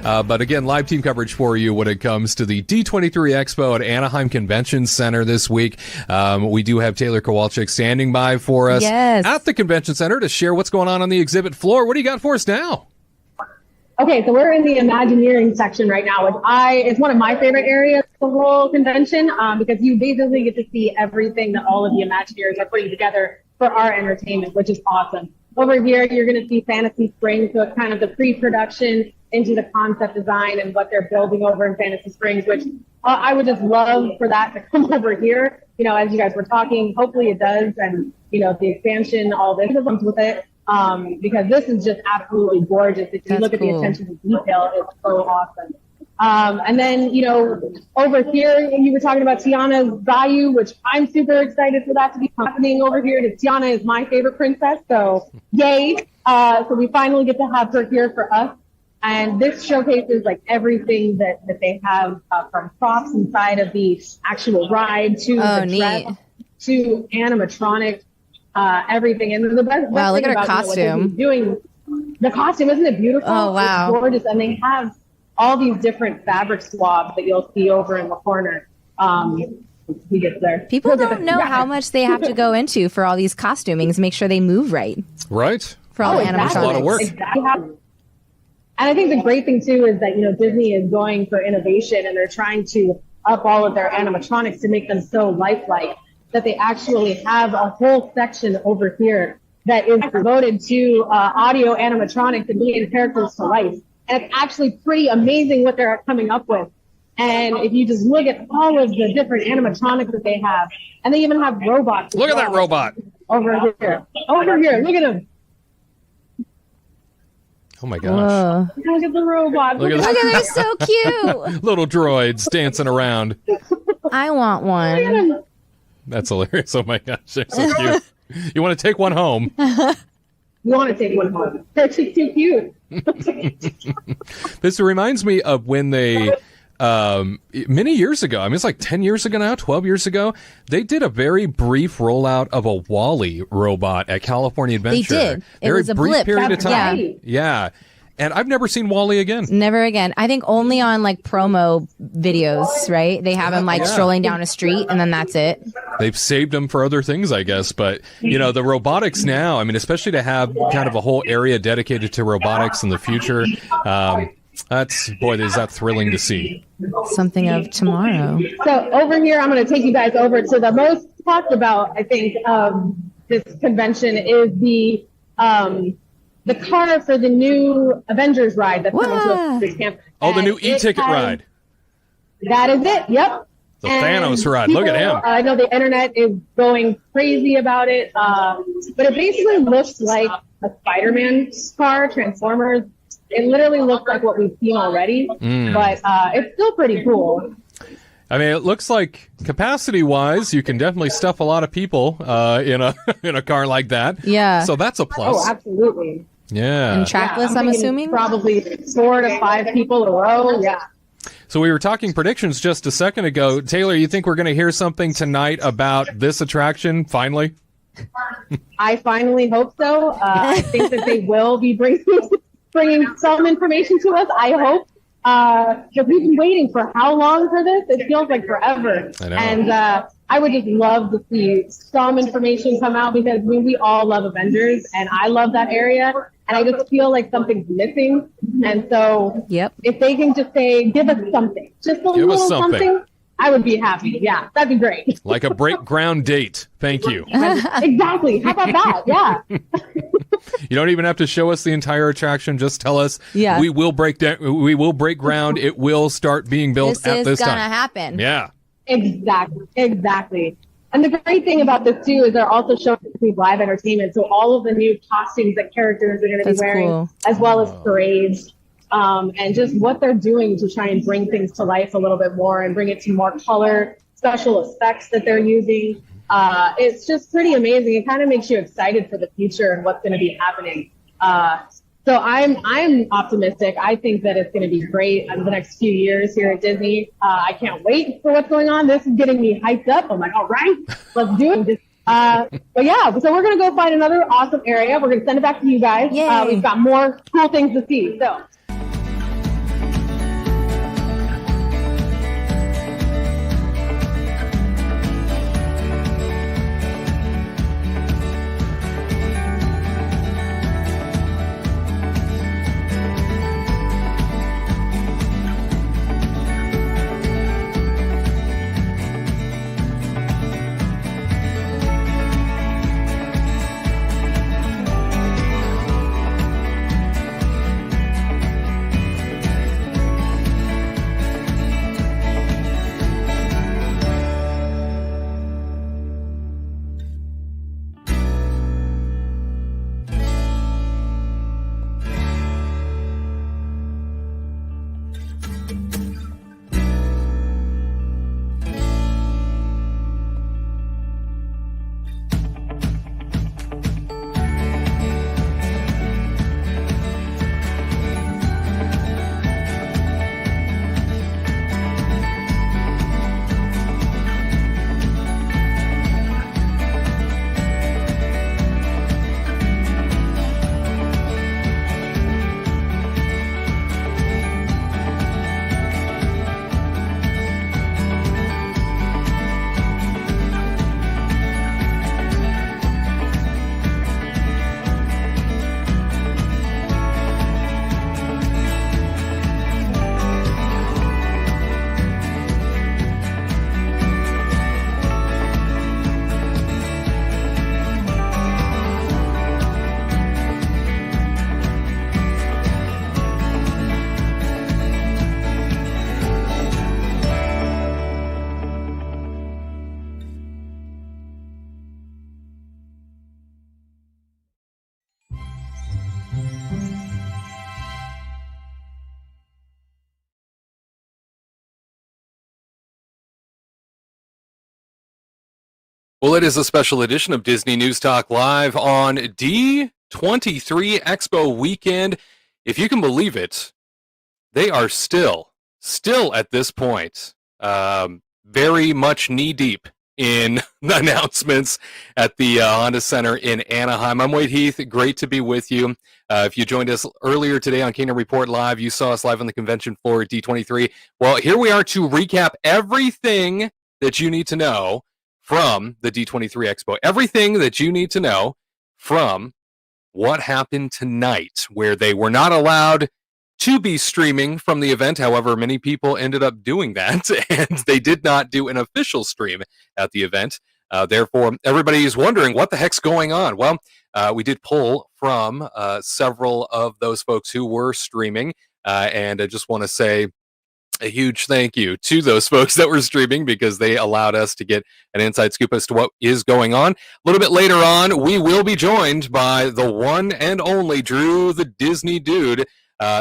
But again, live team coverage for you when it comes to the D23 Expo at Anaheim Convention Center this week. We do have Taylor Kowalczyk standing by for us at the Convention Center to share what's going on the exhibit floor. What do you got for us now? Okay, so we're in the Imagineering section right now, which it's one of my favorite areas of the whole convention because you basically get to see everything that all of the Imagineers are putting together for our entertainment, which is awesome. Over here, you're going to see Fantasy Springs, so it's kind of the pre-production into the concept design and what they're building over in Fantasy Springs, which I would just love for that to come over here. You know, as you guys were talking, hopefully it does, and, you know, the expansion, all this comes with it. Because this is just absolutely gorgeous. If you look at the attention to detail, it's so awesome. And then, you know, over here, you were talking about Tiana's Bayou, which I'm super excited for that to be happening over here. Tiana is my favorite princess, so yay. So we finally get to have her here for us. And this showcases like everything that they have from props inside of the actual ride to the dress to animatronic. Everything. And the best wow, look thing at her about costume. The costume, isn't it beautiful? Oh, wow. It's gorgeous. And they have all these different fabric swabs that you'll see over in the corner. He gets there. People don't know how much they have to go into for all these costumings, make sure they move right. Right. For all the animatronics. That's a lot of work. Exactly. And I think the great thing, too, is that, you know, Disney is going for innovation, and they're trying to up all of their animatronics to make them so lifelike, that they actually have a whole section over here that is devoted to audio animatronics and bringing characters to life. And it's actually pretty amazing what they're coming up with. And if you just look at all of the different animatronics that they have, and they even have robots. Look at that robot. Over here. Over here. Look at him. Oh, my gosh. Look at the robot. Look at that. They're so cute. Little droids dancing around. I want one. That's hilarious. Oh, my gosh. They're so cute. You want to take one home? You want to take one home. They're too cute. This reminds me of when they, many years ago, I mean, it's like 10 years ago now, 12 years ago, they did a very brief rollout of a Wall-E robot at California Adventure. They did. It was a brief blip. period of time. Right. Yeah. And I've never seen Wall-E again. Never again. I think only on like promo videos, right? They have him like strolling down a street and then that's it. They've saved him for other things, I guess. But, you know, the robotics now, I mean, especially to have kind of a whole area dedicated to robotics in the future, is that thrilling to see. Something of tomorrow. So over here, I'm going to take you guys over to the most talked about, I think, this convention is the car for the new Avengers ride that's coming to Avengers Campus. Oh, the new e-ticket ride. That is it. Yep. The Thanos ride. Look at him. I know the internet is going crazy about it, but it basically looks like a Spider-Man car, Transformers. It literally looks like what we've seen already, but it's still pretty cool. I mean, it looks like capacity-wise, you can definitely stuff a lot of people in a car like that. Yeah. So that's a plus. Oh, absolutely. Yeah. And trackless, I'm assuming? Probably 4 to 5 people in a row. Yeah. So we were talking predictions just a second ago. Taylor, you think we're going to hear something tonight about this attraction, finally? I finally hope so. I think that they will be bringing some information to us, I hope. Because we've been waiting for how long for this? It feels like forever. I know. And I would just love to see some information come out because we all love Avengers, and I love that area. And I just feel like something's missing. And so if they can just say, give us something, just a little something, I would be happy. Yeah, that'd be great. Like a break ground date. Thank you. Exactly. How about that? Yeah. You don't even have to show us the entire attraction. Just tell us we will break ground. It will start being built at this time. This is going to happen. Yeah. Exactly. And the great thing about this, too, is they're also showing live entertainment. So all of the new costumes that characters are going to be wearing, as well as parades, and just what they're doing to try and bring things to life a little bit more and bring it to more color, special effects that they're using. It's just pretty amazing. It kind of makes you excited for the future and what's going to be happening. So I'm optimistic. I think that it's going to be great in the next few years here at Disney. I can't wait for what's going on. This is getting me hyped up. I'm like, all right, let's do it. But yeah, so we're going to go find another awesome area. We're going to send it back to you guys. We've got more cool things to see. So Well, it is a special edition of Disney News Talk Live on D23 Expo weekend. If you can believe it, they are still at this point, very much knee deep in the announcements at the Honda Center in Anaheim. I'm Wade Heath. Great to be with you. If you joined us earlier today on Kingdom Report Live, you saw us live on the convention floor at D23. Well, here we are to recap everything that you need to know from the D23 Expo. Everything that you need to know from what happened tonight, where they were not allowed to be streaming from the event. However, many people ended up doing that, and they did not do an official stream at the event. Therefore, everybody is wondering what the heck's going on. Well, we did pull from several of those folks who were streaming, and I just want to say a huge thank you to those folks that were streaming, because they allowed us to get an inside scoop as to what is going on. A little bit later on, we will be joined by the one and only Drew, the Disney Dude.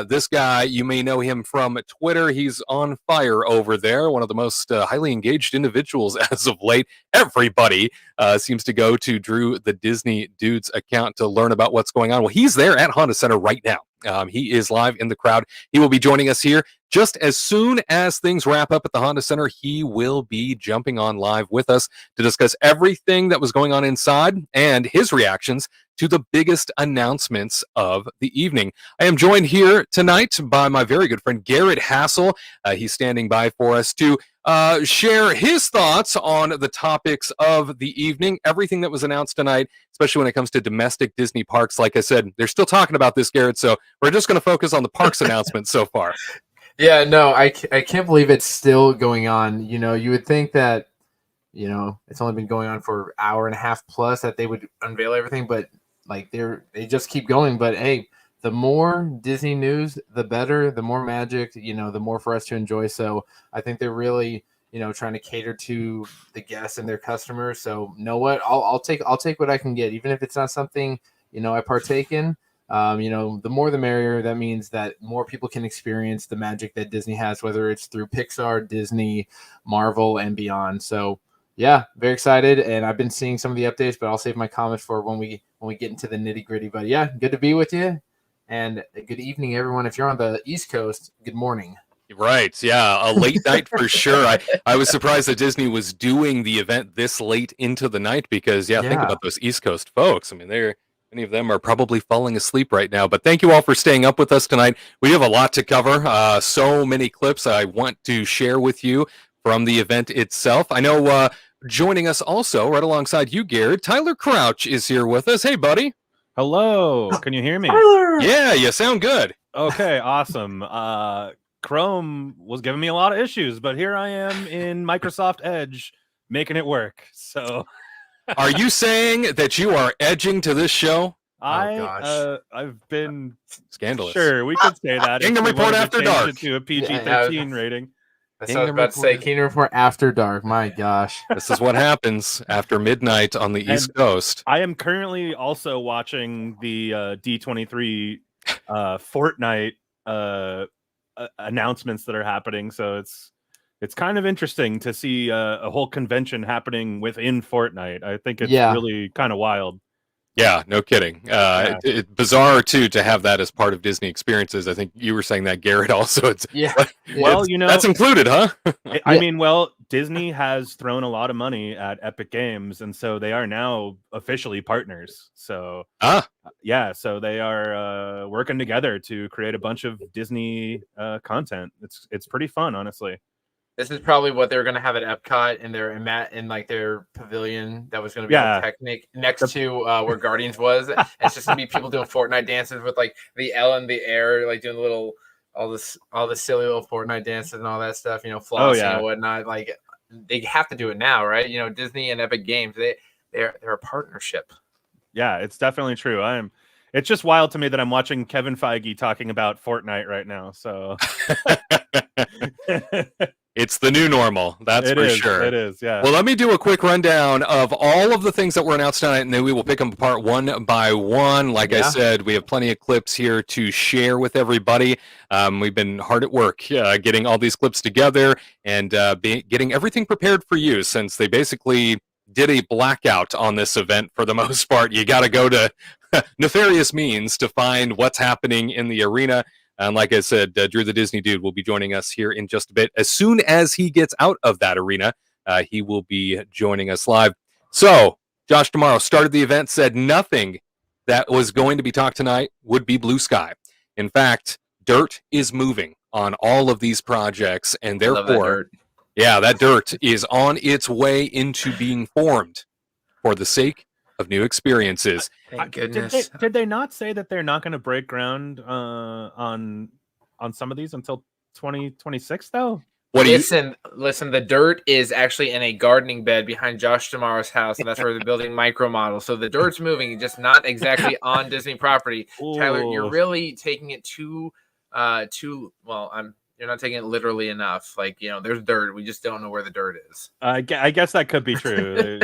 This guy, you may know him from Twitter. He's on fire over there, one of the most highly engaged individuals as of late. Everybody seems to go to Drew, the Disney Dude's account to learn about what's going on. Well, he's there at Honda Center right now. He is live in the crowd. He will be joining us here just as soon as things wrap up at the Honda Center. He will be jumping on live with us to discuss everything that was going on inside and his reactions to the biggest announcements of the evening. I am joined here tonight by my very good friend Garrett Hassel. He's standing by for us to share his thoughts on the topics of the evening, everything that was announced tonight, especially when it comes to domestic Disney parks. Like I said, they're still talking about this, Garrett, so we're just going to focus on the parks announcements so far. Yeah, no, I can't believe it's still going on. You know, you would think that, you know, it's only been going on for an hour and a half plus that they would unveil everything, but like they just keep going. But hey, the more Disney news, the better, the more magic, you know, the more for us to enjoy. So I think they're really, you know, trying to cater to the guests and their customers. So you know what, I'll take what I can get, even if it's not something, you know, I partake in. You know, the more the merrier. That means that more people can experience the magic that Disney has, whether it's through Pixar, Disney, Marvel, and beyond. So yeah, very excited. And I've been seeing some of the updates, but I'll save my comments for when we get into the nitty gritty. But yeah, good to be with you. And good evening, everyone. If you're on the East Coast, good morning. Right. Yeah. A late night for sure. I was surprised that Disney was doing the event this late into the night, because, think about those East Coast folks. I mean, many of them are probably falling asleep right now. But thank you all for staying up with us tonight. We have a lot to cover. So many clips I want to share with you from the event itself. I know joining us also right alongside you, Garrett, Tyler Crouch is here with us. Hey, buddy. Hello. Can you hear me? Tyler! Yeah, you sound good. Okay, awesome. Chrome was giving me a lot of issues, but here I am in Microsoft Edge making it work. So are you saying that you are edging to this show? I've been scandalous. Sure, we could say that. Kingdom Report After Dark. To a PG-13 rating. That's what I was about to say. Kingdom Report After Dark. My gosh. This is what happens after midnight on the East Coast. I am currently also watching the D23 Fortnite announcements that are happening. So it's kind of interesting to see a whole convention happening within Fortnite. I think it's really kind of wild. Yeah, no kidding. It's bizarre too to have that as part of Disney experiences. I think you were saying that, Garrett. Also, well, you know, that's included, huh? I mean, well, Disney has thrown a lot of money at Epic Games, and so they are now officially partners. So, so they are working together to create a bunch of Disney content. It's pretty fun, honestly. This is probably what they were going to have at Epcot in their pavilion that was going to be on Technic next to where Guardians was. It's just going to be people doing Fortnite dances with like the L in the air, like doing all the silly little Fortnite dances and all that stuff. You know, flossing and whatnot. Like they have to do it now, right? You know, Disney and Epic Games, they're a partnership. Yeah, it's definitely true. It's just wild to me that I'm watching Kevin Feige talking about Fortnite right now. So. It's the new normal. That's for sure. It is, yeah. Well, let me do a quick rundown of all of the things that were announced tonight, and then we will pick them apart one by one. Like I said, we have plenty of clips here to share with everybody. We've been hard at work getting all these clips together and getting everything prepared for you, since they basically did a blackout on this event for the most part. You got to go to nefarious means to find what's happening in the arena. And like I said, Drew the Disney Dude will be joining us here in just a bit. As soon as he gets out of that arena, he will be joining us live. So, Josh Tomorrow started the event, said nothing that was going to be talked tonight would be blue sky. In fact, dirt is moving on all of these projects, and therefore, that dirt is on its way into being formed for the sake of new experiences. Thank goodness. Did they not say that they're not going to break ground on some of these until 2026 though? Listen, the dirt is actually in a gardening bed behind Josh Tomorrow's house, and that's where they're building micro models. So the dirt's moving, just not exactly on Disney property. Ooh. Tyler, you're really taking it too well. You're not taking it literally enough. Like, there's dirt. We just don't know where the dirt is. I guess that could be true.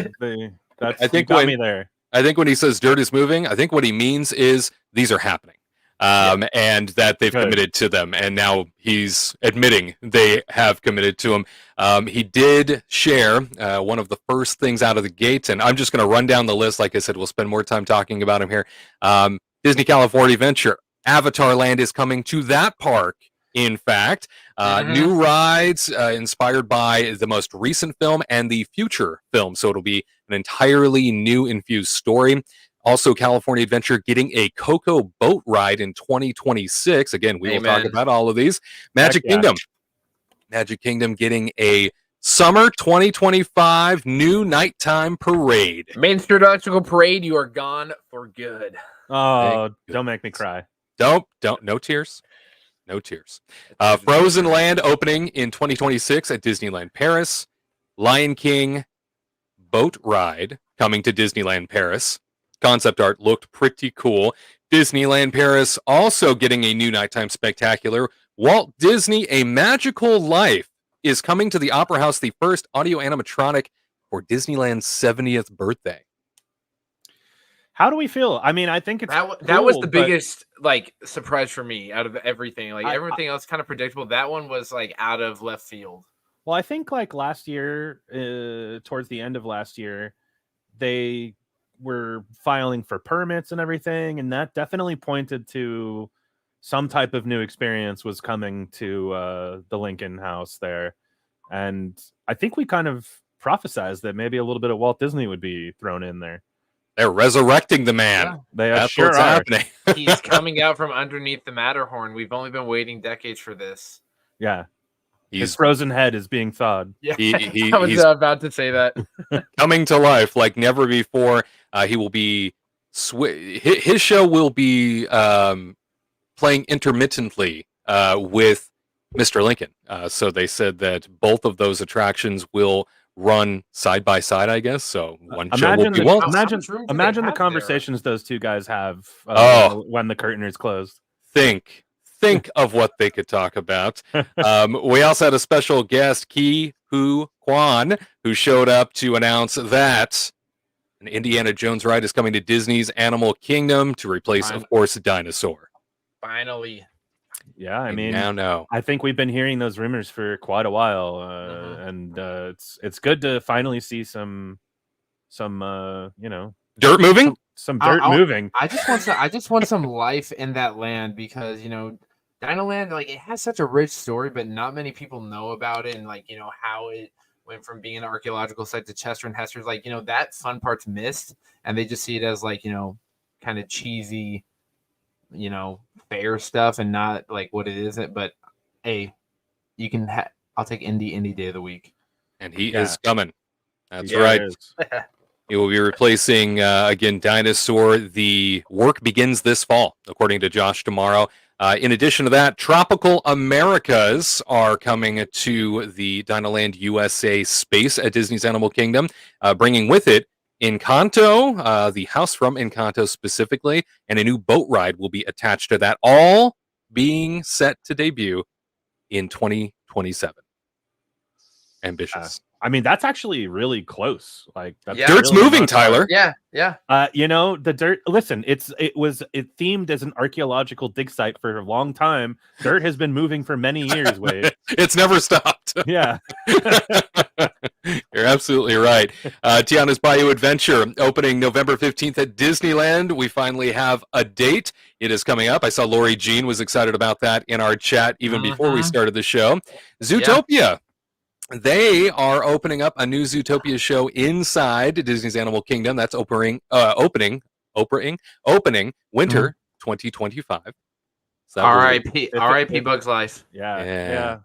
I think when he says dirt is moving, I think what he means is these are happening. And that they've committed to them, and now he's admitting they have committed to him. He did share one of the first things out of the gate, and I'm just going to run down the list. Like I said, we'll spend more time talking about him here. Disney California Adventure, Avatar Land is coming to that park. In fact, new rides inspired by the most recent film and the future film, so it'll be an entirely new infused story. Also, California Adventure getting a Coco boat ride in 2026. Again, we will talk about all of these. Magic Kingdom getting a summer 2025 new nighttime parade. Main Street Electrical Parade, you are gone for good. Oh, don't make me cry. Don't. No tears. No tears. Frozen Land opening in 2026 at Disneyland Paris. Lion King boat ride coming to Disneyland Paris. Concept art looked pretty cool. Disneyland Paris also getting a new nighttime spectacular. Walt Disney, A Magical Life is coming to the Opera House, the first audio animatronic for Disneyland's 70th birthday. How do we feel? I mean, I think it's that was the biggest surprise for me out of everything. Everything else kind of predictable. That one was out of left field. Well, I think last year, towards the end of last year, they were filing for permits and everything, and that definitely pointed to some type of new experience was coming to the Lincoln House there. And I think we kind of prophesized that maybe a little bit of Walt Disney would be thrown in there. They're resurrecting the man. Yeah, That's sure what's happening. He's coming out from underneath the Matterhorn. We've only been waiting decades for this. Yeah. His frozen head is being thawed. Yeah, I was about to say that. Coming to life like never before. He will be his show will be playing intermittently with Mr. Lincoln. So they said that both of those attractions will run side by side, I guess. So one show will be Walt. Imagine the conversations those two guys have when the curtain is closed. Think of what they could talk about. We also had a special guest, Ki Hu Kwan, who showed up to announce that an Indiana Jones ride is coming to Disney's Animal Kingdom to replace, of course, a dinosaur. Finally. Yeah, I mean, now know. I think we've been hearing those rumors for quite a while, and it's good to finally see some dirt moving. Some dirt moving. I just want some life in that land because Dinoland, it has such a rich story, but not many people know about it, and how it went from being an archaeological site to Chester and Hester's. That fun part's missed, and they just see it as kind of cheesy, fair stuff, and not what it isn't. But hey, you can. I'll take Indie Day of the Week, and he is coming. That's right. He will be replacing, again, Dinosaur. The work begins this fall, according to Josh Tomorrow. In addition to that, Tropical Americas are coming to the Dinoland USA space at Disney's Animal Kingdom, bringing with it Encanto, the house from Encanto specifically, and a new boat ride will be attached to that, all being set to debut in 2027. Ambitious. I mean, that's actually really close. Dirt's really moving, Tyler. Yeah. The dirt. Listen, it themed as an archaeological dig site for a long time. Dirt has been moving for many years. Wade, it's never stopped. Yeah. You're absolutely right. Tiana's Bayou Adventure opening November 15th at Disneyland. We finally have a date. It is coming up. I saw Lori Jean was excited about that in our chat even before we started the show. Zootopia. Yeah. They are opening up a new Zootopia show inside Disney's Animal Kingdom. That's opening winter 2025. R.I.P. Bugs Life. Yeah.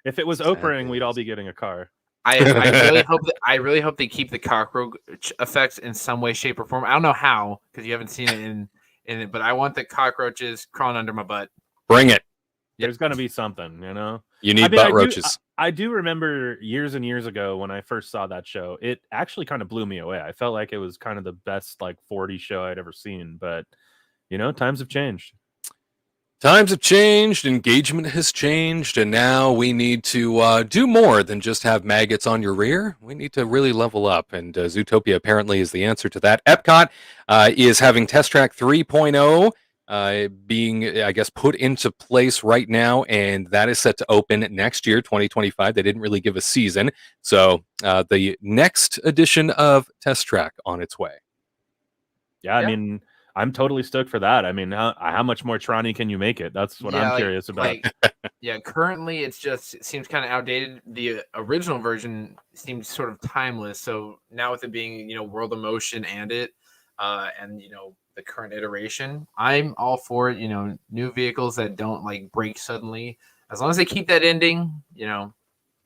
If it was opening, we'd all be getting a car. I really hope they keep the cockroach effects in some way, shape, or form. I don't know how because you haven't seen it in it, but I want the cockroaches crawling under my butt. Bring it. There's going to be something, you know. You need butt roaches. I do remember years and years ago when I first saw that show. It actually kind of blew me away. I felt like it was kind of the best 40 show I'd ever seen. But times have changed. Times have changed, engagement has changed, and now we need to do more than just have maggots on your rear. We need to really level up, and Zootopia apparently is the answer to that. Epcot is having Test Track 3.0 being, I guess, put into place right now, and that is set to open next year, 2025. They didn't really give a season, so the next edition of Test Track on its way. Yeah, I mean... I'm totally stoked for that. I mean, how much more Tronny can you make it? That's what I'm curious about. Currently it seems kind of outdated. The original version seems sort of timeless. So now with it being, World of Motion and the current iteration, I'm all for it. New vehicles that don't break suddenly. As long as they keep that ending,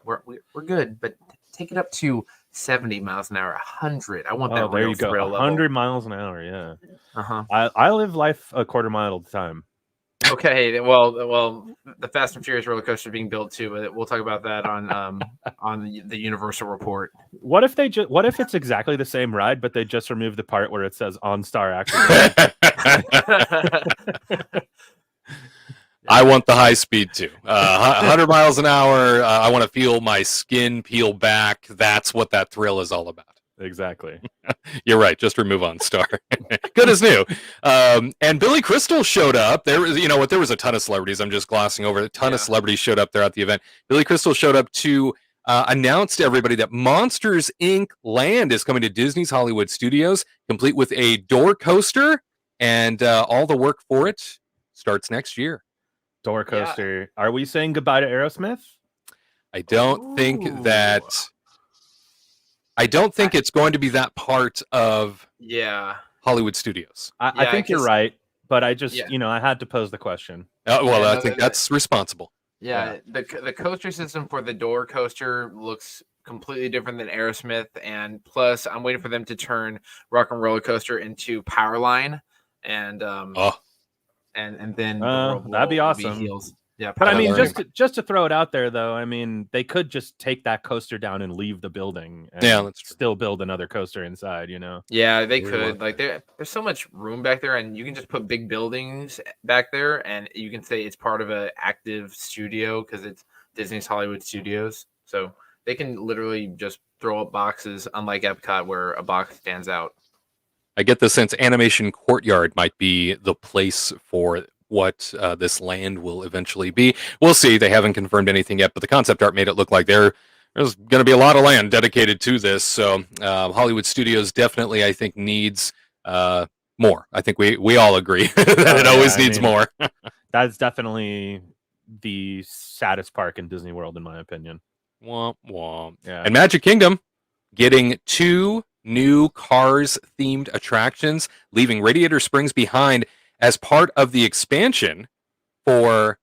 we're good. But take it up to 70 miles an hour, 100. I want that. There you go. 100 miles an hour. Yeah. I live life a quarter mile at a time. Okay. Well, the Fast and Furious roller coaster being built too, but we'll talk about that on the Universal Report. What if it's exactly the same ride, but they just remove the part where it says OnStar Action? I want the high speed too. 100 miles an hour. I want to feel my skin peel back. That's what that thrill is all about. Exactly. You're right. Just remove OnStar. Good as new. And Billy Crystal showed up. There was, there was a ton of celebrities. I'm just glossing over. A ton of celebrities showed up there at the event. Billy Crystal showed up to announce to everybody that Monsters Inc. Land is coming to Disney's Hollywood Studios, complete with a door coaster, and all the work for it starts next year. Door coaster. Yeah. Are we saying goodbye to Aerosmith? I don't think that. I don't think it's going to be that part of Hollywood Studios. I think you're right, but I just I had to pose the question. I think that's responsible. Yeah, the coaster system for the door coaster looks completely different than Aerosmith, and plus I'm waiting for them to turn Rock and Roller Coaster into Powerline, and and then that'd be awesome. Yeah, but I mean, just to throw it out there, though, I mean, they could just take that coaster down and leave the building, and still build another coaster inside. Yeah, they could. There's so much room back there, and you can just put big buildings back there, and you can say it's part of an active studio because it's Disney's Hollywood Studios. So they can literally just throw up boxes, unlike Epcot, where a box stands out. I get the sense Animation Courtyard might be the place for what this land will eventually be. We'll see. They haven't confirmed anything yet, but the concept art made it look like there's going to be a lot of land dedicated to this. So Hollywood Studios definitely, I think, needs more. I think we all agree that it always needs more. That's definitely the saddest park in Disney World, in my opinion. Womp womp. Yeah. And Magic Kingdom getting 2 new Cars-themed attractions, leaving Radiator Springs behind as part of the expansion for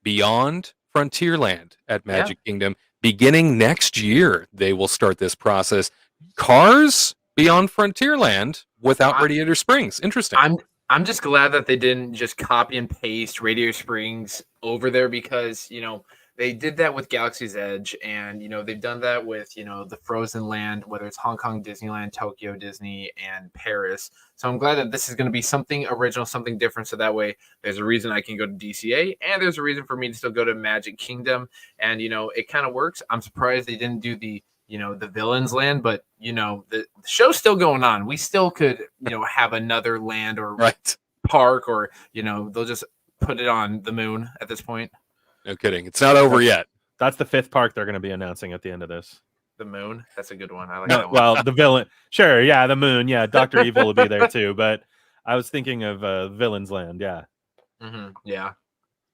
Beyond Frontierland at Magic Kingdom. Beginning next year, they will start this process. Cars Beyond Frontierland without Radiator Springs. Interesting. I'm just glad that they didn't just copy and paste Radiator Springs over there because, they did that with Galaxy's Edge, and they've done that with the Frozen Land, whether it's Hong Kong Disneyland, Tokyo Disney, and Paris. So I'm glad that this is going to be something original, something different. So that way, there's a reason I can go to DCA, and there's a reason for me to still go to Magic Kingdom. And it kind of works. I'm surprised they didn't do the Villains Land, but the show's still going on. We still could have another land or park, or they'll just put it on the moon at this point. No kidding. It's not over yet. That's the 5th park they're going to be announcing at the end of this. The moon. That's a good one. I like No, that one. well, the villain. Sure, yeah, the moon. Yeah, Dr. Evil will be there too. But I was thinking of Villain's Land. Yeah. Yeah.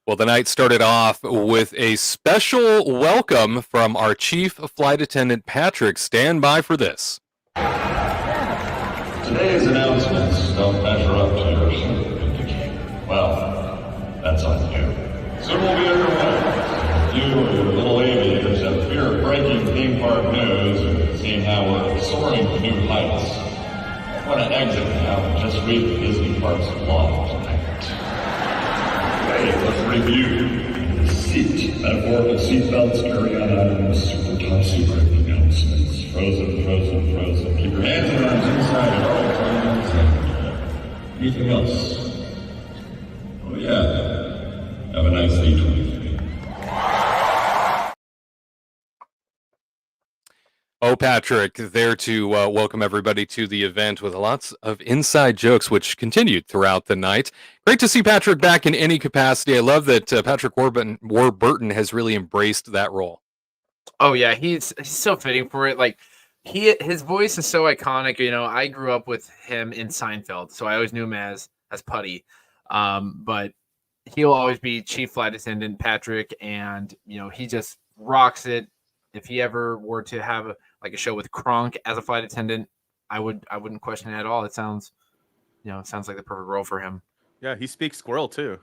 Well, the night started off with a special welcome from our chief flight attendant, Patrick. Stand by for this. Today's announcements don't measure up to your ship. Well, that's on you. Soon we'll be underway. You or your little aviators have fear-breaking theme park news and seeing how we're soaring to new heights. I want to exit now and just read the Disney parks law tonight. Hey, let's review. Seat. Metaphorical seatbelts, carry-on items, super top secret announcements. Frozen, frozen, frozen. Keep your hands and arms inside at all times. And anything else? Oh yeah. Have a nice D23. Oh, Patrick, there to welcome everybody to the event with lots of inside jokes, which continued throughout the night. Great to see Patrick back in any capacity. I love that Patrick Warburton has really embraced that role. Oh yeah, he's so fitting for it. Like his voice is so iconic. You know, I grew up with him in Seinfeld, so I always knew him as Putty. But he'll always be chief flight attendant Patrick, and you know he just rocks it. If he ever were to have a show with Kronk as a flight attendant, I wouldn't question it at all. It sounds like the perfect role for him. Yeah, he speaks squirrel too.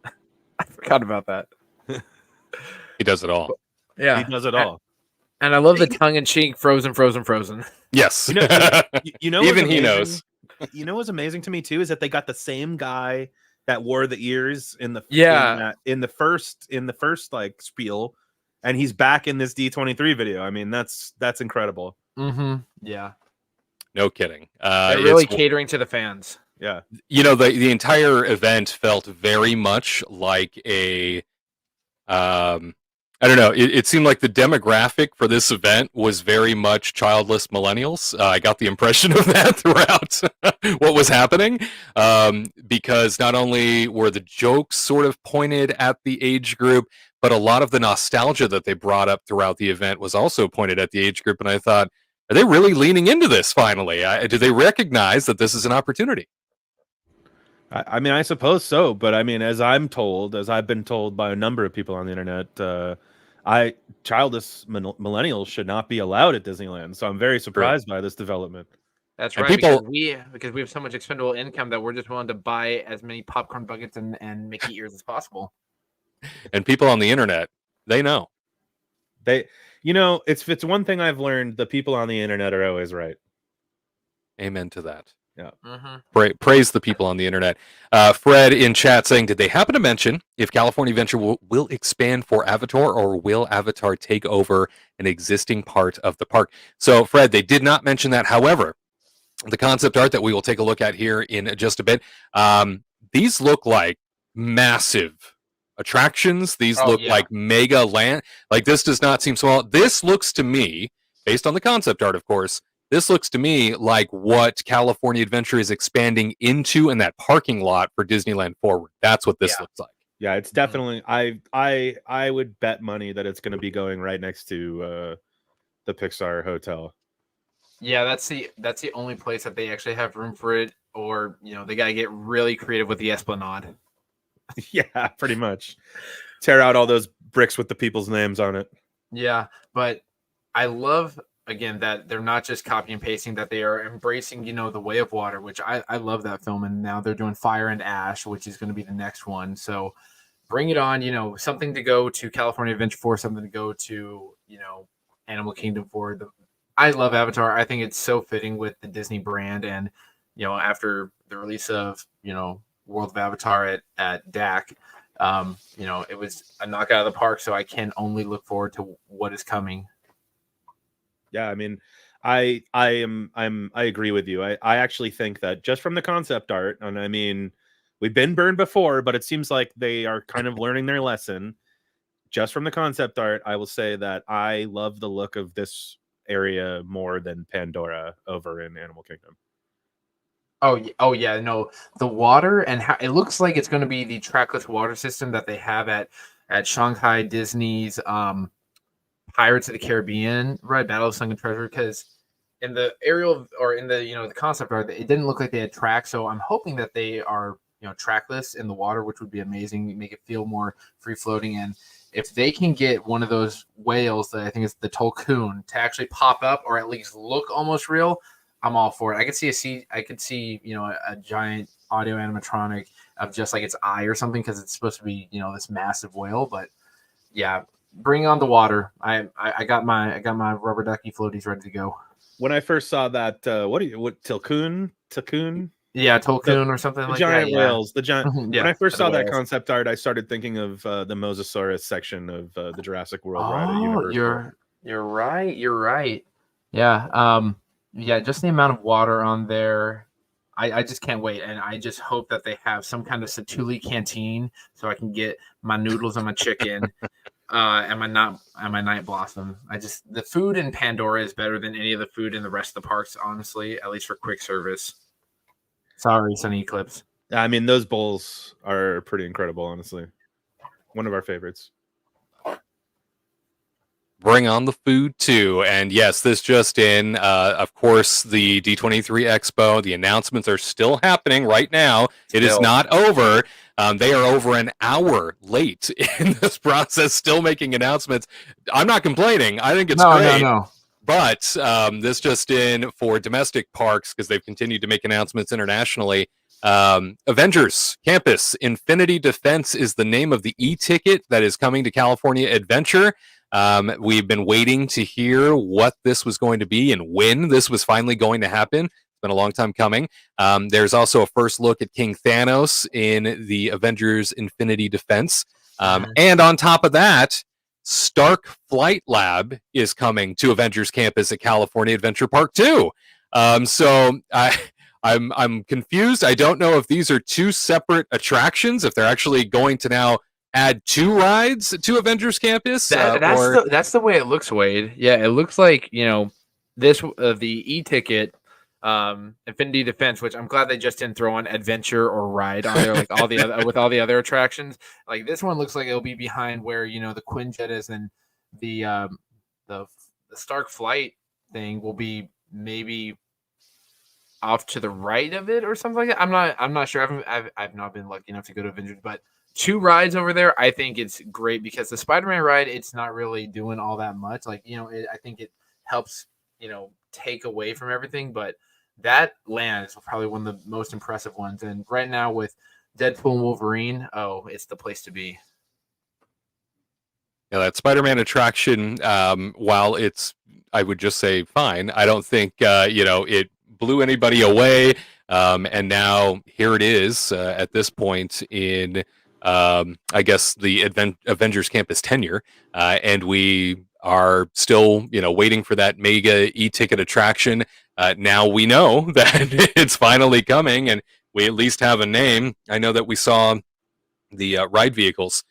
I forgot about that. He does it all. Yeah, he does it all. And I love the tongue-in-cheek frozen. Yes. You know Even he knows. You know what's amazing to me too is that they got the same guy that wore the ears in the first like spiel, and he's back in this D23 video. I mean, that's incredible. Yeah. No kidding. They're really catering to the fans. Yeah. You know, the entire event felt very much like a I don't know. It seemed like the demographic for this event was very much childless millennials. I got the impression of that throughout what was happening, because not only were the jokes sort of pointed at the age group, but a lot of the nostalgia that they brought up throughout the event was also pointed at the age group. And I thought, are they really leaning into this finally? Do they recognize that this is an opportunity? I mean, I suppose so. But I mean, as I've been told by a number of people on the internet, childless millennials should not be allowed at Disneyland. So I'm very surprised by this development. That's right. Because we have so much expendable income that we're just willing to buy as many popcorn buckets and Mickey ears as possible. And people on the internet, they know. It's one thing I've learned: the people on the internet are always right. Amen to that. Yeah. Praise the people on the internet. Fred in chat saying, did they happen to mention if California Adventure will expand for Avatar, or will Avatar take over an existing part of the park? So, Fred, they did not mention that. However, the concept art that we will take a look at here in just a bit, these look like massive attractions. These look like mega land. Like, this does not seem small. This looks to me, based on the concept art, of course, this looks to me like what California Adventure is expanding into in that parking lot for Disneyland Forward. That's what this looks like. Yeah, it's definitely. I would bet money that it's going to be going right next to the Pixar Hotel. Yeah, that's the only place that they actually have room for it, or they got to get really creative with the Esplanade. Yeah, pretty much. Tear out all those bricks with the people's names on it. Yeah, but I love, again, that they're not just copy and pasting, that they are embracing, the Way of Water, which I love that film. And now they're doing Fire and Ash, which is going to be the next one. So bring it on, something to go to California Adventure for, something to go to, Animal Kingdom for. I love Avatar. I think it's so fitting with the Disney brand. And, after the release of, World of Avatar at DAC, it was a knockout of the park. So I can only look forward to what is coming. Yeah, I mean, I agree with you. I actually think that just from the concept art, and I mean, we've been burned before, but it seems like they are kind of learning their lesson. Just from the concept art, I will say that I love the look of this area more than Pandora over in Animal Kingdom. Oh yeah, no, the water and how it looks like it's going to be the trackless water system that they have at Shanghai Disney's Pirates of the Caribbean ride, Battle of Sunken Treasure, because in the aerial or in the the concept art, it didn't look like they had tracks. So I'm hoping that they are trackless in the water, which would be amazing, make it feel more free floating. And if they can get one of those whales that I think is the Tulkun to actually pop up or at least look almost real, I'm all for it. I could see a giant audio animatronic of just like its eye or something, because it's supposed to be this massive whale. But yeah, bring on the water. I got my rubber ducky floaties ready to go. When I first saw that, what Tulkun? Yeah, Tulkun or something like that. Giant whales. The giant. Yeah, when I first saw that whales. concept art, I started thinking of the Mosasaurus section of the Jurassic World ride at Universal. You're right. Yeah. Yeah, just the amount of water on there. I just can't wait. And I just hope that they have some kind of Satuli canteen so I can get my noodles and my chicken and my night blossom. The food in Pandora is better than any of the food in the rest of the parks, honestly, at least for quick service. Sorry, Sunny Eclipse. I mean, those bowls are pretty incredible, honestly. One of our favorites. Bring on the food too. And yes, this just in, of course, the D23 Expo, the announcements are still happening right now. It is not over. They are over an hour late in this process, still making announcements. I'm not complaining. I think it's great. No. But this just in for domestic parks, because they've continued to make announcements internationally. Avengers Campus Infinity Defense is the name of the e-ticket that is coming to California Adventure. We've been waiting to hear what this was going to be and when this was finally going to happen. It's been a long time coming. There's also a first look at King Thanos in the Avengers Infinity Defense. And on top of that, Stark Flight Lab is coming to Avengers Campus at California Adventure Park too. So I'm confused. I don't know if these are two separate attractions, if they're actually going to now add two rides to Avengers Campus. That's the way it looks, Wade. Yeah, it looks like this the e-ticket Infinity Defense, which I'm glad they just didn't throw on adventure or ride on there like all the other with all the other attractions. Like this one looks like it'll be behind where the Quinjet is, and the Stark Flight thing will be maybe off to the right of it or something like that. I'm not sure. I've not been lucky enough to go to Avengers, but two rides over there, I think it's great, because the Spider-Man ride, it's not really doing all that much. Like, I think it helps, take away from everything, but that land is probably one of the most impressive ones. And right now with Deadpool and Wolverine, it's the place to be. Yeah, that Spider-Man attraction, while it's, I would just say, fine, I don't think, it blew anybody away. And now here it is at this point in, I guess, the Avengers Campus tenure. And we are still, waiting for that mega e-ticket attraction. Now we know that it's finally coming, and we at least have a name. I know that we saw the ride vehicles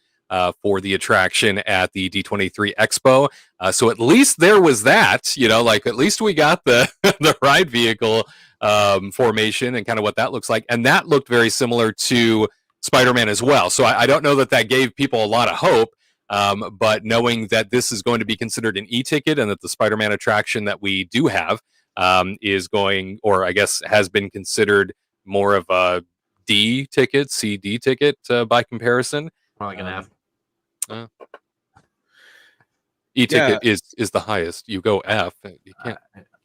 for the attraction at the D23 Expo. So at least there was that, at least we got the, the ride vehicle formation and kind of what that looks like. And that looked very similar to Spider-Man as well. So I don't know that gave people a lot of hope. But knowing that this is going to be considered an e-ticket, and that the Spider-Man attraction that we do have is going, or I guess has been considered more of a D ticket, CD ticket by comparison. More like an F. E-ticket is the highest. You go F, you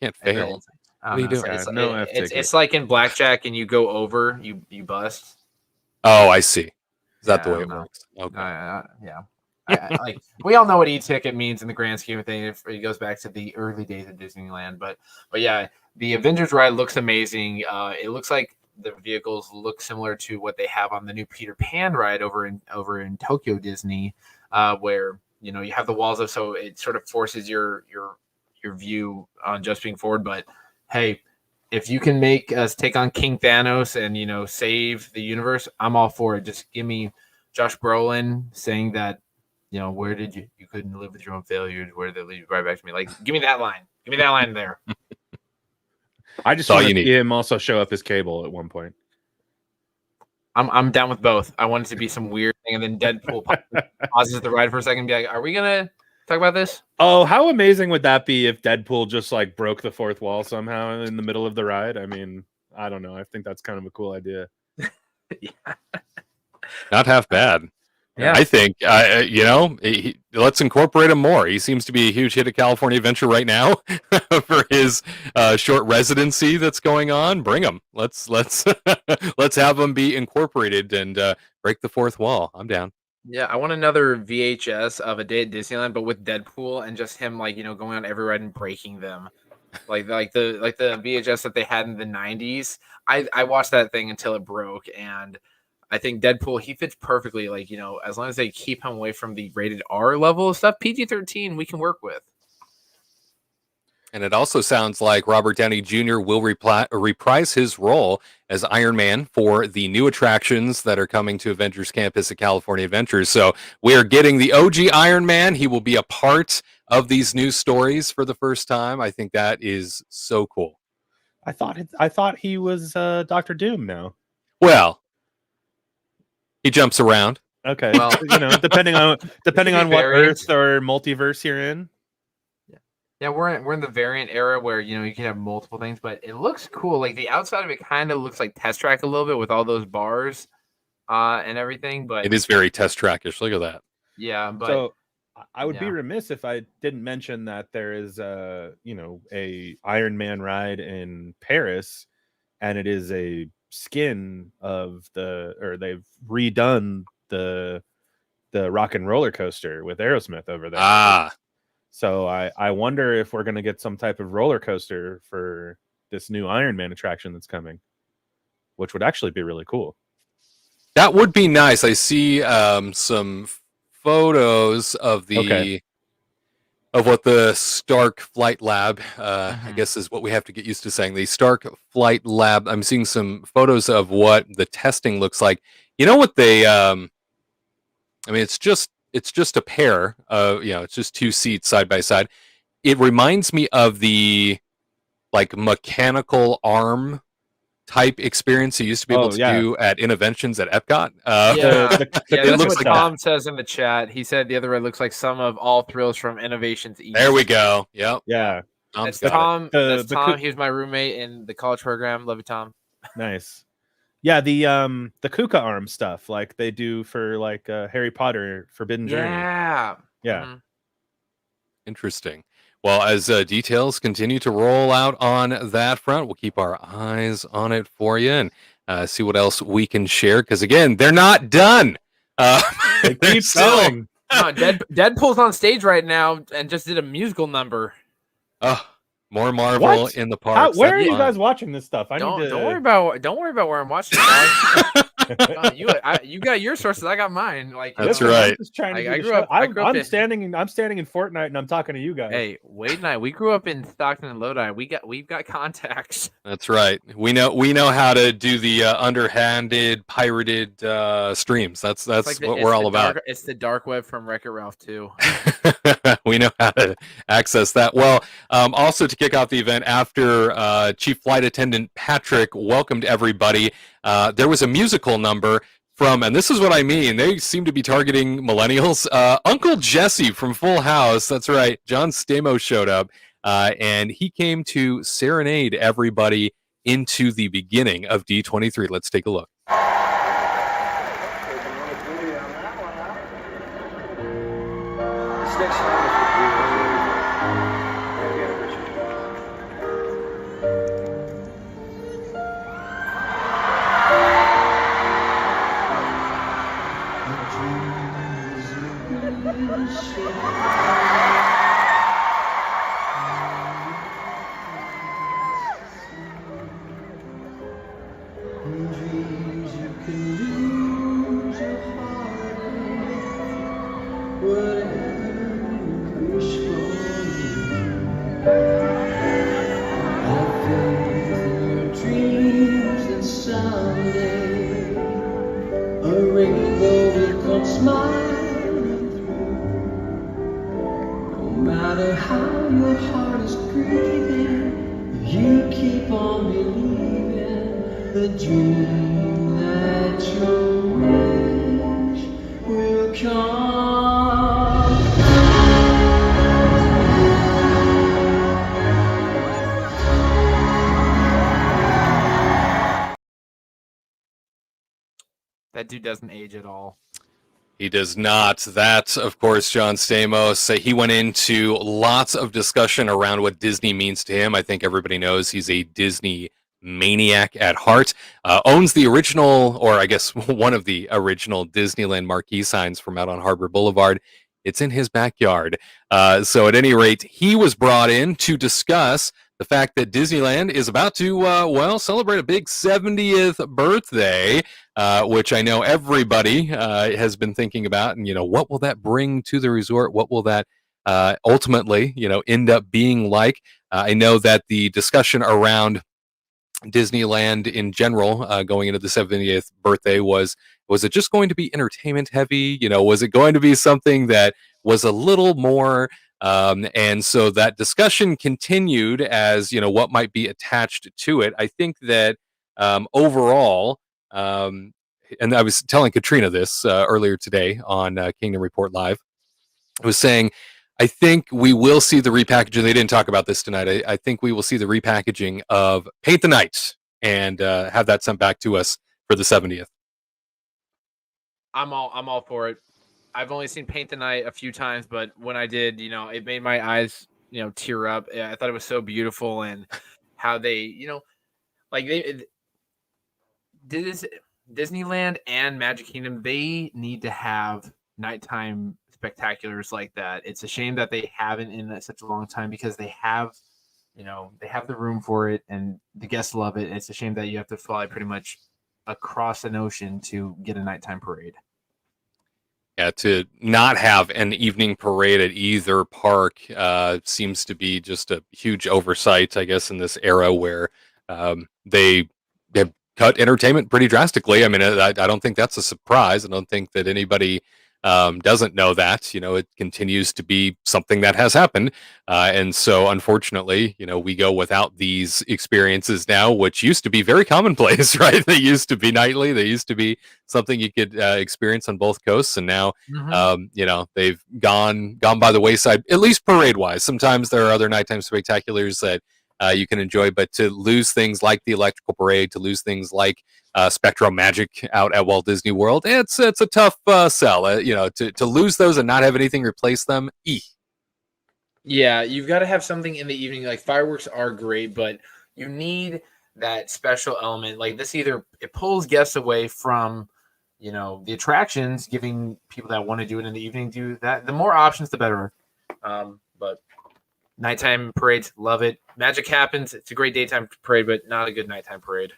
can't fail. What are you doing? It's like in blackjack, and you go over, you bust. Oh, I see. Is that the way it works? Okay. Yeah. Like we all know what e-ticket means in the grand scheme of things. It goes back to the early days of Disneyland, but yeah, the Avengers ride looks amazing. It looks like the vehicles look similar to what they have on the new Peter Pan ride over in Tokyo Disney, where you have the walls up, so it sort of forces your view on just being forward. But hey, if you can make us take on King Thanos and save the universe, I'm all for it. Just give me Josh Brolin saying that. Where did you couldn't live with your own failures? Where did they lead you right back to me? Like, give me that line. Give me that line there. I just want to see him also show up his cable at one point. I'm down with both. I want it to be some weird thing, and then Deadpool pauses the ride for a second and be like, are we gonna talk about this? Oh, how amazing would that be if Deadpool just like broke the fourth wall somehow in the middle of the ride? I mean, I don't know. I think that's kind of a cool idea. Yeah. Not half bad. Yeah. I think, let's incorporate him more. He seems to be a huge hit at California Adventure right now for his short residency that's going on. Bring him. Let's have him be incorporated and break the fourth wall. I'm down. Yeah, I want another VHS of a day at Disneyland, but with Deadpool and just him, like, going on every ride and breaking them, like the VHS that they had in the '90s. I watched that thing until it broke, and I think Deadpool, he fits perfectly. Like, as long as they keep him away from the rated R level of stuff, PG-13 we can work with. And it also sounds like Robert Downey Jr. will reprise his role as Iron Man for the new attractions that are coming to Avengers Campus at California Adventures. So we are getting the OG Iron Man. He will be a part of these new stories for the first time. I think that is so cool. I thought he was Dr. Doom now. Well, he jumps around. Okay. Well, depending on what Earth or multiverse you're in. Yeah, we're in the variant era where you can have multiple things, but it looks cool. Like the outside of it kind of looks like Test Track a little bit with all those bars and everything. But it is very Test Trackish. Look at that. Yeah, but so I would be remiss if I didn't mention that there is a Iron Man ride in Paris, and it is a skin of they've redone the Rock and Roller Coaster with Aerosmith over there. So I wonder if we're going to get some type of roller coaster for this new Iron Man attraction that's coming, which would actually be really cool. That would be nice. I see some photos of of what the Stark Flight Lab, I guess is what we have to get used to saying. The Stark Flight Lab. I'm seeing some photos of what the testing looks like. You know what they? It's just a pair of, it's just two seats side by side. It reminds me of the mechanical arm type experience you used to be able to do at Innoventions at Epcot. It looks like Tom says in the chat. He said the other ride looks like some of All Thrills from Innovations East. There we go. Yep. Yeah. That's Tom. That's Tom. He was my roommate in the college program. Love you, Tom. Nice. Yeah, the Kuka arm stuff like they do for Harry Potter Forbidden Journey. Yeah. Yeah. Interesting. Well, as details continue to roll out on that front, we'll keep our eyes on it for you and see what else we can share. Because again, they're not done. They keep going. No, Deadpool's on stage right now and just did a musical number. More Marvel in the parks. Where are you guys watching this stuff? Don't worry about where I'm watching it. You got your sources. I got mine. That's right. I'm standing in Fortnite and I'm talking to you guys. Hey, Wade and I, we grew up in Stockton and Lodi. We've got contacts. That's right. We know how to do the underhanded pirated streams. That's what we're all about. It's the dark web from Wreck-It Ralph too. We know how to access that. Well, also to kick off the event after Chief Flight Attendant Patrick welcomed everybody, there was a musical number from, and this is what I mean, they seem to be targeting millennials. Uncle Jesse from Full House, that's right, John Stamos showed up, and he came to serenade everybody into the beginning of D23. Let's take a look. That dude doesn't age at all. He does not. That, of course, John Stamos, he went into lots of discussion around what Disney means to him. I think everybody knows he's a Disney maniac at heart. Owns the original, or I guess one of the original Disneyland marquee signs from out on Harbor Boulevard. It's in his backyard. So at any rate, he was brought in to discuss the fact that Disneyland is about to, celebrate a big 70th birthday, which I know everybody has been thinking about. And, what will that bring to the resort? What will that ultimately, end up being like? I know that the discussion around Disneyland in general going into the 70th birthday was it just going to be entertainment heavy? Was it going to be something that was a little more... and so that discussion continued as, what might be attached to it. I think that overall, and I was telling Katrina this earlier today on Kingdom Report Live, I was saying, I think we will see the repackaging. They didn't talk about this tonight. I think we will see the repackaging of Paint the Night and have that sent back to us for the 70th. I'm all for it. I've only seen Paint the Night a few times, but when I did, it made my eyes, tear up. I thought it was so beautiful, and how they, they did this. Disneyland and Magic Kingdom, they need to have nighttime spectaculars like that. It's a shame that they haven't in such a long time, because they have, they have the room for it, and the guests love it. It's a shame that you have to fly pretty much across an ocean to get a nighttime parade. Yeah, to not have an evening parade at either park seems to be just a huge oversight, I guess, in this era where they have cut entertainment pretty drastically. I mean, I don't think that's a surprise. I don't think that anybody doesn't know that. It continues to be something that has happened. And so, unfortunately, we go without these experiences now, which used to be very commonplace, right? They used to be nightly. They used to be something you could experience on both coasts. And now, they've gone by the wayside, at least parade-wise. Sometimes there are other nighttime spectaculars that you can enjoy, but to lose things like the electrical parade, to lose things like Spectro Magic out at Walt Disney World, it's a tough sell. To lose those and not have anything replace them. Yeah, you've got to have something in the evening. Like, fireworks are great, but you need that special element. Like this, either it pulls guests away from, the attractions, giving people that want to do it in the evening do that. The more options, the better. But nighttime parades, love it. Magic happens. It's a great daytime parade, but not a good nighttime parade.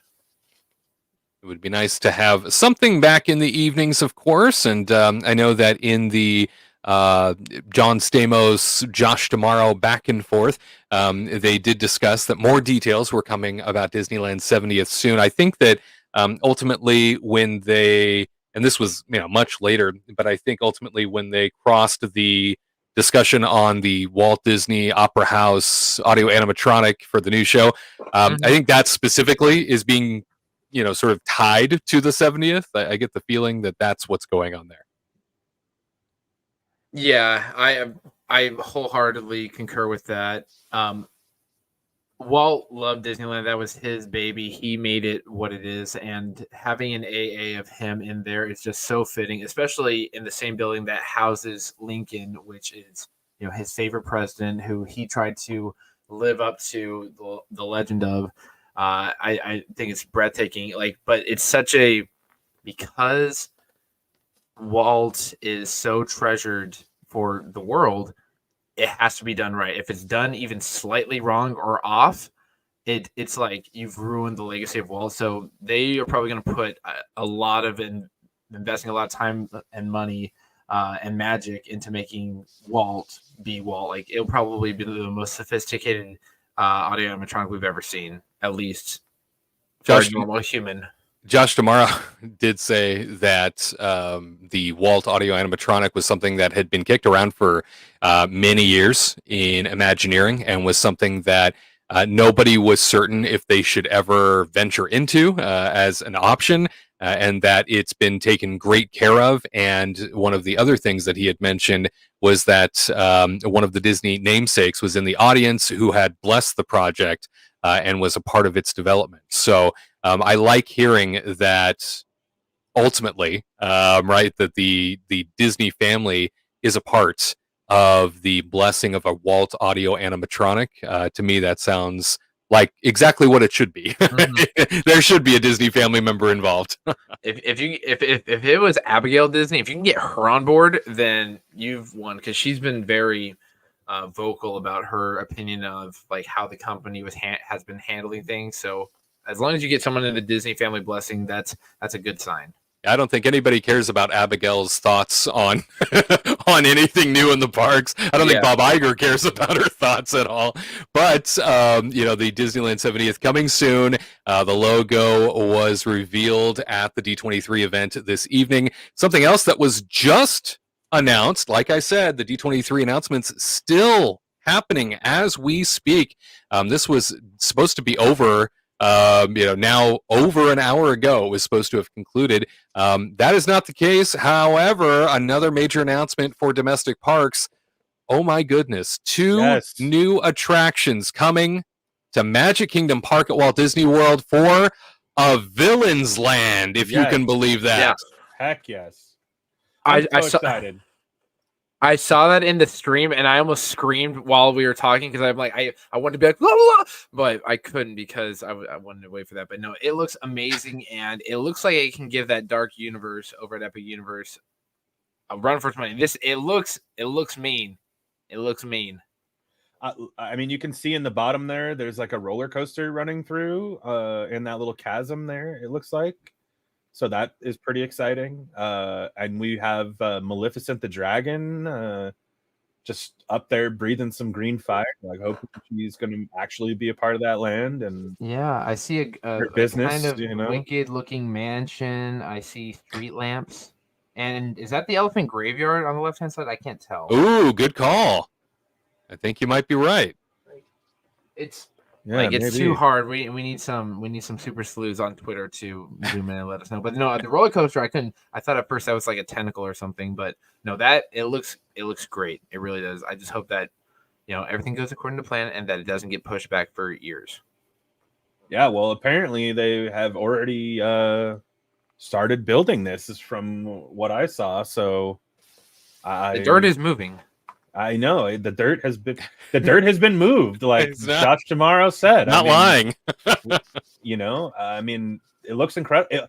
It would be nice to have something back in the evenings, of course. And I know that in the John Stamos, Josh Tomorrow back and forth, they did discuss that more details were coming about Disneyland's 70th soon. I think that ultimately when they, and this was much later, but I think ultimately when they crossed the discussion on the Walt Disney Opera House audio animatronic for the new show, I think that specifically is being sort of tied to the 70th. I get the feeling that that's what's going on there. Yeah, I wholeheartedly concur with that. Walt loved Disneyland. That was his baby. He made it what it is. And having an AA of him in there is just so fitting, especially in the same building that houses Lincoln, which is, his favorite president, who he tried to live up to the legend of. I think it's breathtaking. But it's because Walt is so treasured for the world, it has to be done right. If it's done even slightly wrong or off, it's like you've ruined the legacy of Walt. So they are probably going to put a lot of investing a lot of time and money and magic into making Walt be Walt. Like, it'll probably be the most sophisticated audio animatronic we've ever seen, at least for a normal human. Josh Tomorrow did say that the Walt audio animatronic was something that had been kicked around for many years in Imagineering, and was something that nobody was certain if they should ever venture into as an option, and that it's been taken great care of. And one of the other things that he had mentioned was that one of the Disney namesakes was in the audience who had blessed the project and was a part of its development. So I like hearing that ultimately, right, that the Disney family is a part of the blessing of a Walt audio animatronic. To me, that sounds like exactly what it should be. Mm-hmm. There should be a Disney family member involved. if it was Abigail Disney, if you can get her on board, then you've won, because she's been very vocal about her opinion of like how the company has been handling things. So as long as you get someone in the Disney family blessing, that's a good sign. I don't think anybody cares about Abigail's thoughts on on anything new in the parks. I don't think Bob Iger cares about her thoughts at all. But the Disneyland 70th coming soon. The logo was revealed at the D23 event this evening. Something else that was just announced, like I said, the D23 announcements still happening as we speak. This was supposed to be over. Now over an hour ago, it was supposed to have concluded. That is not the case. However, another major announcement for domestic parks. Oh my goodness. 2 new attractions coming to Magic Kingdom Park at Walt Disney World for a Villain's Land, if you can believe that. Yes. Heck yes. I'm so excited. I saw that in the stream, and I almost screamed while we were talking, because I'm like, I wanted to be like, blah, blah, blah, but I couldn't, because I wanted to wait for that. But no, it looks amazing, and it looks like it can give that dark universe over at Epic Universe a run for its money. It looks mean. It looks mean. I mean, you can see in the bottom there's like a roller coaster running through in that little chasm there, it looks like. So that is pretty exciting. And we have Maleficent the Dragon just up there breathing some green fire. Like, hoping she's going to actually be a part of that land. And yeah, I see a business, kind of wicked-looking mansion. I see street lamps. And is that the Elephant Graveyard on the left-hand side? I can't tell. Ooh, good call. I think you might be right. It's too hard. We need some super sleuths on Twitter to zoom in and let us know. But no, the roller coaster, I thought at first that was like a tentacle or something, but no, that it looks great. It really does. I just hope that everything goes according to plan and that it doesn't get pushed back for years. Yeah, well, apparently they have already started building this, is from what I saw. So the dirt is moving. I know the dirt has been moved, like Josh Tomorrow said. Not lying. I mean, it looks incredible.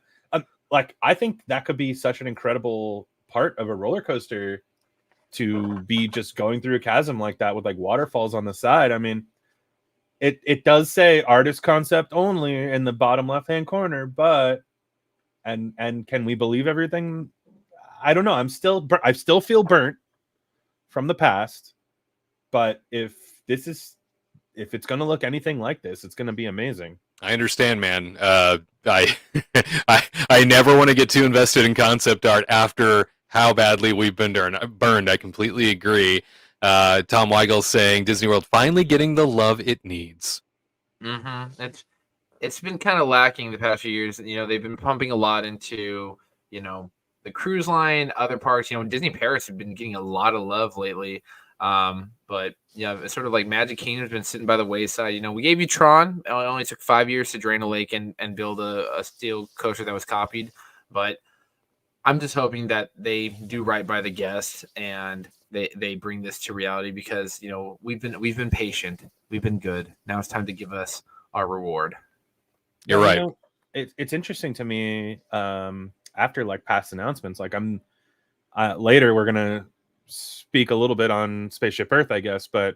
Like, I think that could be such an incredible part of a roller coaster, to be just going through a chasm like that with like waterfalls on the side. I mean, it does say artist concept only in the bottom left hand corner, but and can we believe everything? I don't know. I still feel burnt from the past, but if it's going to look anything like this, it's going to be amazing. I understand, man. I never want to get too invested in concept art after how badly we've been burned. I completely agree. Tom Weigel saying Disney World finally getting the love it needs. Mm-hmm. It's been kind of lacking the past few years. They've been pumping a lot into the cruise line, other parks. Disney Paris have been getting a lot of love lately. But it's sort of like Magic Kingdom's been sitting by the wayside. We gave you Tron. It only took 5 years to drain a lake and build a steel coaster that was copied. But I'm just hoping that they do right by the guests and they bring this to reality, because we've been patient, we've been good. Now it's time to give us our reward. You're right. It's interesting to me. After like past announcements, like I'm later we're gonna speak a little bit on Spaceship Earth, I guess, but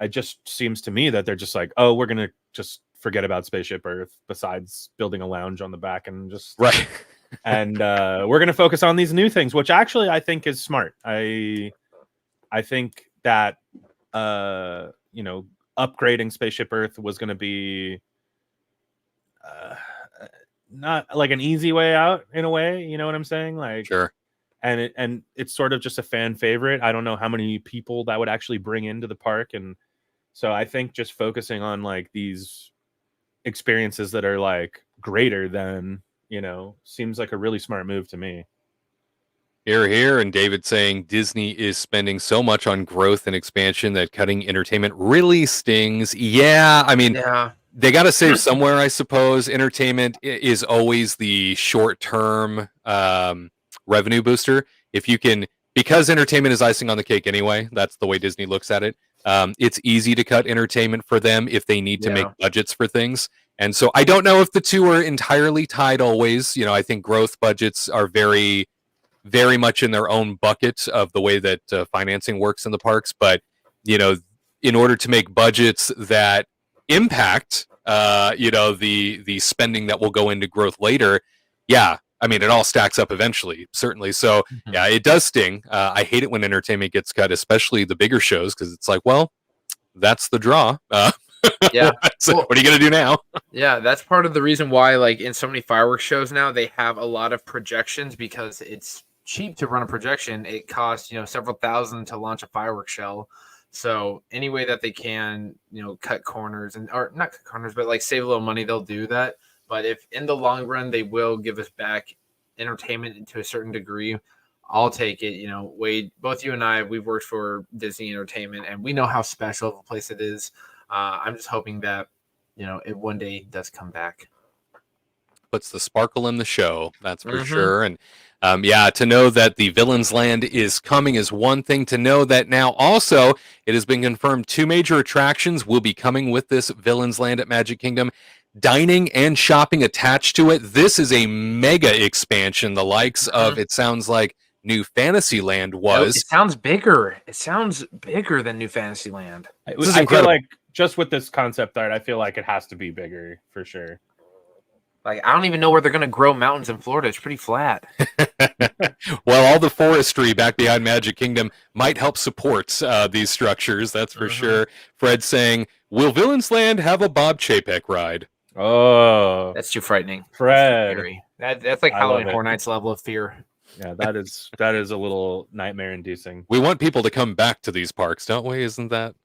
it just seems to me that they're just like, oh, we're gonna just forget about Spaceship Earth, besides building a lounge on the back and just right. And we're gonna focus on these new things, which actually I think is smart. I think that upgrading Spaceship Earth was gonna be not like an easy way out, in a way, you know what I'm saying? Like, sure. And it's sort of just a fan favorite. I don't know how many people that would actually bring into the park, and so I think just focusing on like these experiences that are like greater than, seems like a really smart move to me. Here, and David saying Disney is spending so much on growth and expansion that cutting entertainment really stings. Yeah, I mean, they got to save somewhere, I suppose. Entertainment is always the short-term revenue booster. If you can, because entertainment is icing on the cake anyway, that's the way Disney looks at it. It's easy to cut entertainment for them if they need to make budgets for things. And so I don't know if the two are entirely tied always. I think growth budgets are very, very much in their own bucket of the way that financing works in the parks. But, in order to make budgets that impact, the spending that will go into growth later, I mean, it all stacks up eventually, certainly. So, yeah, it does sting. I hate it when entertainment gets cut, especially the bigger shows, because it's like, well, that's the draw. Yeah. So what are you going to do now? Yeah, that's part of the reason why, like, in so many fireworks shows now, they have a lot of projections because it's cheap to run a projection. It costs, several thousand to launch a fireworks show. So any way that they can, cut corners or not cut corners, but like save a little money, they'll do that. But if in the long run they will give us back entertainment to a certain degree, I'll take it. Wade, both you and I, we've worked for Disney Entertainment, and we know how special of a place it is. I'm just hoping that, it one day does come back. Puts the sparkle in the show, that's for sure. And to know that the Villains Land is coming is one thing. To know that now also it has been confirmed 2 major attractions will be coming with this Villains Land at Magic Kingdom. Dining and shopping attached to it. This is a mega expansion, the likes of, it sounds like, New Fantasyland was. It sounds bigger. It sounds bigger than New Fantasyland. I feel like just with this concept art, I feel like it has to be bigger for sure. Like, I don't even know where they're going to grow mountains in Florida. It's pretty flat. Well, all the forestry back behind Magic Kingdom might help support these structures, that's for sure. Fred saying, will Villains Land have a Bob Chapek ride? Oh, that's too frightening. Fred. That's like Halloween Horror Nights level of fear. Yeah, that is a little nightmare inducing. We want people to come back to these parks, don't we? Isn't that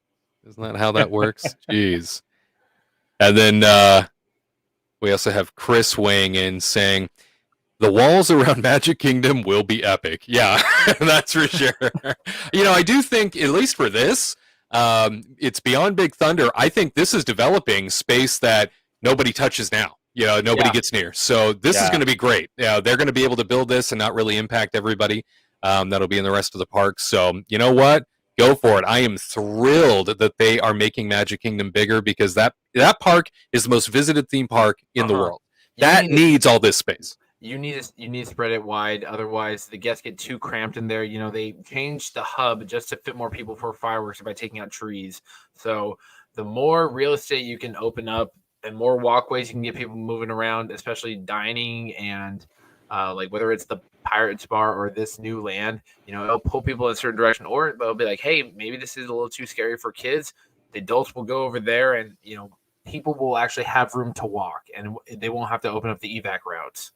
how that works? Jeez. And then we also have Chris weighing in saying, the walls around Magic Kingdom will be epic. Yeah, that's for sure. I do think, at least for this, it's beyond Big Thunder. I think this is developing space that nobody touches now. Nobody gets near. So this is going to be great. They're going to be able to build this and not really impact everybody that'll be in the rest of the park. So you know what? Go for it. I am thrilled that they are making Magic Kingdom bigger, because that park is the most visited theme park in the world. That needs all this space. You need to spread it wide. Otherwise, the guests get too cramped in there. They changed the hub just to fit more people for fireworks by taking out trees. So the more real estate you can open up and more walkways you can get people moving around, especially dining and like whether it's the Pirates Bar or this new land, it'll pull people in a certain direction, or they'll be like, hey, maybe this is a little too scary for kids. The adults will go over there, and people will actually have room to walk, and they won't have to open up the evac routes.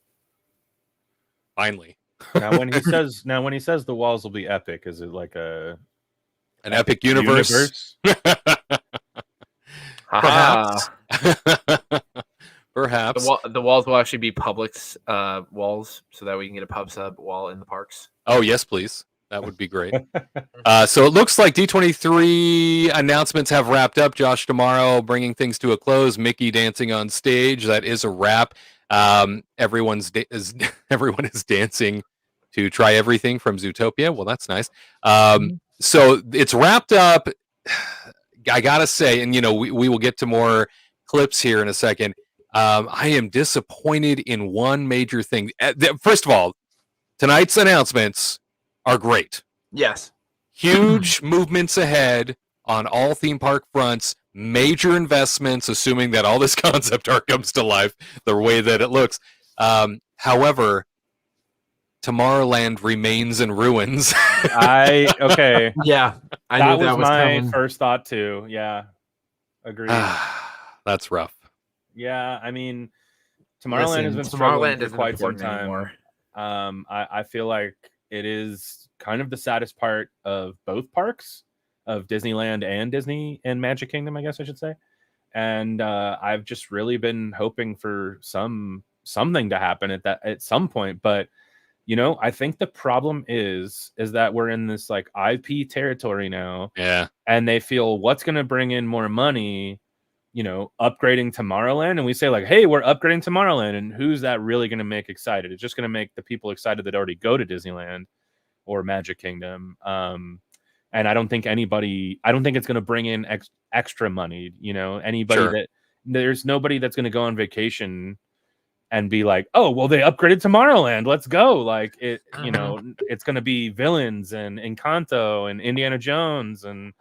Finally. Now when he says the walls will be epic, is it like an epic universe? Perhaps. Perhaps. The walls will actually be Publix walls, so that we can get a pub sub wall in the parks. Oh, yes, please. That would be great. So it looks like D23 announcements have wrapped up. Josh tomorrow bringing things to a close. Mickey dancing on stage. That is a wrap. Everyone is dancing to Try Everything from Zootopia. Well, that's nice. So it's wrapped up. I gotta say, and we will get to more clips here in a second. I am disappointed in one major thing. First of all, tonight's announcements are great. Yes. Huge movements ahead on all theme park fronts, major investments, assuming that all this concept art comes to life the way that it looks. However, Tomorrowland remains in ruins. Okay. Yeah. I knew that was my coming. first thought too. Yeah. Agreed. That's rough. Yeah, I mean, Tomorrowland has been struggling for quite some time. Anymore. I feel like it is kind of the saddest part of both parks, of Disneyland and Disney and Magic Kingdom, I guess I should say. And I've just really been hoping for something to happen at some point. But I think the problem is that we're in this like IP territory now. Yeah. And they feel what's going to bring in more money. upgrading Tomorrowland, and we say like, hey, we're upgrading Tomorrowland, and who's that really going to make excited? It's just going to make the people excited that already go to Disneyland or Magic Kingdom. And I don't think it's going to bring in extra money. There's nobody that's going to go on vacation and be like, oh, well, they upgraded Tomorrowland, let's go. Like it's going to be Villains and Encanto and Indiana Jones. And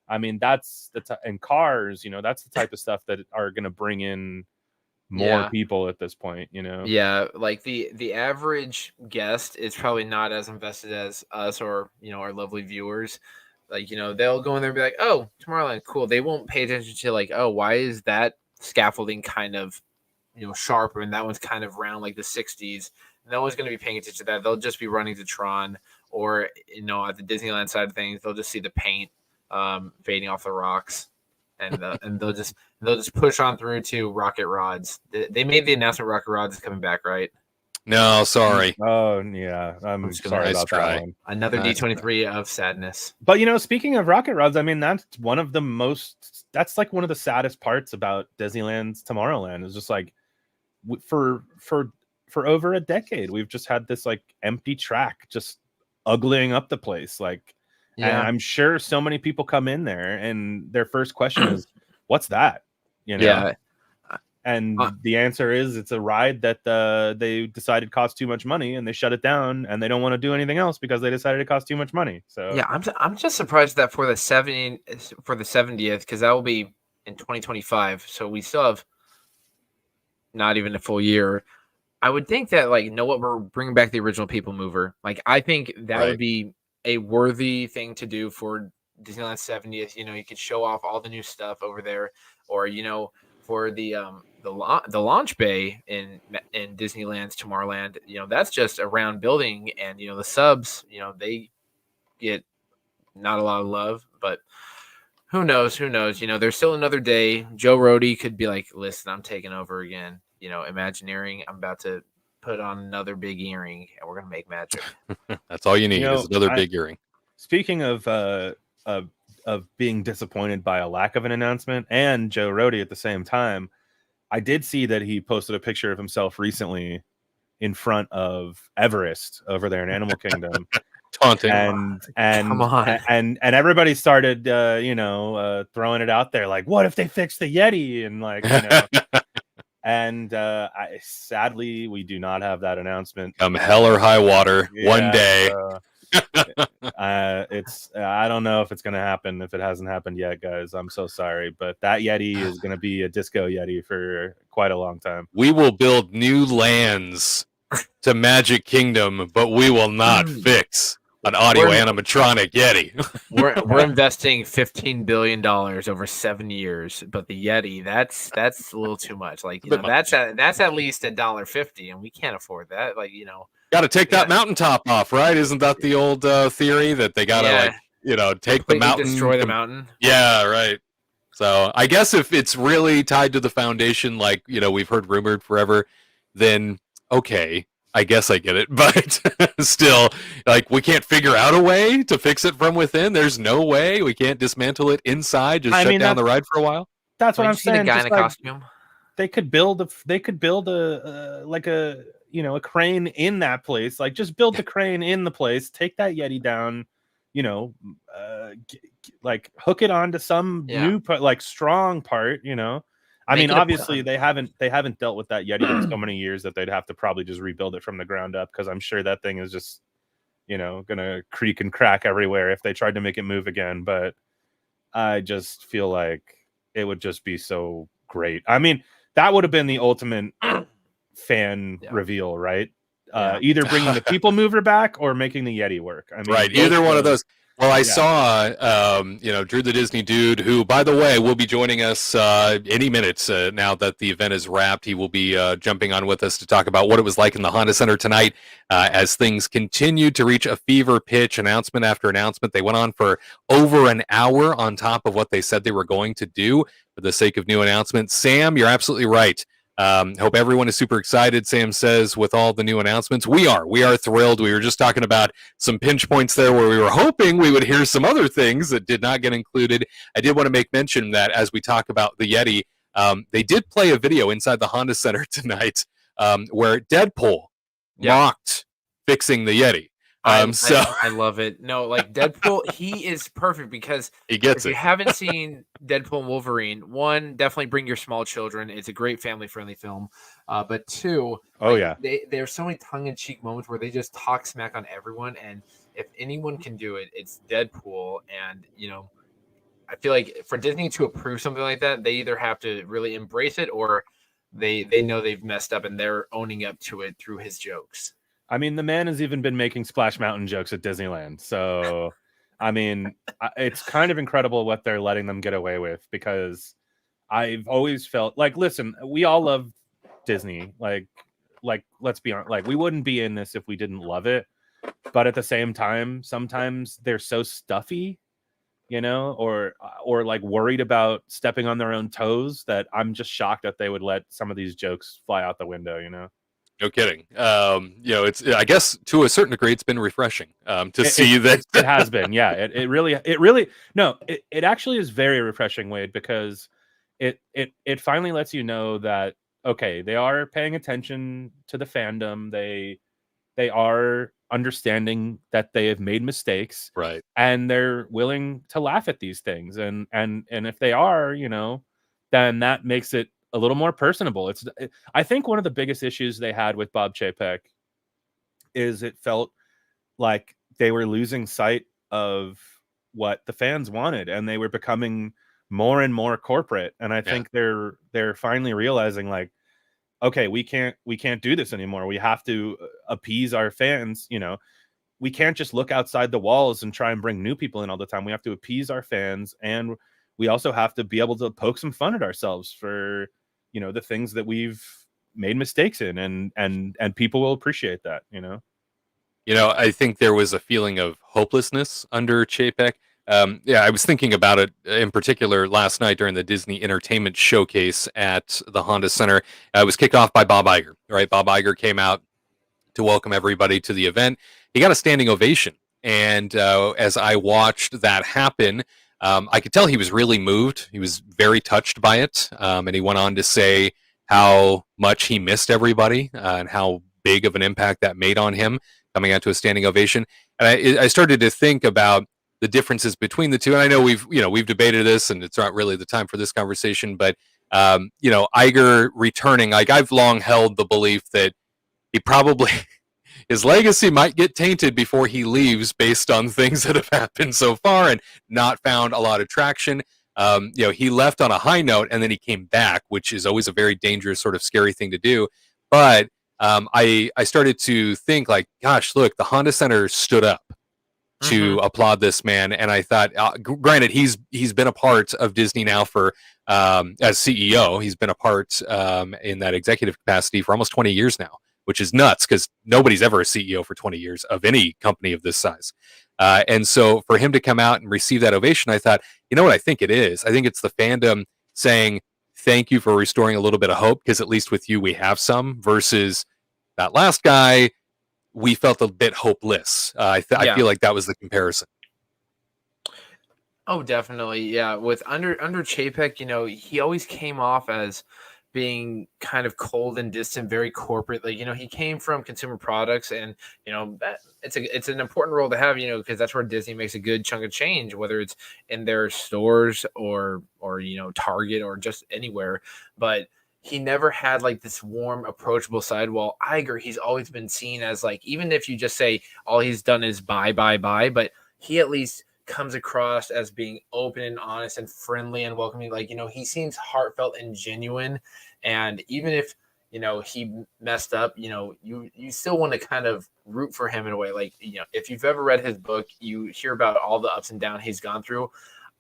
I mean, that's and Cars, that's the type of stuff that are going to bring in more people at this point, Yeah, like the average guest is probably not as invested as us or our lovely viewers. Like they'll go in there and be like, oh, Tomorrowland, cool. They won't pay attention to like, oh, why is that scaffolding kind of sharper and that one's kind of round like the 60s. No one's going to be paying attention to that. They'll just be running to Tron, or at the Disneyland side of things, they'll just see the paint fading off the rocks. And they'll just push on through to Rocket Rods. They made the announcement Rocket Rods is coming back, right? No, sorry. Oh yeah, I'm sorry about that one. Another D23 of sadness. But speaking of Rocket Rods, I mean that's one of the saddest parts about Disneyland's Tomorrowland is just like for over a decade we've just had this like empty track just uglying up the place like. Yeah. And I'm sure so many people come in there and their first question is, what's that? Yeah. And the answer is it's a ride that they decided cost too much money and they shut it down and they don't want to do anything else because they decided it cost too much money. So yeah, I'm just surprised that for the 70th, because that will be in 2025. So we still have not even a full year. I would think that we're bringing back the original People Mover. Like I think that would be a worthy thing to do for Disneyland 70th. You could show off all the new stuff over there, or for the launch bay in Disneyland's Tomorrowland. That's just a round building, and the subs, they get not a lot of love, but who knows? There's still another day. Joe Rohde could be like, listen, I'm taking over again. Imagineering. I'm about to put on another big earring and we're gonna make magic. That's all you need is another big earring. Speaking of being disappointed by a lack of an announcement and Joe Rohde at the same time, I did see that he posted a picture of himself recently in front of Everest over there in Animal Kingdom. Taunting. And come on. And everybody started throwing it out there like, what if they fix the Yeti? And like and sadly we do not have that announcement. Come hell or high water, one day. I don't know if it's gonna happen if it hasn't happened yet, guys. I'm so sorry, but that Yeti is gonna be a disco Yeti for quite a long time. We will build new lands to Magic Kingdom, but we will not fix an audio animatronic Yeti. we're investing $15 billion over 7 years, but the Yeti, that's a little too much. Like that's at least $1.50, and we can't afford that. Got to take that mountaintop off, right? Isn't that the old theory that they got to take the mountain, destroy the mountain? Yeah, right. So I guess if it's really tied to the foundation, like we've heard rumored forever, then okay. I guess I get it, but still, we can't figure out a way to fix it from within. There's no way we can't dismantle it inside. Just shut down the ride for a while. That's what I'm saying. The guy in a costume. They could build a crane in that place. Like just build the crane in the place. Take that Yeti down. Hook it onto some new strong part. I mean, obviously they haven't dealt with that Yeti in so many years that they'd have to probably just rebuild it from the ground up, because I'm sure that thing is just, gonna creak and crack everywhere if they tried to make it move again. But I just feel like it would just be so great. I mean, that would have been the ultimate fan reveal, right? Either bringing the People Mover back or making the Yeti work. I mean, right, either one of those. Well, I saw, Drew the Disney Dude, who, by the way, will be joining us any minute now that the event is wrapped. He will be jumping on with us to talk about what it was like in the Honda Center tonight as things continued to reach a fever pitch, announcement after announcement. They went on for over an hour on top of what they said they were going to do for the sake of new announcements. Sam, you're absolutely right. Hope everyone is super excited, Sam says, with all the new announcements. We are thrilled. We were just talking about some pinch points there where we were hoping we would hear some other things that did not get included. I did want to make mention that as we talk about the Yeti, They did play a video inside the Honda Center tonight where Deadpool mocked fixing the Yeti. I love it. No, like Deadpool, he is perfect because he gets if you haven't seen Deadpool and Wolverine, one, definitely bring your small children. It's a great family-friendly film. But two, there's so many tongue-in-cheek moments where they just talk smack on everyone, and if anyone can do it, it's Deadpool. And I feel like for Disney to approve something like that, they either have to really embrace it or they know they've messed up and they're owning up to it through his jokes. I mean, the man has even been making Splash Mountain jokes at Disneyland. So, I mean, it's kind of incredible what they're letting them get away with, because I've always felt like, listen, we all love Disney. Like, let's be honest, like, we wouldn't be in this if we didn't love it. But at the same time, sometimes they're so stuffy, or like worried about stepping on their own toes, that I'm just shocked that they would let some of these jokes fly out the window, No kidding. It's, I guess to a certain degree, it's been refreshing to see that it has been. Yeah, it really, no, it actually is very refreshing, Wade, because it finally lets you know that, okay, they are paying attention to the fandom. They are understanding that they have made mistakes, right? And they're willing to laugh at these things. And if they are, then that makes it a little more personable. I think one of the biggest issues they had with Bob Chapek is it felt like they were losing sight of what the fans wanted, and they were becoming more and more corporate. And I think they're finally realizing, like, okay, we can't do this anymore. We have to appease our fans. We can't just look outside the walls and try and bring new people in all the time. We have to appease our fans, and we also have to be able to poke some fun at ourselves for the things that we've made mistakes in, and people will appreciate that. I think there was a feeling of hopelessness under Chapek. I was thinking about it in particular last night during the Disney Entertainment Showcase at the Honda Center. It was kicked off by Bob Iger, right? Bob Iger came out to welcome everybody to the event. He got a standing ovation. And as I watched that happen, I could tell he was really moved. He was very touched by it. And he went on to say how much he missed everybody and how big of an impact that made on him coming out to a standing ovation. And I started to think about the differences between the two. And I know we've debated this, and it's not really the time for this conversation, but Iger returning, like, I've long held the belief that he probably his legacy might get tainted before he leaves based on things that have happened so far and not found a lot of traction. He left on a high note and then he came back, which is always a very dangerous, sort of scary thing to do. But I started to think, like, gosh, look, the Honda Center stood up to applaud this man. And I thought, granted, he's been a part of Disney now for, as CEO, he's been a part in that executive capacity for almost 20 years now, which is nuts because nobody's ever a CEO for 20 years of any company of this size. And so for him to come out and receive that ovation, I thought, you know what I think it is? I think it's the fandom saying, thank you for restoring a little bit of hope, because at least with you, we have some, versus that last guy, we felt a bit hopeless. I feel like that was the comparison. Oh, definitely. Yeah. With under Chapek, he always came off as being kind of cold and distant, very corporate. Like, he came from consumer products, and, that it's an important role to have, because that's where Disney makes a good chunk of change, whether it's in their stores or Target or just anywhere. But he never had like this warm, approachable side. While Iger, he's always been seen as, like, even if you just say all he's done is buy, but he at least comes across as being open and honest and friendly and welcoming. Like, he seems heartfelt and genuine. And even if, he messed up, you still want to kind of root for him in a way. Like, if you've ever read his book, you hear about all the ups and downs he's gone through.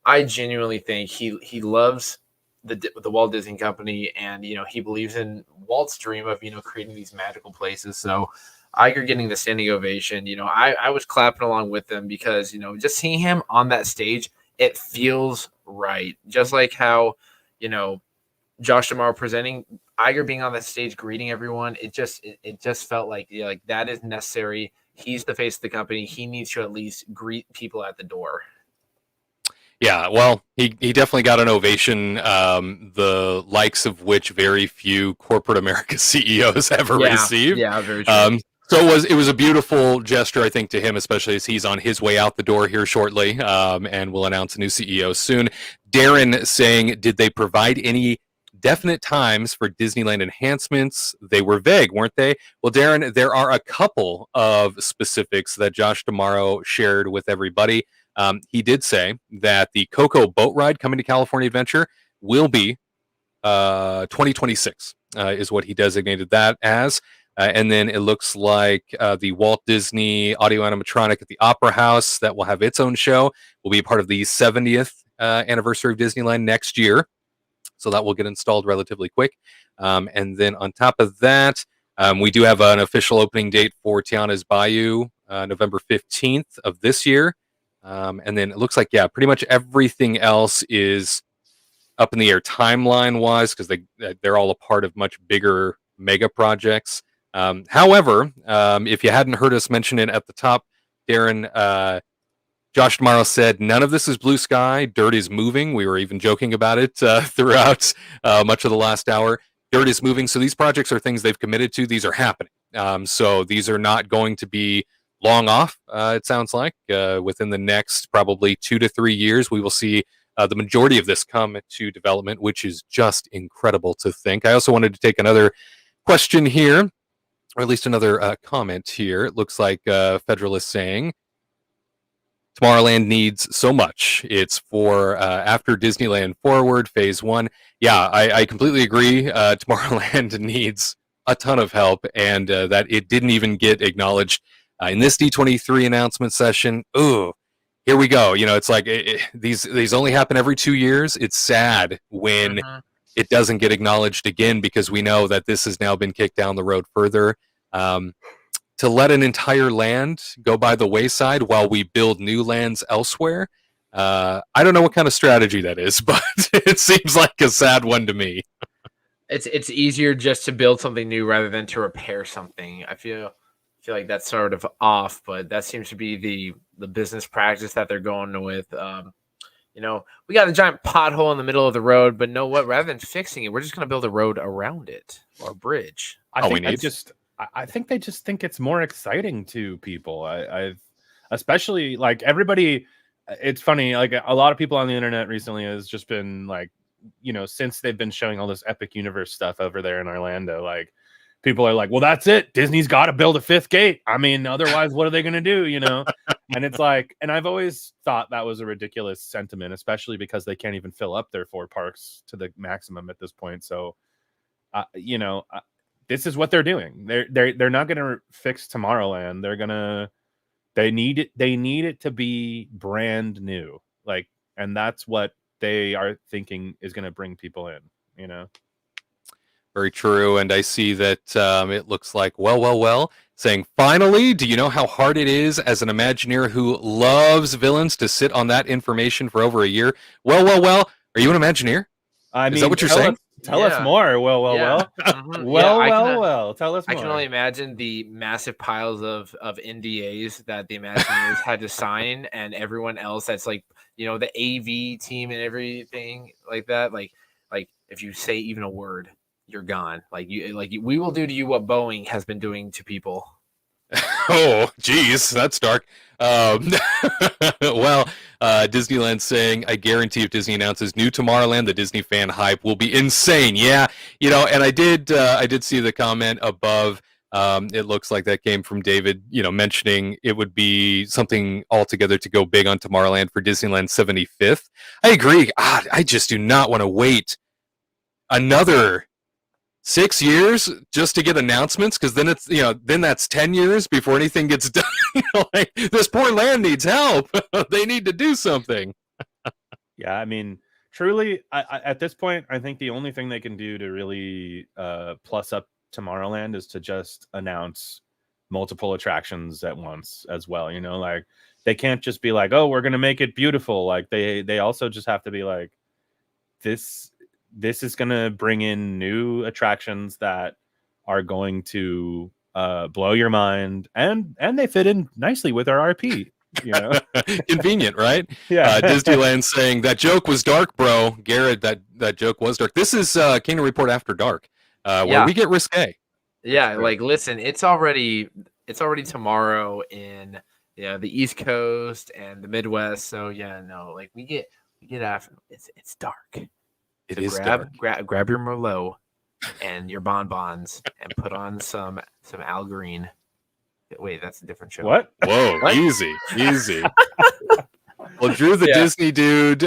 I genuinely think he loves the Walt Disney Company, and he believes in Walt's dream of creating these magical places. So Iger getting the standing ovation, I was clapping along with them, because just seeing him on that stage, it feels right. Just like how Josh D'Amaro presenting, Iger being on that stage greeting everyone, it just felt like like that is necessary. He's the face of the company. He needs to at least greet people at the door. Yeah, well, he definitely got an ovation, the likes of which very few corporate America CEOs ever received. Yeah, very true. So it was a beautiful gesture, I think, to him, especially as he's on his way out the door here shortly, and we'll announce a new CEO soon. Darren saying, did they provide any definite times for Disneyland enhancements? They were vague, weren't they? Well, Darren, there are a couple of specifics that Josh D'Amaro shared with everybody. He did say that the Coco boat ride coming to California Adventure will be 2026 is what he designated that as. And then it looks like the Walt Disney audio animatronic at the Opera House that will have its own show will be part of the 70th anniversary of Disneyland next year. So that will get installed relatively quick. And then on top of that, we do have an official opening date for Tiana's Bayou, November 15th of this year. And then it looks like, yeah, pretty much everything else is up in the air timeline-wise because they're all a part of much bigger mega projects. However, if you hadn't heard us mention it at the top, Darren, Josh D'Amaro said, none of this is blue sky. Dirt is moving. We were even joking about it throughout much of the last hour. Dirt is moving. So these projects are things they've committed to. These are happening. So these are not going to be long off, it sounds like. Within the next probably 2 to 3 years, we will see the majority of this come to development, which is just incredible to think. I also wanted to take another question here, or at least another comment here. It looks like Federalist saying, Tomorrowland needs so much. It's for after Disneyland Forward, Phase 1. Yeah, I completely agree. Tomorrowland needs a ton of help, and that it didn't even get acknowledged in this D23 announcement session. Ooh, here we go. You know, it's like these only happen every 2 years. It's sad when it doesn't get acknowledged again because we know that this has now been kicked down the road further. To let an entire land go by the wayside while we build new lands elsewhere, I don't know what kind of strategy that is, but it seems like a sad one to me. It's easier just to build something new rather than to repair something. I feel like that's sort of off, but that seems to be the business practice that they're going with. You know, we got a giant pothole in the middle of the road, but know what? Rather than fixing it, we're just going to build a road around it or a bridge. I think they just think it's more exciting to people. I've especially like everybody. It's funny, like a lot of people on the internet recently has just been like, you know, since they've been showing all this Epic Universe stuff over there in Orlando, like people are like, well, that's it. Disney's got to build a fifth gate. I mean, otherwise, what are they going to do? You know? And it's like, and I've always thought that was a ridiculous sentiment, especially because they can't even fill up their 4 parks to the maximum at this point. So, you know, this is what they're doing. They're not going to fix Tomorrowland. They need it to be brand new. Like, and that's what they are thinking is going to bring people in, you know? Very true. And I see that it looks like, well, saying, finally, do you know how hard it is as an Imagineer who loves villains to sit on that information for over a year? Well, are you an Imagineer? Is that what you're saying? Tell us more. Well. Tell us more. I can only imagine the massive piles of NDAs that the Imagineers had to sign, and everyone else that's like, you know, the AV team and everything like that. Like if you say even a word, you're gone. We will do to you what Boeing has been doing to people. Oh, geez, that's dark. Well, Disneyland saying, I guarantee if Disney announces new Tomorrowland, the Disney fan hype will be insane. Yeah, you know, and I did see the comment above. It looks like that came from David, you know, mentioning it would be something altogether to go big on Tomorrowland for Disneyland 75th. I agree. I just do not want to wait another 6 years just to get announcements, because then it's, you know, then that's 10 years before anything gets done. You know, like, this poor land needs help. They need to do something. Yeah, I mean, truly, I at this point, I think the only thing they can do to really plus up Tomorrowland is to just announce multiple attractions at once as well. You know, like they can't just be like, oh, we're gonna make it beautiful. Like they also just have to be like, this is going to bring in new attractions that are going to blow your mind, and they fit in nicely with our RP. You know, convenient, right? Yeah. Disneyland saying that joke was dark, bro. Garrett, that joke was dark. This is Kingdom Report After Dark, where we get risque. Yeah, like listen, it's already tomorrow in the East Coast and the Midwest. So yeah, no, like we get after it's dark. It is dark. Grab your Merlot and your bonbons and put on some Al Green. Wait, that's a different show. What? Whoa, What? Easy. Well, Drew, the Disney dude,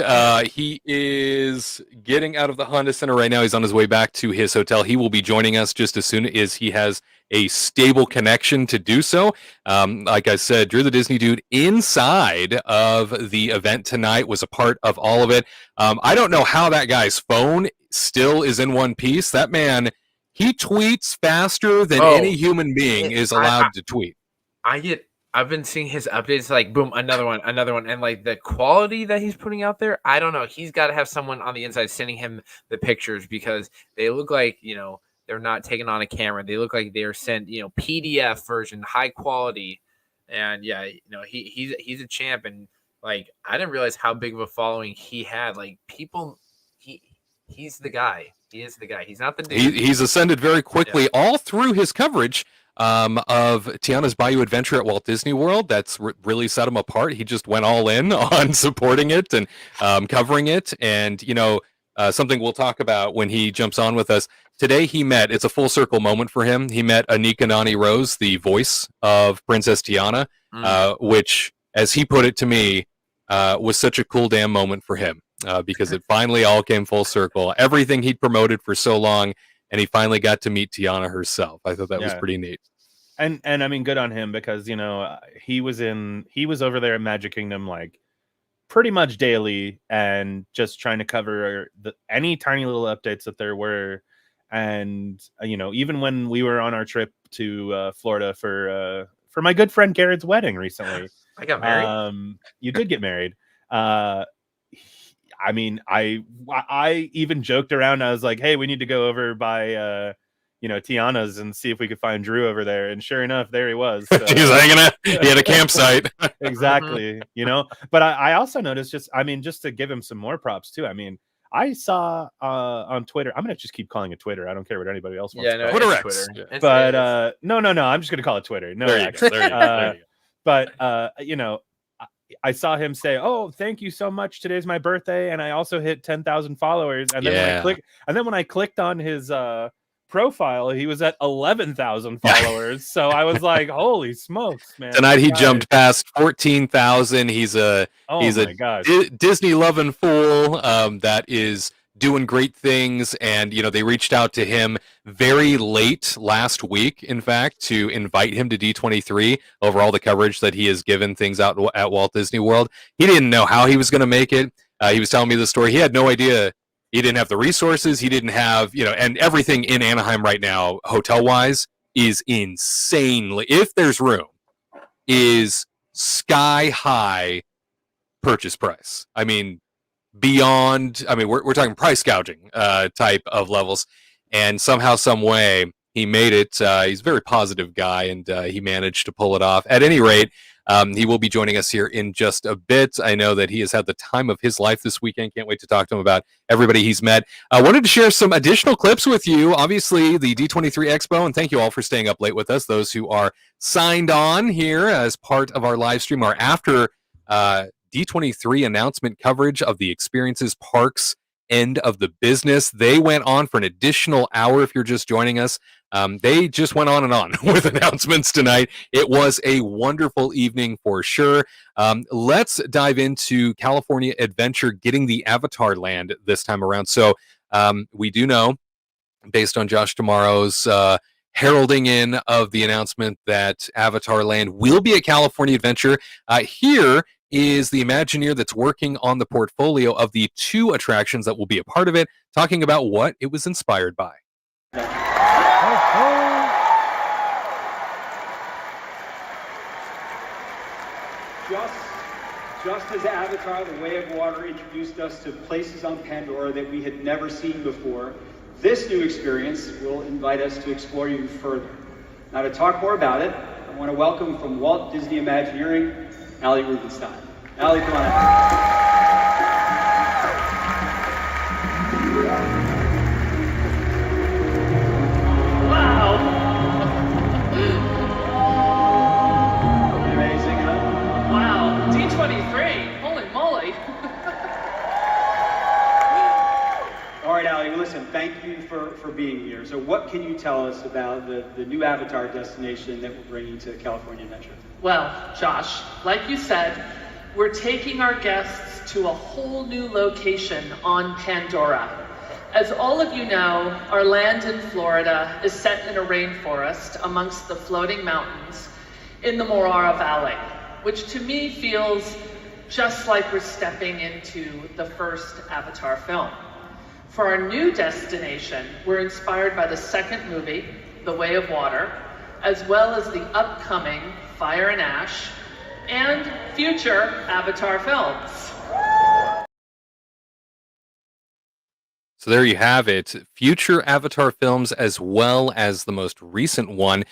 he is getting out of the Honda Center right now. He's on his way back to his hotel. He will be joining us just as soon as he has a stable connection to do so. Like I said, Drew, the Disney dude, inside of the event tonight, was a part of all of it. I don't know how that guy's phone still is in one piece. That man, he tweets faster than any human being is allowed to tweet. I've been seeing his updates, like boom, another one, and like the quality that he's putting out there, I don't know. He's got to have someone on the inside sending him the pictures because they look like they're not taken on a camera. They look like they're sent PDF version, high quality, and he's a champ. And like I didn't realize how big of a following he had. Like people, he's the guy. He is the guy. He's not the dude. He's ascended very quickly all through his coverage of Tiana's Bayou Adventure at Walt Disney World. That's really set him apart. He just went all in on supporting it and covering it. And, something we'll talk about when he jumps on with us. Today it's a full circle moment for him. He met Anika Nani Rose, the voice of Princess Tiana, which, as he put it to me, was such a cool damn moment for him because it finally all came full circle. Everything he'd promoted for so long, and he finally got to meet Tiana herself. I thought that was pretty neat. And I mean, good on him because he was over there at Magic Kingdom like pretty much daily and just trying to cover any tiny little updates that there were. And even when we were on our trip to Florida for my good friend Garrett's wedding recently, I got married. You did get married. I mean, I even joked around. I was like, "Hey, we need to go over by, Tiana's and see if we could find Drew over there." And sure enough, there he was. So. He was hanging out. He had a campsite. Exactly. But I also noticed just to give him some more props too. I mean, I saw on Twitter. I'm gonna just keep calling it Twitter. I don't care what anybody else wants. Yeah, to no, Twitter. Yeah. But no. I'm just gonna call it Twitter. No, there you go. There you go. But I saw him say, "Oh, thank you so much. Today's my birthday, and I also hit 10,000 followers." And then when I clicked on his profile, he was at 11,000 followers. So I was like, "Holy smokes, man!" Tonight he jumped past 14,000. He's a Disney loving fool that is doing great things. And they reached out to him very late last week, in fact, to invite him to D23 over all the coverage that he has given things out at Walt Disney World. He didn't know how he was going to make it. He was telling me the story. He had no idea. He didn't have the resources. He didn't have, and everything in Anaheim right now, hotel-wise, is insanely, if there's room, is sky-high purchase price. I mean, beyond, we're talking price gouging type of levels. And somehow, some way, he made it. He's a very positive guy, and he managed to pull it off. At any rate, he will be joining us here in just a bit. I know that he has had the time of his life this weekend. Can't wait to talk to him about everybody he's met. I wanted to share some additional clips with you. Obviously, the D23 Expo, and thank you all for staying up late with us. Those who are signed on here as part of our live stream are after D23 announcement coverage of the Experiences Parks end of the business. They went on for an additional hour. If you're just joining us, they just went on and on with announcements tonight. It was a wonderful evening for sure. Let's dive into California Adventure getting the Avatar Land this time around. So we do know, based on Josh Tomorrow's heralding in of the announcement, that Avatar Land will be at California Adventure. Here is the Imagineer that's working on the portfolio of the 2 attractions that will be a part of it, talking about what it was inspired by. Just as Avatar, The Way of Water introduced us to places on Pandora that we had never seen before, this new experience will invite us to explore even further. Now, to talk more about it, I want to welcome from Walt Disney Imagineering, Allie Rubenstein. Allie, come on out. Amazing, huh? Wow, D23, holy moly. All right, Allie, listen, thank you for being here. So what can you tell us about the new Avatar destination that we're bringing to California Adventure? Well, Josh, like you said, we're taking our guests to a whole new location on Pandora. As all of you know, our land in Florida is set in a rainforest amongst the floating mountains in the Morara Valley, which to me feels just like we're stepping into the first Avatar film. For our new destination, we're inspired by the second movie, The Way of Water, as well as the upcoming Fire and Ash and future Avatar films. So there you have it. Future Avatar films as well as the most recent one.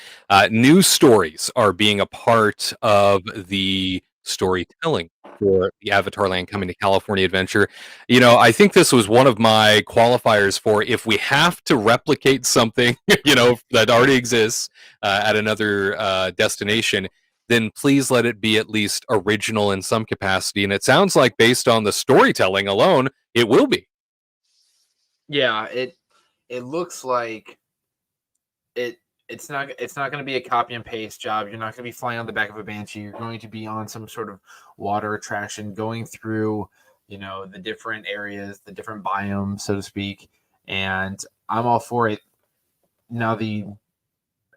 New stories are being a part of the storytelling for the Avatar Land coming to California Adventure. You know, I think this was one of my qualifiers for if we have to replicate something, you know, that already exists at another destination, then please let it be at least original in some capacity. And it sounds like based on the storytelling alone, it will be. Yeah, it looks like it's not going to be a copy and paste job. You're not going to be flying on the back of a Banshee. You're going to be on some sort of water attraction, going through, you know, the different areas, the different biomes, so to speak. And I'm all for it. Now, the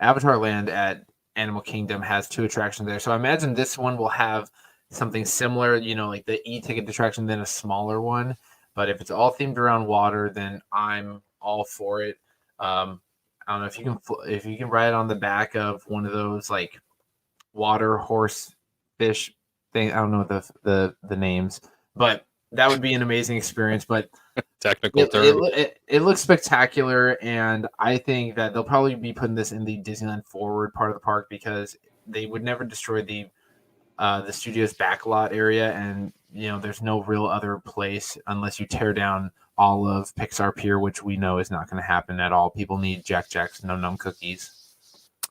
Avatar Land at Animal Kingdom has 2 attractions there, so I imagine this one will have something similar, you know, like the e-ticket attraction, then a smaller one. But if it's all themed around water, then I'm all for it. I don't know if you can ride on the back of one of those like water horse fish thing. I don't know the names, but that would be an amazing experience. But technical term. It looks spectacular, and I think that they'll probably be putting this in the Disneyland Forward part of the park because they would never destroy the studio's backlot area, and you know there's no real other place unless you tear down all of Pixar Pier, which we know is not going to happen at all. People need Jack Jack's Num Num cookies.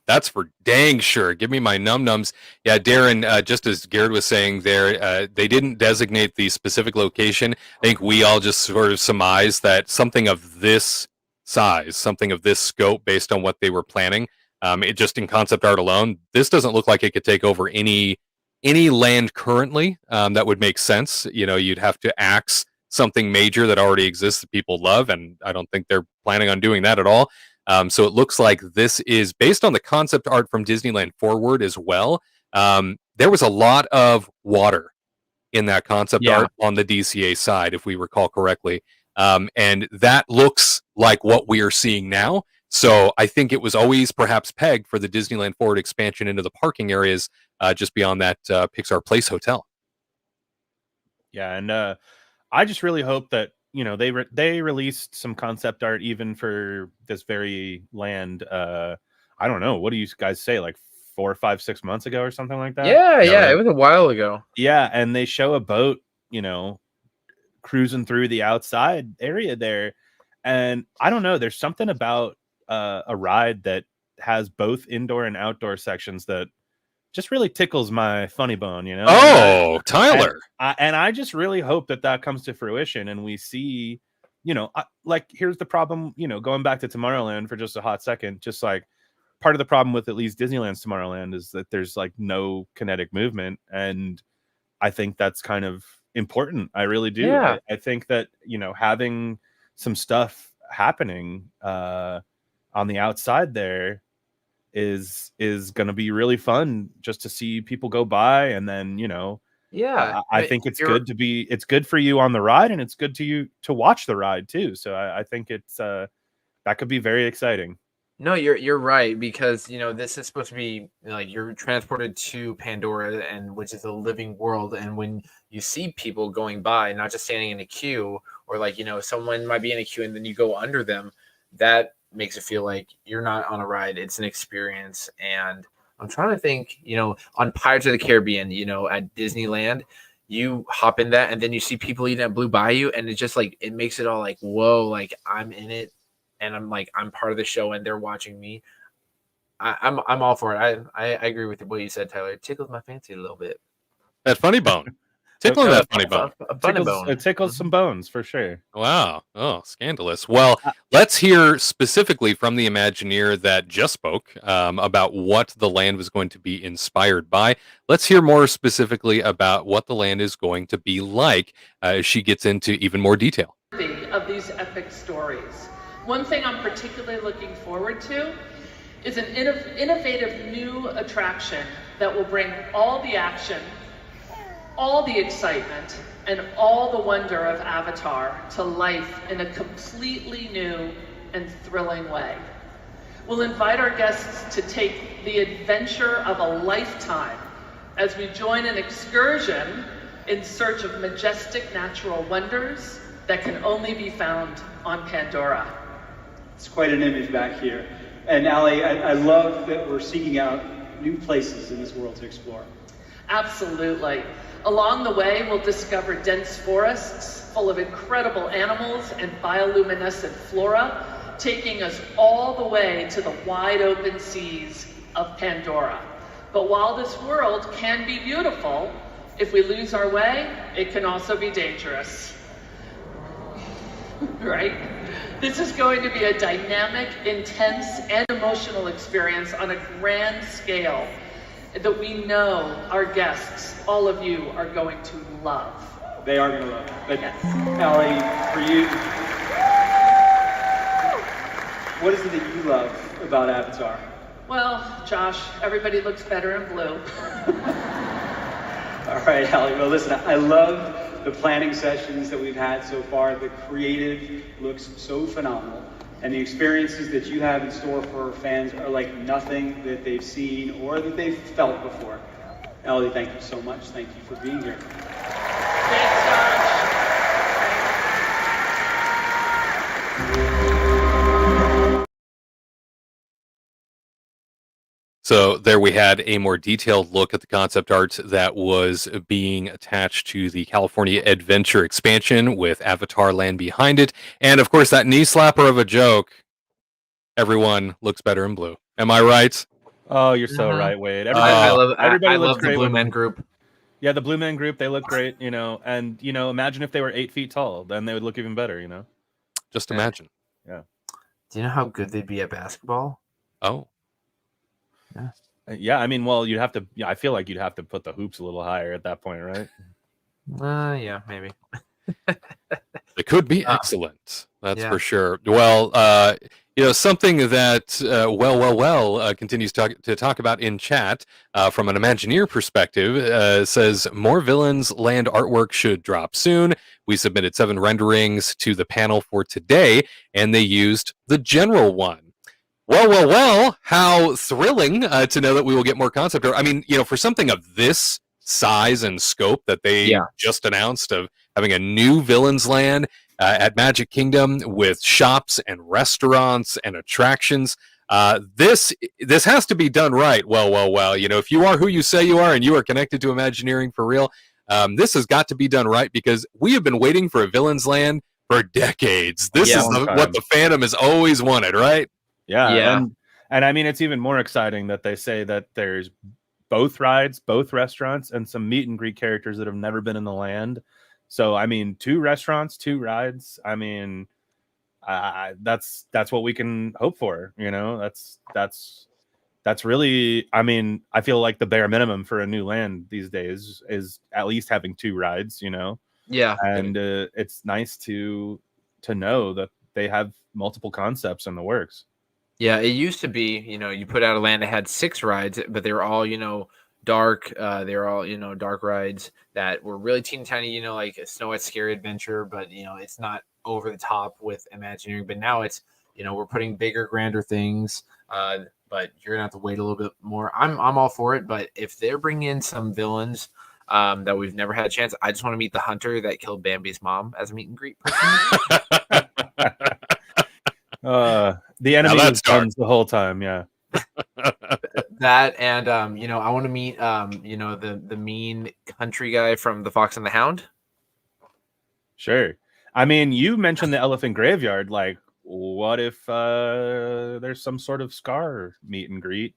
That's for dang sure. Give me my Num Nums. Yeah, Darren, just as Garrett was saying there, they didn't designate the specific location. I think we all just sort of surmised that something of this size, something of this scope based on what they were planning, it just in concept art alone, this doesn't look like it could take over any land currently. That would make sense. You know, you'd have to axe something major that already exists that people love, and I don't think they're planning on doing that at all. So it looks like this is based on the concept art from Disneyland Forward as well. There was a lot of water in that concept art on the DCA side, if we recall correctly. And that looks like what we are seeing now. So I think it was always perhaps pegged for the Disneyland Forward expansion into the parking areas just beyond that Pixar Place Hotel. Yeah, and I just really hope that, you know, they released some concept art even for this very land. I don't know. What do you guys say? Like 4, 5, 6 months ago or something like that? Yeah, it was a while ago. Yeah, and they show a boat, you know, cruising through the outside area there. And I don't know. There's something about a ride that has both indoor and outdoor sections that just really tickles my funny bone, you know? Oh, Tyler. And I just really hope that comes to fruition and we see, you know, like, here's the problem, you know, going back to Tomorrowland for just a hot second, just like part of the problem with at least Disneyland's Tomorrowland is that there's like no kinetic movement. And I think that's kind of important. I really do. Yeah. I think that, you know, having some stuff happening on the outside there is going to be really fun just to see people go by. And then, you know, I think it's good for you on the ride, and it's good to you to watch the ride too. So I think it's that could be very exciting. No, you're right, because you know this is supposed to be like you're transported to Pandora, and which is a living world. And when you see people going by, not just standing in a queue, or like, you know, someone might be in a queue and then you go under them, that makes it feel like you're not on a ride. It's an experience. And I'm trying to think, on Pirates of the Caribbean, at Disneyland, you hop in that and then you see people eating at Blue Bayou, and it just like, it makes it all like, whoa, like I'm in it and I'm like, I'm part of the show and they're watching me. I'm all for it. I agree with what you said, Tyler. It tickles my fancy a little bit. That funny bone. Tickling that funny bone. It tickles some bones for sure. Wow. Oh, scandalous. Well, let's hear specifically from the Imagineer that just spoke about what the land was going to be inspired by. Let's hear more specifically about what the land is going to be like as she gets into even more detail. Of these epic stories. One thing I'm particularly looking forward to is an innovative new attraction that will bring all the action, all the excitement, and all the wonder of Avatar to life in a completely new and thrilling way. We'll invite our guests to take the adventure of a lifetime as we join an excursion in search of majestic natural wonders that can only be found on Pandora. It's quite an image back here. And Allie, I love that we're seeking out new places in this world to explore. Absolutely. Along the way, we'll discover dense forests full of incredible animals and bioluminescent flora, taking us all the way to the wide open seas of Pandora. But while this world can be beautiful, if we lose our way, it can also be dangerous. Right? This is going to be a dynamic, intense, and emotional experience on a grand scale that we know our guests, all of you, are going to love. They are going to love it. But yes. Allie, for you, what is it that you love about Avatar? Well, Josh, everybody looks better in blue. All right, Allie. Well, listen, I love the planning sessions that we've had so far. The creative looks so phenomenal. And the experiences that you have in store for fans are like nothing that they've seen or that they've felt before. Ellie, thank you so much. Thank you for being here. Thanks, Josh. So there we had a more detailed look at the concept art that was being attached to the California Adventure expansion with Avatar Land behind it. And of course, that knee slapper of a joke, everyone looks better in blue. Am I right? Oh, you're so right, Wade. I love the Blue Men group. Yeah, the Blue Men group, they look great, and, imagine if they were 8 feet tall, then they would look even better, Just imagine. Yeah. Do you know how good they'd be at basketball? Oh. Yeah, I mean, well, you'd have to. Yeah, I feel like you'd have to put the hoops a little higher at that point, right? Yeah, maybe. It could be excellent. That's for sure. Well, something that continues to talk about in chat from an Imagineer perspective says more Villains Land artwork should drop soon. We submitted 7 renderings to the panel for today, and they used the general one. Well, how thrilling to know that we will get more concept art. I mean, for something of this size and scope that they just announced of having a new Villains Land at Magic Kingdom with shops and restaurants and attractions, this has to be done right. Well, if you are who you say you are and you are connected to Imagineering for real, this has got to be done right because we have been waiting for a Villains Land for decades. This is what the fandom has always wanted, right? Yeah. And I mean, it's even more exciting that they say that there's both rides, both restaurants, and some meet and greet characters that have never been in the land. So, I mean, 2 restaurants, 2 rides. I mean, that's what we can hope for. That's really, I mean, I feel like the bare minimum for a new land these days is at least having 2 rides, Yeah. And it's nice to know that they have multiple concepts in the works. Yeah, it used to be, you put out a land that had 6 rides, but they were all, dark. They were all, dark rides that were really teeny tiny, like a Snow White's Scary Adventure, but, it's not over the top with Imagineering. But now it's, we're putting bigger, grander things, but you're going to have to wait a little bit more. I'm all for it, but if they're bringing in some villains that we've never had a chance, I just want to meet the hunter that killed Bambi's mom as a meet and greet person. The enemy was guns the whole time, yeah. That and you know, I want to meet you know, the mean country guy from The Fox and the Hound. Sure. I mean, you mentioned the elephant graveyard. Like, what if there's some sort of Scar meet and greet?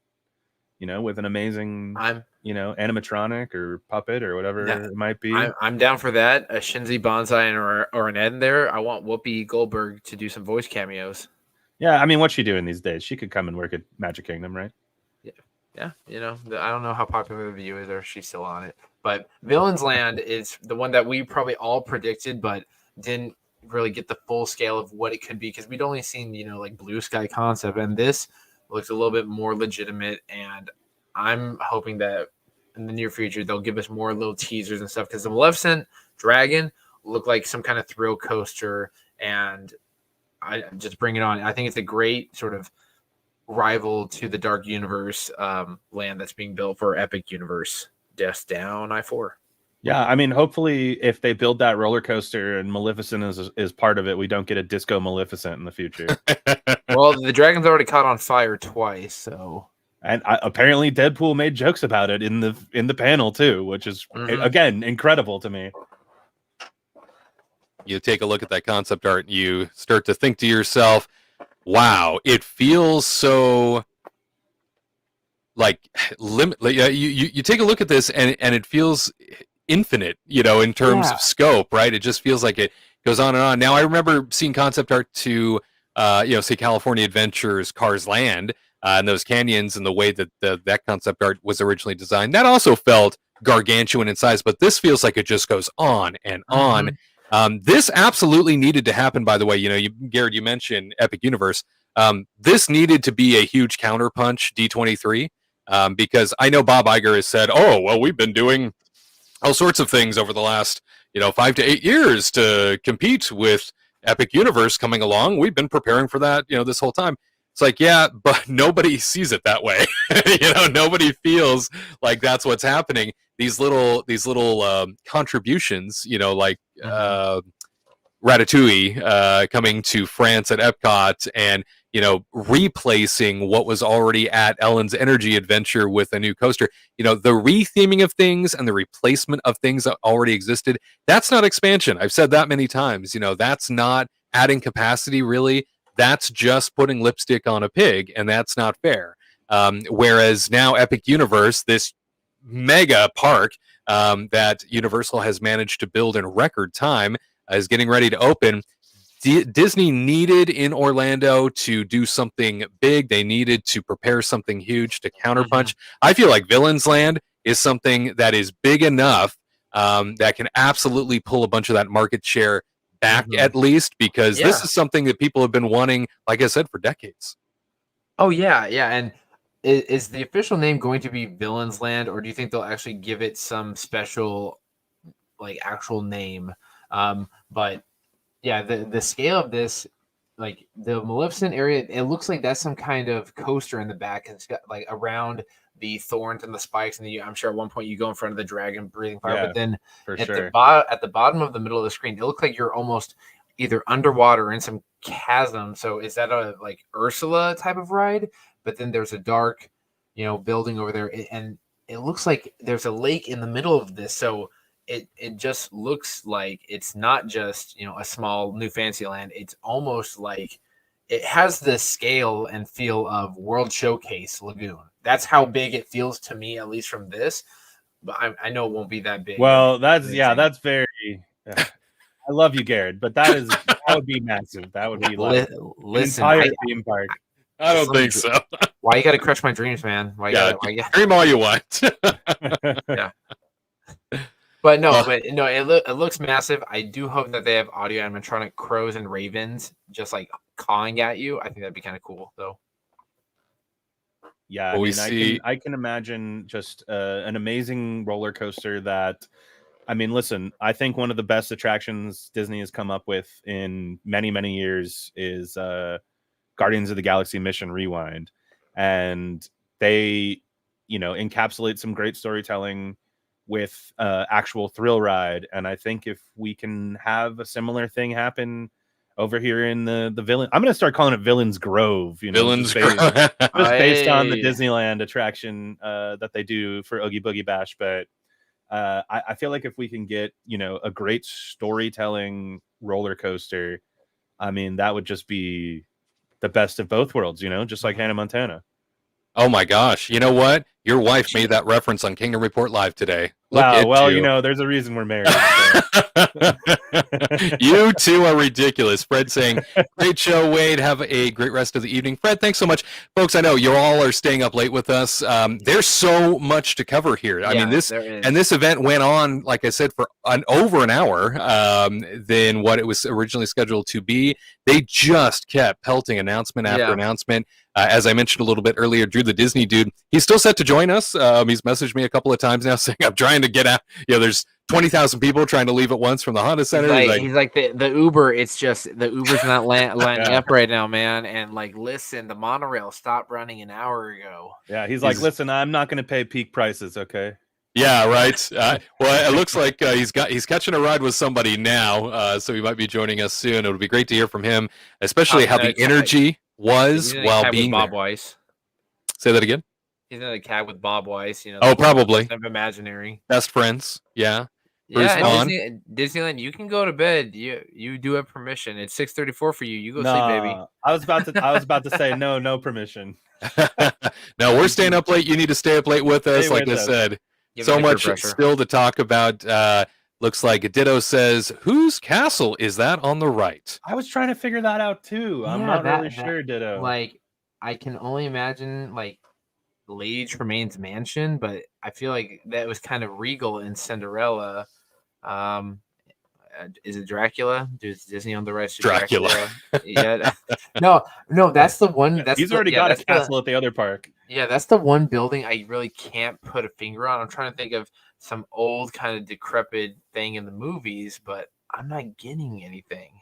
You know, with an amazing, you know, animatronic or puppet or whatever it might be. I'm down for that. A Shinzi Bonsai or an Ed in there. I want Whoopi Goldberg to do some voice cameos. Yeah, I mean, what's she doing these days? She could come and work at Magic Kingdom, right? Yeah. You know, I don't know how popular the view is or if she's still on it. But Villains Land is the one that we probably all predicted, but didn't really get the full scale of what it could be because we'd only seen, you know, like Blue Sky concept, and this looks a little bit more legitimate. And I'm hoping that in the near future they'll give us more little teasers and stuff because the Maleficent Dragon looked like some kind of thrill coaster, and I just bring it on. I think it's a great sort of rival to the Dark Universe land that's being built for Epic Universe just down I-4. Yeah, I mean, hopefully if they build that roller coaster and Maleficent is part of it, we don't get a Disco Maleficent in the future. Well, the dragon's already caught on fire twice, so. And apparently Deadpool made jokes about it in the panel too, which is again incredible to me. You take a look at that concept art and you start to think to yourself, wow, it feels so like you take a look at this and it feels infinite, you know, in terms of scope, right? It just feels like it goes on and on. Now I remember seeing concept art to you know, say California Adventures Cars Land and those canyons and the way that that concept art was originally designed. That also felt gargantuan in size, but this feels like it just goes on and on. This absolutely needed to happen, by the way. You know, Garrett, you mentioned Epic Universe. This needed to be a huge counterpunch, D23, because I know Bob Iger has said, oh, well, we've been doing all sorts of things over the last, you know, 5 to 8 years to compete with Epic Universe coming along. We've been preparing for that, you know, this whole time. It's like, yeah, but nobody sees it that way. You know, nobody feels like that's what's happening. These little contributions, you know, like Ratatouille coming to France at Epcot and, you know, replacing what was already at Ellen's Energy Adventure with a new coaster. You know, the retheming of things and the replacement of things that already existed, that's not expansion. I've said that many times. You know, that's not adding capacity, really. That's just putting lipstick on a pig, and that's not fair. Whereas now Epic Universe, this mega park that Universal has managed to build in record time, is getting ready to open. Disney needed in Orlando to do something big. They needed to prepare something huge to counterpunch. I feel like Villains Land is something that is big enough that can absolutely pull a bunch of that market share back at least, because this is something that people have been wanting, like I said, for decades. Oh, yeah. And is the official name going to be Villains Land, or do you think they'll actually give it some special, like, actual name? But yeah, the scale of this, like the Maleficent area, it looks like that's some kind of coaster in the back, and it's got like around the thorns and the spikes, and I'm sure at one point you go in front of the dragon breathing fire, but then at the bottom of the middle of the screen, it looks like you're almost either underwater or in some chasm. So is that a like Ursula type of ride? But then there's a dark, you know, building over there, and it looks like there's a lake in the middle of this. So it just looks like it's not just, you know, a small new Fantasyland. It's almost like it has the scale and feel of World Showcase Lagoon. That's how big it feels to me, at least from this. But I know it won't be that big. Well, that's very. I love you, Garrett, but that would be massive. That would be like listen, an entire theme park. I don't think so. Why you got to crush my dreams, man? Why dream all you want. Yeah. But no, it looks massive. I do hope that they have audio animatronic crows and ravens just like cawing at you. I think that'd be kind of cool, though. Yeah, I can imagine just an amazing roller coaster that, I mean, listen, I think one of the best attractions Disney has come up with in many, many years is Guardians of the Galaxy Mission Rewind. And they, you know, encapsulate some great storytelling with actual thrill ride. And I think if we can have a similar thing happen over here in the villain. I'm going to start calling it Villains Grove. Villains Grove. Just based on the Disneyland attraction that they do for Oogie Boogie Bash. But I feel like if we can get, a great storytelling roller coaster, I mean, that would just be the best of both worlds, just like Hannah Montana. Oh my gosh. You know what? Your wife made that reference on Kingdom Report Live today. Wow. Well, there's a reason we're married. So. You two are ridiculous. Fred saying, great show, Wade. Have a great rest of the evening. Fred, thanks so much. Folks, I know you all are staying up late with us. There's so much to cover here. I mean, this event went on, like I said, for over an hour than what it was originally scheduled to be. They just kept pelting announcement after announcement. As I mentioned a little bit earlier, Drew the Disney Dude, he's still set to join us. He's messaged me a couple of times now saying, I'm trying to get out. There's 20,000 people trying to leave at once from the Honda Center. He's like the Uber. It's just the Uber's not lining up right now, man. And listen, the monorail stopped running an hour ago. Yeah, he's like, listen, I'm not going to pay peak prices, okay? Yeah, right. Well, it looks like he's catching a ride with somebody now, so he might be joining us soon. It'll be great to hear from him, especially how the energy was while being Bob there. Weiss. Say that again. He's in a cab with Bob Weiss. Probably. Imaginary. Best friends. Yeah. Yeah, Disneyland, you can go to bed. You do have permission. It's 6:34 for you. You go sleep, baby. I was about to say no permission. No, we're staying up late. You need to stay up late with us. Like I said, so much still to talk about. Looks like Ditto says, whose castle is that on the right? I was trying to figure that out too. I'm not really sure, Ditto. I can only imagine Lady Tremaine's mansion, but I feel like that was kind of regal in Cinderella. Is it Dracula? Does Disney on the right to Dracula? Yeah. No, that's the one. He's already got a castle at the other park. Yeah, that's the one building I really can't put a finger on. I'm trying to think of some old kind of decrepit thing in the movies, but I'm not getting anything.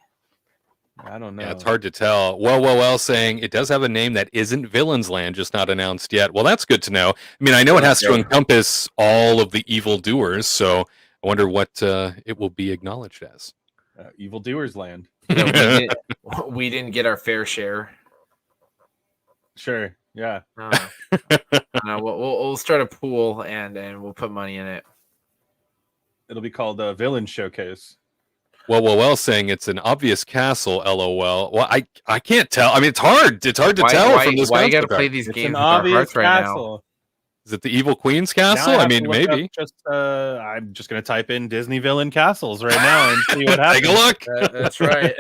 I don't know. Yeah, it's hard to tell. Well, saying it does have a name that isn't Villains Land, just not announced yet. Well, that's good to know. I mean, I know it has to encompass all of the evildoers, so I wonder what it will be acknowledged as. Evildoers Land. We didn't get our fair share. Sure. Yeah. We'll start a pool and we'll put money in it. It'll be called the Villain Showcase. Well, saying it's an obvious castle, LOL. Well, I can't tell. I mean, it's hard. It's hard to tell from this. Why you got to play these games with our hearts right now? Is it the Evil Queen's castle? I mean, maybe. I'm just going to type in Disney Villain Castles right now and see what happens. Take a look. That's right.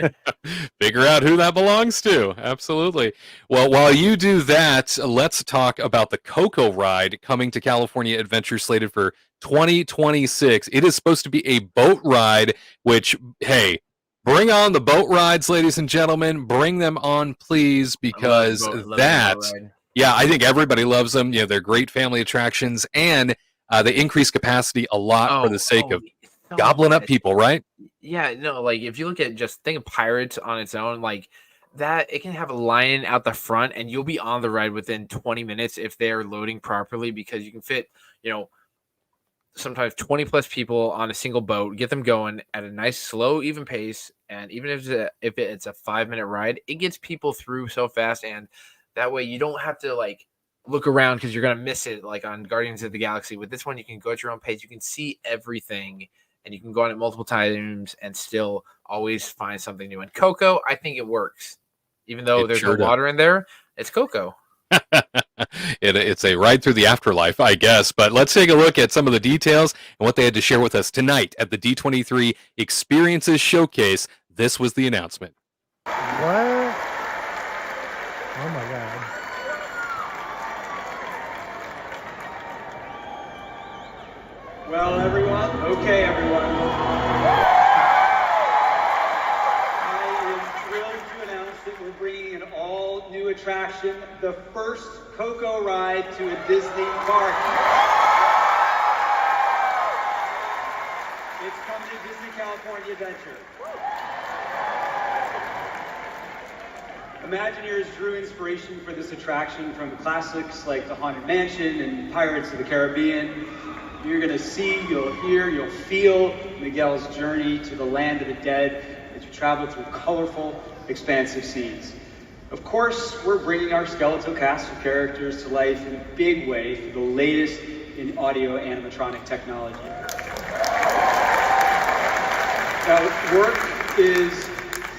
Figure out who that belongs to. Absolutely. Well, while you do that, let's talk about the Coco ride coming to California Adventure, slated for 2026. It is supposed to be a boat ride, which, hey, bring on the boat rides, ladies and gentlemen. Bring them on, please, because yeah, I think everybody loves them. They're great family attractions, and they increase capacity a lot for the sake of gobbling up people, right? Yeah, no, if you look at think of Pirates on its own, that it can have a line out the front, and you'll be on the ride within 20 minutes if they're loading properly, because you can fit, sometimes 20 plus people on a single boat, get them going at a nice, slow, even pace, and even if it's a 5-minute ride, it gets people through so fast, and that way you don't have to look around because you're going to miss it on Guardians of the Galaxy. With this one, you can go at your own pace. You can see everything, and you can go on it multiple times and still always find something new. And Coco, I think it works. Even though there's no water in there, it's Coco. It's a ride through the afterlife, I guess. But let's take a look at some of the details and what they had to share with us tonight at the D23 Experiences Showcase. This was the announcement. What? Oh my God. Well, everyone. Okay, everyone. I am thrilled to announce that we're bringing an all-new attraction, the first Coco ride to a Disney park. It's coming to Disney California Adventure. Imagineers drew inspiration for this attraction from classics like The Haunted Mansion and Pirates of the Caribbean. You're going to see, you'll hear, you'll feel Miguel's journey to the land of the dead. as you travel through colorful, expansive scenes. Of course, we're bringing our skeletal cast of characters to life in a big way through the latest in audio animatronic technology. Now, work is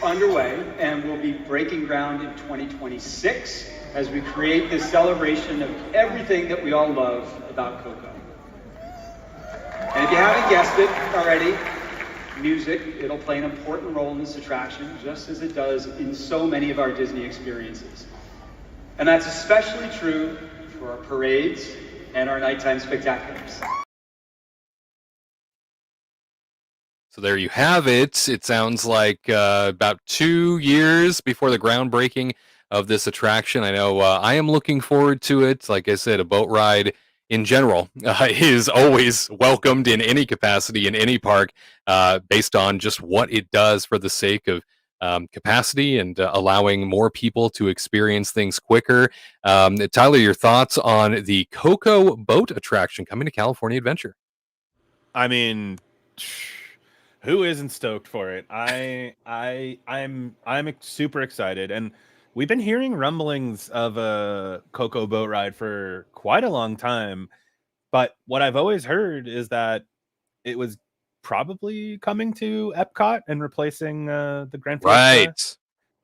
underway and will be breaking ground in 2026 as we create this celebration of everything that we all love about Coco. And if you haven't guessed it already, music, it'll play an important role in this attraction, just as it does in so many of our Disney experiences. And that's especially true for our parades and our nighttime spectaculars. So there you have it. It sounds like about 2 years before the groundbreaking of this attraction. I know I am looking forward to it. Like I said, a boat ride in general is always welcomed in any capacity in any park based on just what it does for the sake of capacity and allowing more people to experience things quicker. Tyler, your thoughts on the Coco boat attraction coming to California Adventure? I mean, who isn't stoked for it? I'm super excited, and we've been hearing rumblings of a Coco boat ride for quite a long time. But what I've always heard is that it was probably coming to Epcot and replacing the Grand Fiesta.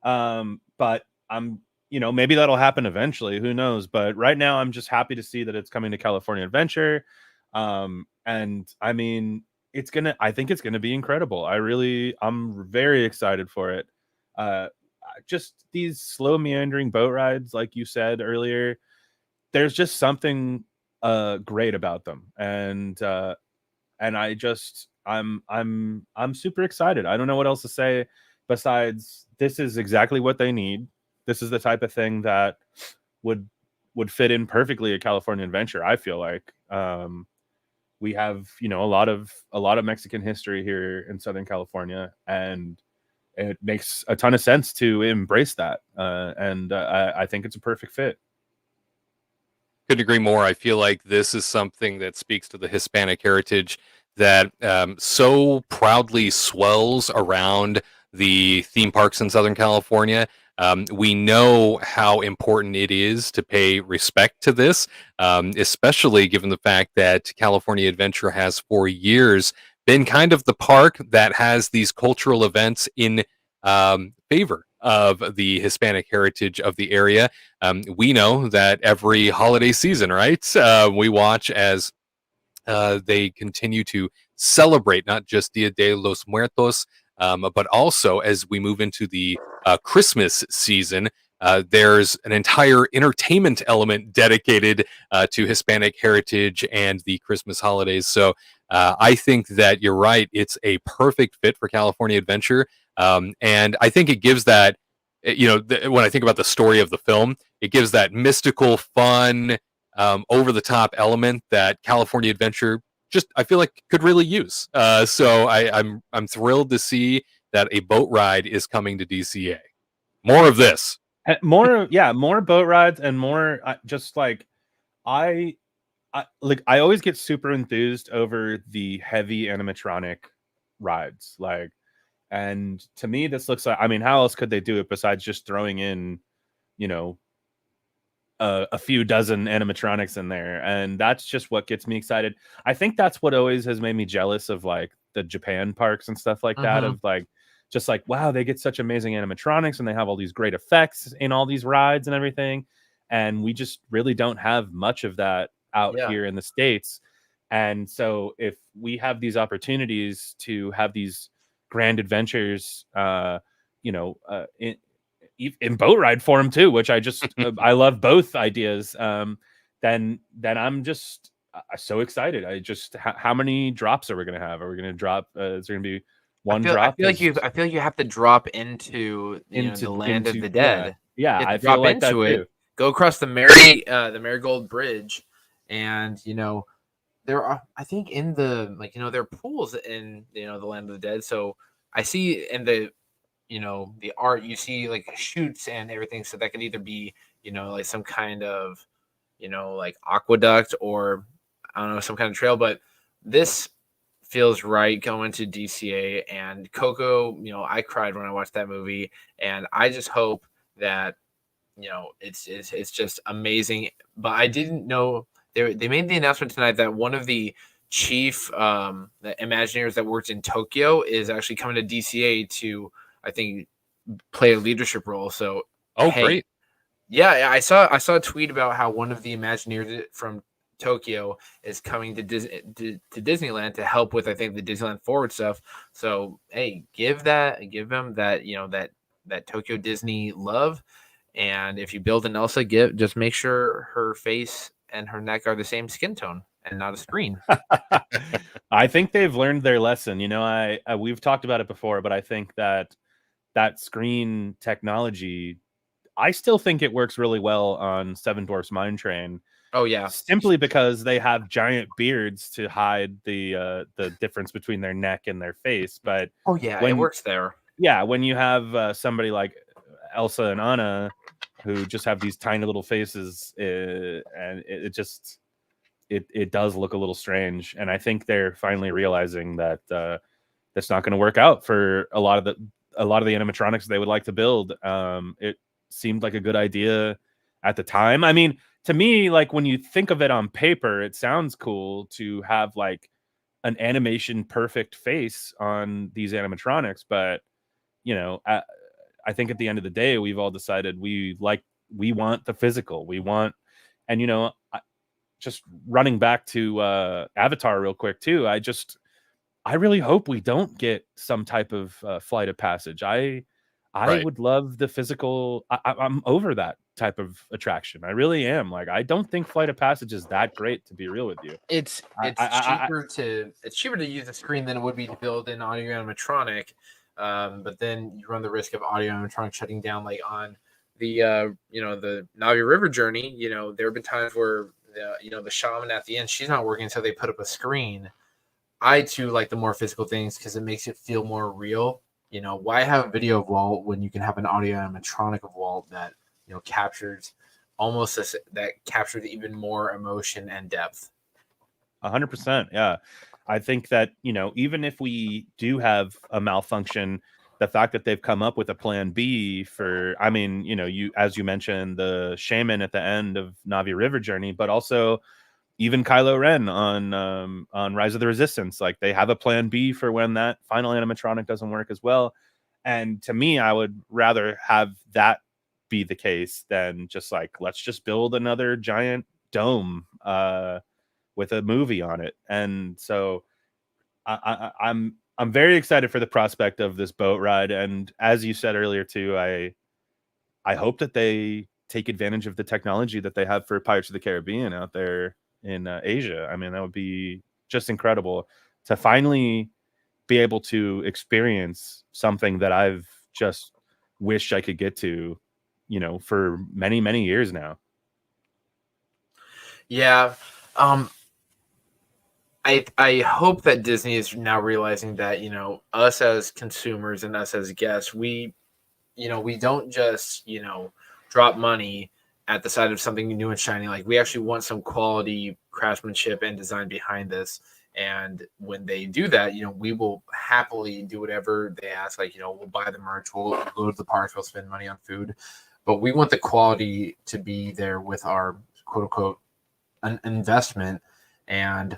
Right. But I'm, maybe that'll happen eventually. Who knows? But right now, I'm just happy to see that it's coming to California Adventure. And I mean, I think it's gonna be incredible. I'm very excited for it. Just these slow meandering boat rides, like you said earlier, there's just something great about them, and I'm super excited. I don't know what else to say besides this is exactly what they need. This is the type of thing that would fit in perfectly at California Adventure. I feel like we have a lot of Mexican history here in Southern California, and it makes a ton of sense to embrace that. I think it's a perfect fit. Couldn't agree more. I feel like this is something that speaks to the Hispanic heritage that so proudly swells around the theme parks in Southern California. We know how important it is to pay respect to this, especially given the fact that California Adventure has for years been kind of the park that has these cultural events in favor of the Hispanic heritage of the area. We know that every holiday season, right? We watch as they continue to celebrate not just Dia de los Muertos, but also as we move into the Christmas season, there's an entire entertainment element dedicated to Hispanic heritage and the Christmas holidays. So I think that you're right. It's a perfect fit for California Adventure. And I think it gives that, when I think about the story of the film, it gives that mystical, fun, over the top element that California Adventure I feel like could really use. So I'm thrilled to see that a boat ride is coming to DCA. More of this. More boat rides and more just like I always get super enthused over the heavy animatronic rides. And to me, this looks like, how else could they do it besides just throwing in, a few dozen animatronics in there? And that's just what gets me excited. I think that's what always has made me jealous of the Japan parks and stuff like that, of wow, they get such amazing animatronics and they have all these great effects in all these rides and everything. And we just really don't have much of that out here in the States. And so if we have these opportunities to have these grand adventures, in boat ride form too, which I just I love both ideas. Then I'm just so excited. How many drops are we gonna have? Are we gonna drop? Is there gonna be one drop? I feel like you have to drop into the land of the dead. Yeah, I feel like that too. Go across the Marigold Bridge, and there are, I think, in the there are pools in the land of the dead. So I see in the the art, you see chutes and everything. So that could either be some kind of aqueduct, or I don't know, some kind of trail. But this feels right going to DCA. And Coco, I cried when I watched that movie, and I just hope that it's just amazing. But I didn't know they made the announcement tonight that one of the chief the Imagineers that worked in Tokyo is actually coming to DCA to, I think, play a leadership role. So great. Yeah, I saw a tweet about how one of the Imagineers from Tokyo is coming to Disneyland to help with, I think, the Disneyland Forward stuff. So hey, give them that that Tokyo Disney love. And if you build an Elsa, just make sure her face and her neck are the same skin tone and not a screen. I think they've learned their lesson. We've talked about it before, but I think that screen technology, I still think it works really well on Seven Dwarfs Mine Train. Oh yeah, simply because they have giant beards to hide the difference between their neck and their face. But it works there. Yeah, when you have somebody like Elsa and Anna who just have these tiny little faces, and it does look a little strange. And I think they're finally realizing that that's not going to work out for a lot of the animatronics they would like to build. It seemed like a good idea at the time. I mean, to me, like, when you think of it on paper, it sounds cool to have like an animation perfect face on these animatronics. But I think at the end of the day, we've all decided we want the physical. We want, and just running back to Avatar real quick too. I really hope we don't get some type of flight of passage. I would love the physical. I'm over that type of attraction. I really am. Like, I don't think flight of passage is that great, to be real with you. It's cheaper to use a screen than it would be to build an audio animatronic. But then you run the risk of audio animatronic shutting down, like on the the Navi River journey. There have been times where the shaman at the end, she's not working, so they put up a screen. I too like the more physical things because it makes it feel more real. Why have a video of Walt when you can have an audio animatronic of Walt that captures captures even more emotion and depth. 100%, yeah. I think that even if we do have a malfunction, the fact that they've come up with a plan B for, I mean, as you mentioned, the shaman at the end of Navi River Journey, but also even Kylo Ren on Rise of the Resistance, like, they have a plan B for when that final animatronic doesn't work as well. And to me, I would rather have that be the case than just like, let's just build another giant dome with a movie on it. And so I'm very excited for the prospect of this boat ride. And as you said earlier too, I hope that they take advantage of the technology that they have for Pirates of the Caribbean out there in Asia. I mean, that would be just incredible to finally be able to experience something that I've just wished I could get to, for many, many years now. Yeah. I hope that Disney is now realizing that, us as consumers and us as guests, we don't just, drop money at the side of something new and shiny. Like, we actually want some quality craftsmanship and design behind this. And when they do that, we will happily do whatever they ask. Like, we'll buy the merch, we'll go to the parks, we'll spend money on food. But we want the quality to be there with our quote unquote an investment. And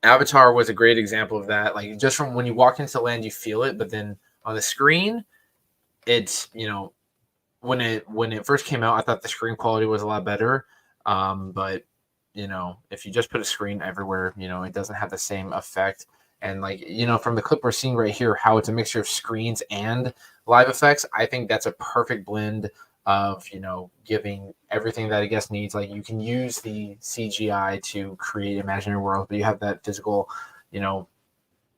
Avatar was a great example of that. Like, just from when you walk into land, you feel it, but then on the screen, it's when it first came out, I thought the screen quality was a lot better. But if you just put a screen everywhere, it doesn't have the same effect. And like, from the clip we're seeing right here, how it's a mixture of screens and live effects, I think that's a perfect blend of, giving everything that a guest needs. Like, you can use the CGI to create imaginary worlds, but you have that physical,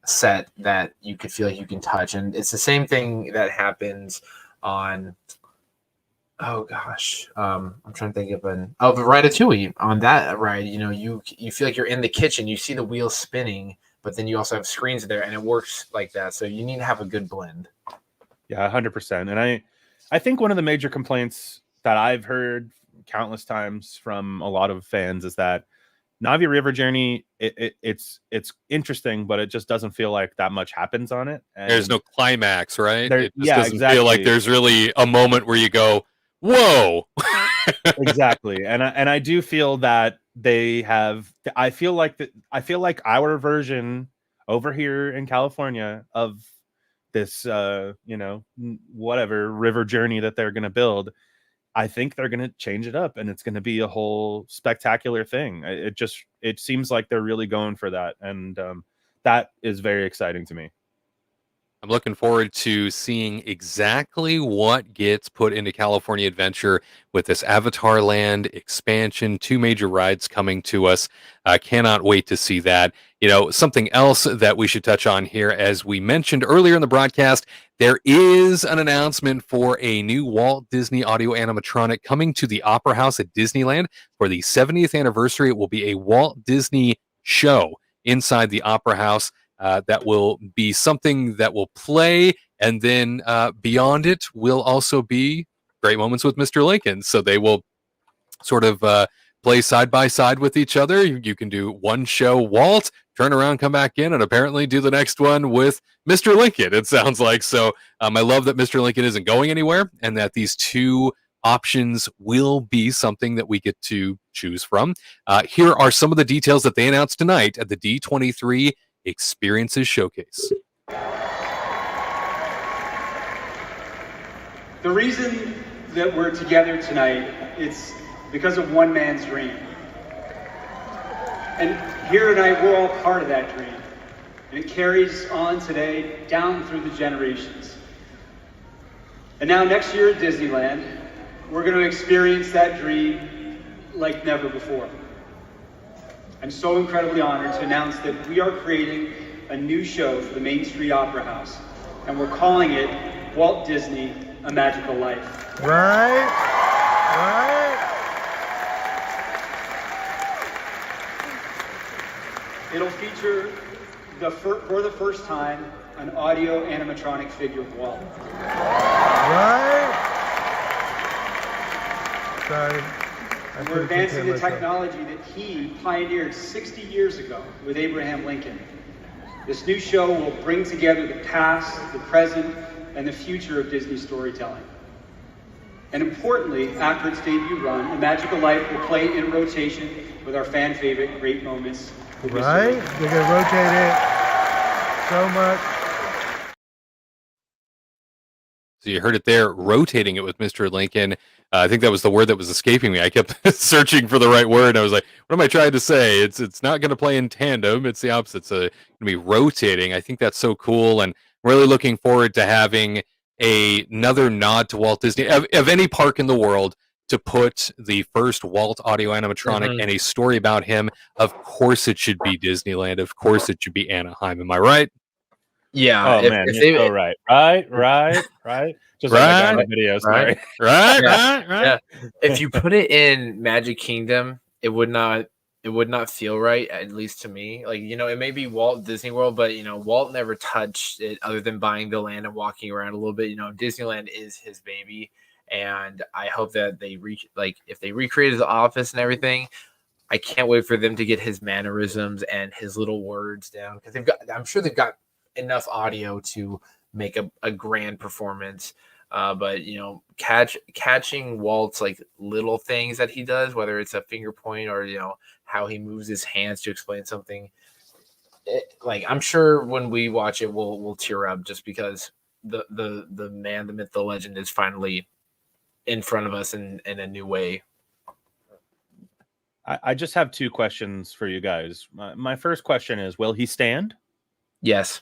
set that you could feel like you can touch. And it's the same thing that happens on, oh gosh, I'm trying to think of the Ratatouille. On that ride, you feel like you're in the kitchen, you see the wheels spinning, but then you also have screens there, and it works like that. So you need to have a good blend. Yeah, 100%. And I think one of the major complaints that I've heard countless times from a lot of fans is that Navi River Journey, it's interesting, but it just doesn't feel like that much happens on it. And there's no climax, right? It just doesn't exactly. feel like there's really a moment where you go, whoa. Exactly. And I do feel that they have, I feel like our version over here in California of this whatever river journey that they're going to build, I think they're going to change it up, and it's going to be a whole spectacular thing. It seems like they're really going for that, and that is very exciting to me. I'm looking forward to seeing exactly what gets put into California Adventure with this Avatar Land expansion. 2 major rides coming to us. I cannot wait to see that. Something else that we should touch on here, as we mentioned earlier in the broadcast, there is an announcement for a new Walt Disney audio animatronic coming to the Opera House at Disneyland for the 70th anniversary. It will be a Walt Disney show inside the Opera House. That will be something that will play, and then beyond it will also be great moments with Mr. Lincoln. So they will sort of play side by side with each other. You can do one show Walt, turn around, come back in, and apparently do the next one with Mr. Lincoln, it sounds like. So I love that Mr. Lincoln isn't going anywhere, and that these 2 options will be something that we get to choose from. Here are some of the details that they announced tonight at the D23 Experiences Showcase. The reason that we're together tonight, it's because of one man's dream. And here tonight, we're all part of that dream. And it carries on today down through the generations. And now next year at Disneyland, we're going to experience that dream like never before. I'm so incredibly honored to announce that we are creating a new show for the Main Street Opera House, and we're calling it Walt Disney: A Magical Life. Right. It'll feature, for the first time, an audio animatronic figure of Walt. Right. Sorry. We're advancing the technology that he pioneered 60 years ago with Abraham Lincoln. This new show will bring together the past, the present, and the future of Disney storytelling. And importantly, after its debut run, A Magical Life will play in rotation with our fan favorite Great Moments. Right? They're going to rotate it so much. So you heard it there, rotating it with Mr. Lincoln. I think that was the word that was escaping me. I kept searching for the right word. I was like, what am I trying to say? It's not going to play in tandem. It's the opposite. It's going to be rotating. I think that's so cool, and really looking forward to having another nod to Walt Disney, of any park in the world, to put the first Walt audio animatronic and a story about him. Of course it should be Disneyland. Of course it should be Anaheim. Am I right? Yeah. Oh, man, you're so right. Right. Just like I got in the video, sorry. Right. Yeah. If you put it in Magic Kingdom, it would not feel right, at least to me. Like, it may be Walt Disney World, but Walt never touched it other than buying the land and walking around a little bit. Disneyland is his baby, and I hope that they if they recreated the office and everything, I can't wait for them to get his mannerisms and his little words down, because I'm sure they've got enough audio to make a grand performance. But catching Walt's little things that he does, whether it's a finger point or how he moves his hands to explain something, I'm sure when we watch it we'll tear up, just because the man, the myth, the legend is finally in front of us in a new way. I just have 2 questions for you guys. My first question is, will he stand? Yes.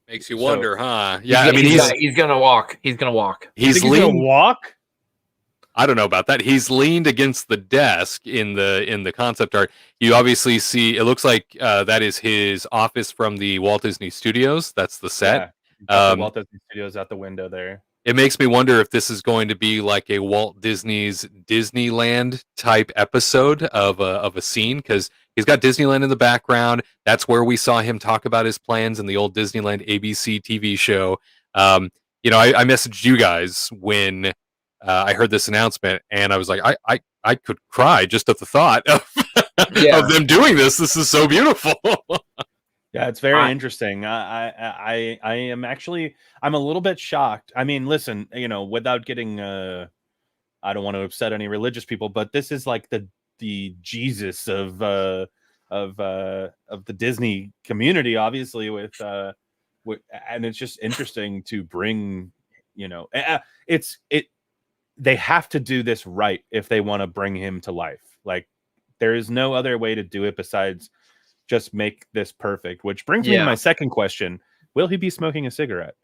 Makes you wonder, huh? Yeah, he's gonna walk. He's gonna walk. He's gonna walk. I don't know about that. He's leaned against the desk in the concept art. You obviously see, it looks like that is his office from the Walt Disney Studios. That's the set. The Walt Disney Studios out the window there. It makes me wonder if this is going to be like a Walt Disney's Disneyland type episode of a scene, because he's got Disneyland in the background. That's where we saw him talk about his plans in the old Disneyland ABC TV show. I messaged you guys when I heard this announcement, and I was like, I could cry just at the thought of them doing this. This is so beautiful. Yeah, it's very interesting. I am actually, I'm a little bit shocked. I mean, listen, without getting, I don't want to upset any religious people, but this is like the Jesus of the Disney community, obviously, and it's just interesting to bring, they have to do this right if they want to bring him to life. Like, there is no other way to do it besides just make this perfect, which brings me to my second question. Will he be smoking a cigarette?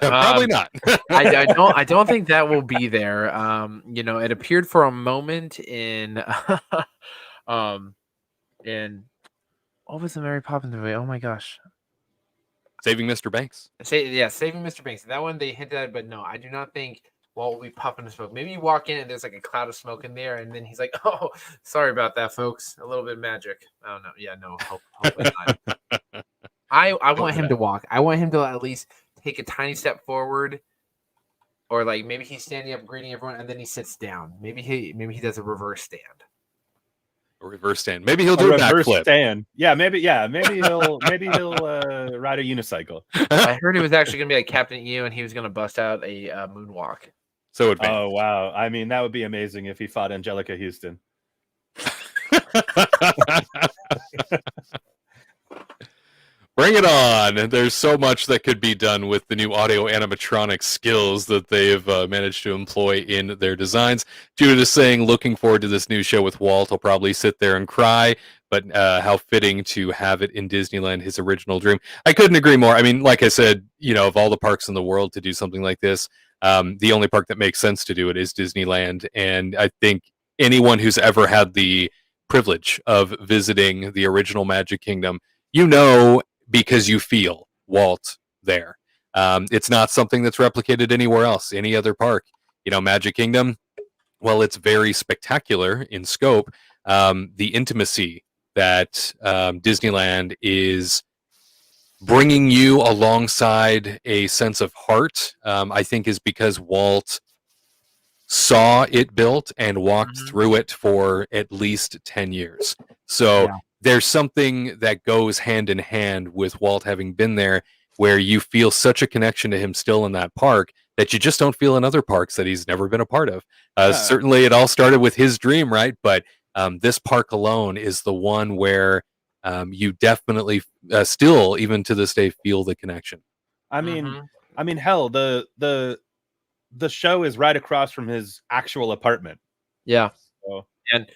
Probably not. I don't think that will be there. It appeared for a moment in in what was the Mary Poppins movie? Oh my gosh. Saving Mr. Banks. Saving Mr. Banks. That one they hinted at, but no, I do not think Walt will be puffing the smoke. Maybe you walk in and there's like a cloud of smoke in there, and then he's like, "Oh, sorry about that, folks. A little bit of magic." I don't know. Yeah, no, hopefully not. I want him to walk. I want him to at least take a tiny step forward, or like maybe he's standing up greeting everyone, and then he sits down. Maybe he does a reverse stand. A reverse stand. Maybe he'll do a reverse backflip. Stand. Maybe he'll ride a unicycle. I heard he was actually gonna be like Captain EO, and he was gonna bust out a moonwalk. So advanced. Oh wow! I mean, that would be amazing if he fought Angelica Houston. Bring it on. There's so much that could be done with the new audio animatronic skills that they've managed to employ in their designs. Judith is saying, looking forward to this new show with Walt. He'll probably sit there and cry, but how fitting to have it in Disneyland, his original dream. I couldn't agree more. I mean, like I said, of all the parks in the world to do something like this, the only park that makes sense to do it is Disneyland. And I think anyone who's ever had the privilege of visiting the original Magic Kingdom, because you feel Walt there. It's not something that's replicated anywhere else, any other park. Magic Kingdom, well, it's very spectacular in scope. The intimacy that Disneyland is bringing you alongside a sense of heart, I think is because Walt saw it built and walked through it for at least 10 years. So there's something that goes hand in hand with Walt having been there, where you feel such a connection to him still in that park that you just don't feel in other parks that he's never been a part of. Certainly it all started with his dream, right? But this park alone is the one where you definitely still, even to this day, feel the connection. I mean, hell, the show is right across from his actual apartment. Yeah. So, and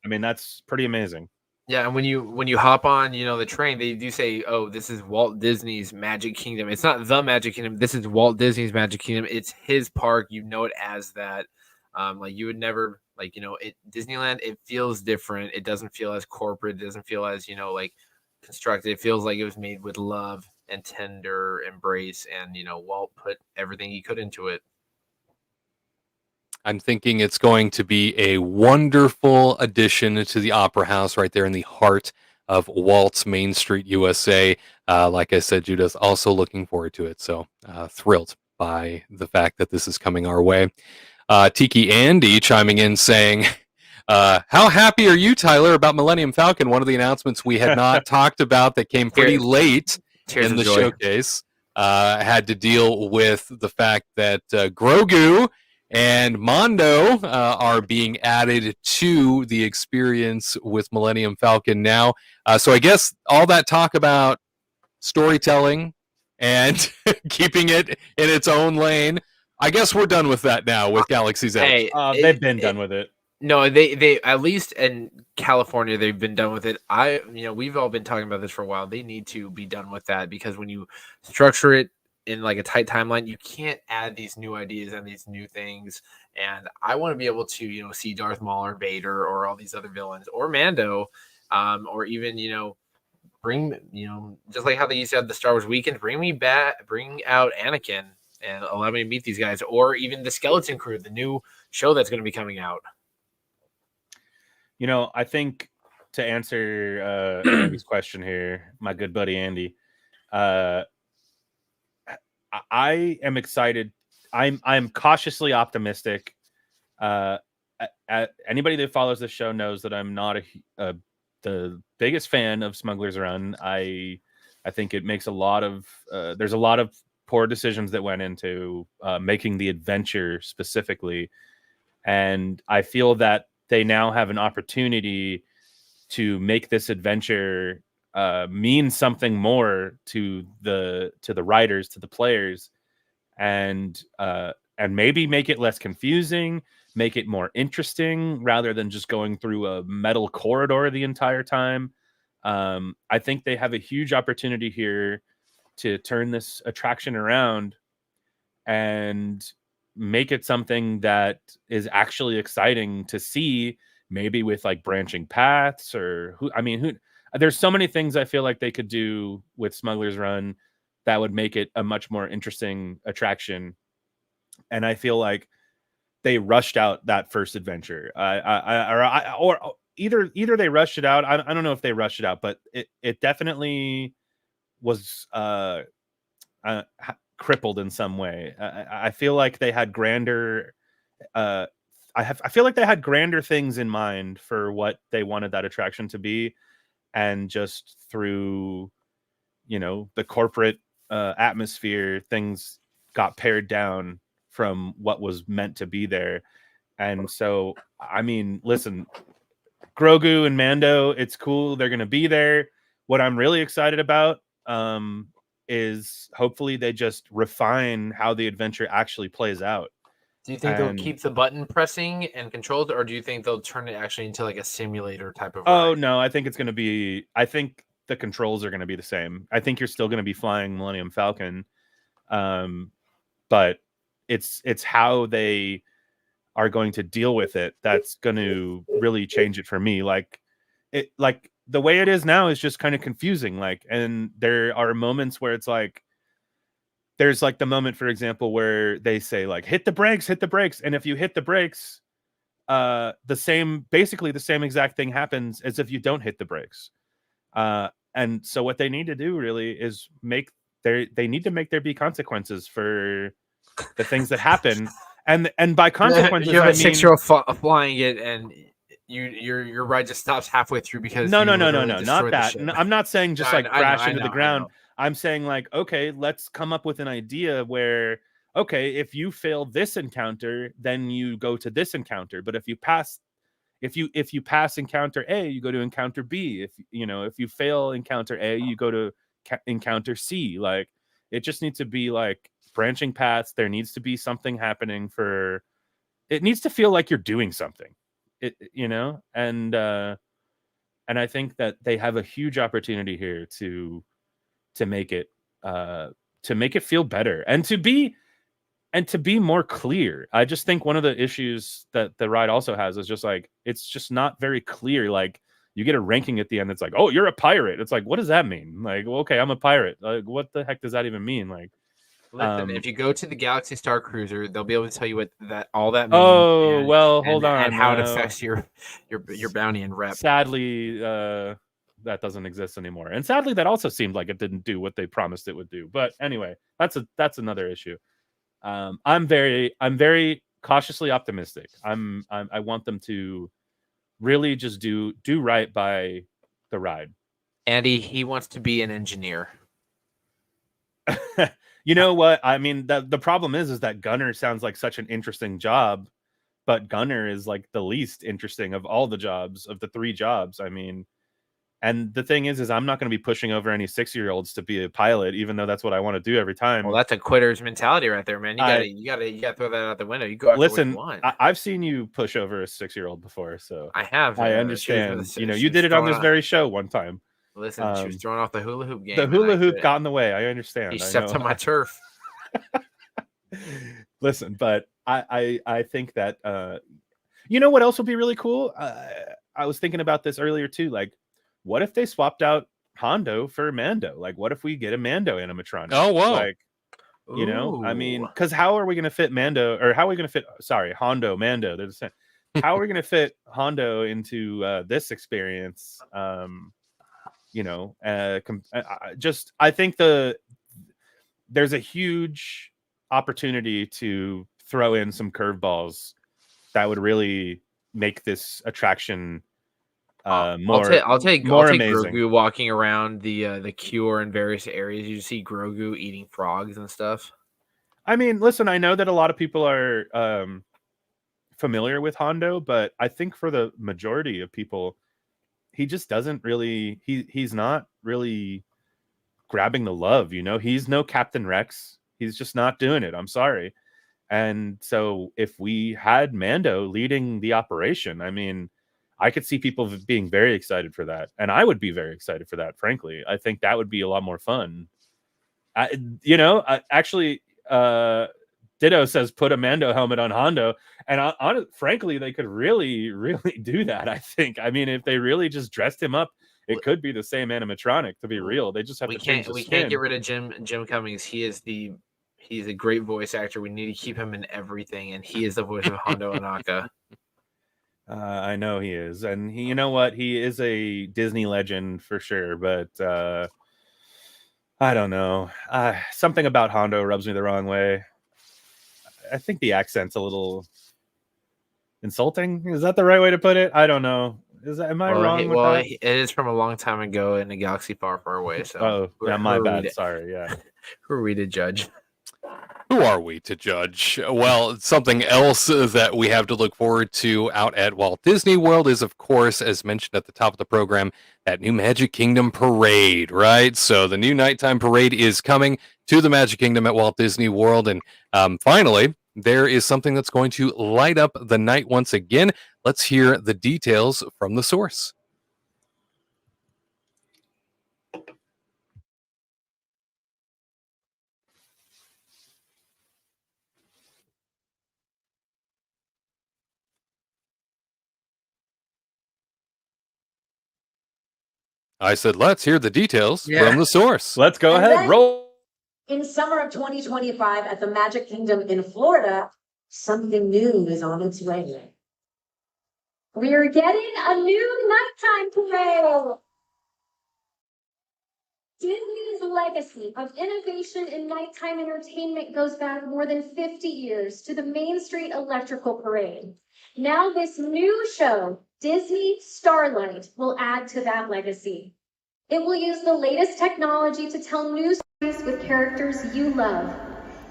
I mean, that's pretty amazing. Yeah, and when you hop on, the train, they do say, "Oh, this is Walt Disney's Magic Kingdom." It's not the Magic Kingdom. This is Walt Disney's Magic Kingdom. It's his park. You know it as that. Like you would never Disneyland. It feels different. It doesn't feel as corporate. It doesn't feel as constructed. It feels like it was made with love and tender embrace. And Walt put everything he could into it. I'm thinking it's going to be a wonderful addition to the Opera House right there in the heart of Walt's Main Street, USA. Like I said, Judith, also looking forward to it. So thrilled by the fact that this is coming our way. Tiki Andy chiming in saying, how happy are you, Tyler, about Millennium Falcon? One of the announcements we had not talked about that came pretty late in the showcase had to deal with the fact that Grogu and Mondo are being added to the experience with Millennium Falcon now. So I guess all that talk about storytelling and keeping it in its own lane, I guess we're done with that now with Galaxy's Edge. They've been done with it. No, they at least in California they've been done with it. We've all been talking about this for a while. They need to be done with that, because when you structure it in like a tight timeline, you can't add these new ideas and these new things. And I want to be able to, see Darth Maul or Vader or all these other villains or Mando, or even, bring, just like how they used to have the Star Wars weekend, bring out Anakin and allow me to meet these guys, or even the Skeleton Crew, the new show that's going to be coming out. I think to answer Andy's question here, my good buddy Andy, I am excited. I'm cautiously optimistic. anybody that follows this show knows that I'm not the biggest fan of Smuggler's Run. I think it makes a lot of there's a lot of poor decisions that went into making the adventure specifically, and I feel that they now have an opportunity to make this adventure mean something more to the writers, to the players, and maybe make it less confusing, make it more interesting rather than just going through a metal corridor the entire time. I think they have a huge opportunity here to turn this attraction around and make it something that is actually exciting to see, maybe with like branching paths or there's so many things I feel like they could do with Smuggler's Run that would make it a much more interesting attraction. And I feel like they rushed out that first adventure. Or either they rushed it out. I don't know if they rushed it out, but it definitely was crippled in some way. I feel like they had grander. I feel like they had grander things in mind for what they wanted that attraction to be, and just through, the corporate atmosphere, things got pared down from what was meant to be there. And so, I mean, listen, Grogu and Mando, it's cool. They're going to be there. What I'm really excited about is hopefully they just refine how the adventure actually plays out. Do you think they'll keep the button pressing and controlled, or do you think they'll turn it actually into like a simulator type of ride? Oh, no, I think it's going to be, I think the controls are going to be the same. I think you're still going to be flying Millennium Falcon. But it's how they are going to deal with it that's going to really change it for me. Like the way it is now is just kind of confusing. And there are moments where it's like, there's like the moment, for example, where they say like, hit the brakes. And if you hit the brakes, basically the same exact thing happens as if you don't hit the brakes. And so what they need to do really is they need to make there be consequences for the things that happen. And by consequences, you have a 6-year-old flying it, and your ride just stops halfway through because no, not that. I'm not saying just crash into the ground. I'm saying like, okay, let's come up with an idea where, okay, if you fail this encounter, then you go to this encounter. But if you pass encounter A, you go to encounter B. If you fail encounter A, you go to encounter C. Like, it just needs to be like branching paths. There needs to be something happening it needs to feel like you're doing something, and I think that they have a huge opportunity here to make it feel better and to be more clear. I just think one of the issues that the ride also has is just like, it's just not very clear. Like, you get a ranking at the end. It's like, oh, you're a pirate. It's like, what does that mean? Like, well, okay, I'm a pirate. Like, what the heck does that even mean? Like, listen, if you go to the Galaxy Star Cruiser, they'll be able to tell you what all that means. Oh, hold on. And how it affects your bounty and rep. Sadly, that doesn't exist anymore. And sadly, that also seemed like it didn't do what they promised it would do. But anyway, that's another issue. I'm very cautiously optimistic. I want them to really just do right by the ride. Andy, he wants to be an engineer. You know what? I mean, the problem is that Gunner sounds like such an interesting job, but Gunner is like the least interesting of all the jobs, of the 3 jobs. I mean, and the thing is I'm not going to be pushing over any 6-year-olds to be a pilot, even though that's what I want to do every time. Well, that's a quitter's mentality right there, man. You gotta throw that out the window. You go after listen. what you want. I've seen you push over a 6-year-old before, so I have. I understand. You did it on this very show one time. Listen, she was throwing off the hula hoop game. The hula hoop got in the way. I understand. He stepped on my turf. Listen, but I think that what else would be really cool? I was thinking about this earlier too. Like, what if they swapped out Hondo for Mando? Like, what if we get a Mando animatronic? Oh, whoa. Like, I mean, because how are we going to fit Mando, or how are we going to fit? Sorry, Hondo, Mando. They're the same. How are we going to fit Hondo into this experience? I think there's a huge opportunity to throw in some curveballs that would really make this attraction I'll take amazing. Grogu walking around the Cure in various areas. You see Grogu eating frogs and stuff. I mean, listen, I know that a lot of people are familiar with Hondo, but I think for the majority of people, he just doesn't really. He's not really grabbing the love. He's no Captain Rex. He's just not doing it. I'm sorry. And so if we had Mando leading the operation, I mean, I could see people being very excited for that. And I would be very excited for that, frankly. I think that would be a lot more fun. Actually, Ditto says put a Mando helmet on Hondo. And frankly, they could really, really do that, I think. I mean, if they really just dressed him up, it could be the same animatronic, to be real. They just have to change the skin. We can't get rid of Jim Cummings. He's a great voice actor. We need to keep him in everything, and he is the voice of Hondo Ohnaka. I know he is, and you know what? He is a Disney legend for sure. But I don't know. Something about Hondo rubs me the wrong way. I think the accent's a little insulting. Is that the right way to put it? I don't know. Am I wrong? It is from a long time ago in a galaxy far, far away. So, my bad. Sorry. Yeah. Who are we to judge? Who are we to judge? Well, something else that we have to look forward to out at Walt Disney World is, of course, as mentioned at the top of the program, that new Magic Kingdom parade, right? So the new nighttime parade is coming to the Magic Kingdom at Walt Disney World. And finally, there is something that's going to light up the night once again. Let's hear the details from the source. I said, let's hear the details from the source. Let's go ahead. Roll. In summer of 2025 at the Magic Kingdom in Florida, something new is on its way. We're getting a new nighttime parade. Disney's legacy of innovation in nighttime entertainment goes back more than 50 years to the Main Street Electrical Parade. Now this new show, Disney Starlight, will add to that legacy. It will use the latest technology to tell new stories with characters you love.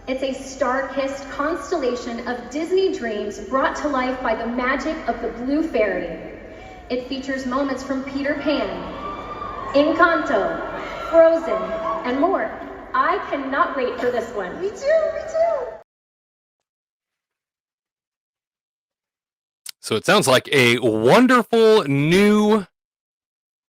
It's a star-kissed constellation of Disney dreams brought to life by the magic of the Blue Fairy. It features moments from Peter Pan, Encanto, Frozen, and more. I cannot wait for this one. Me too. So it sounds like a wonderful new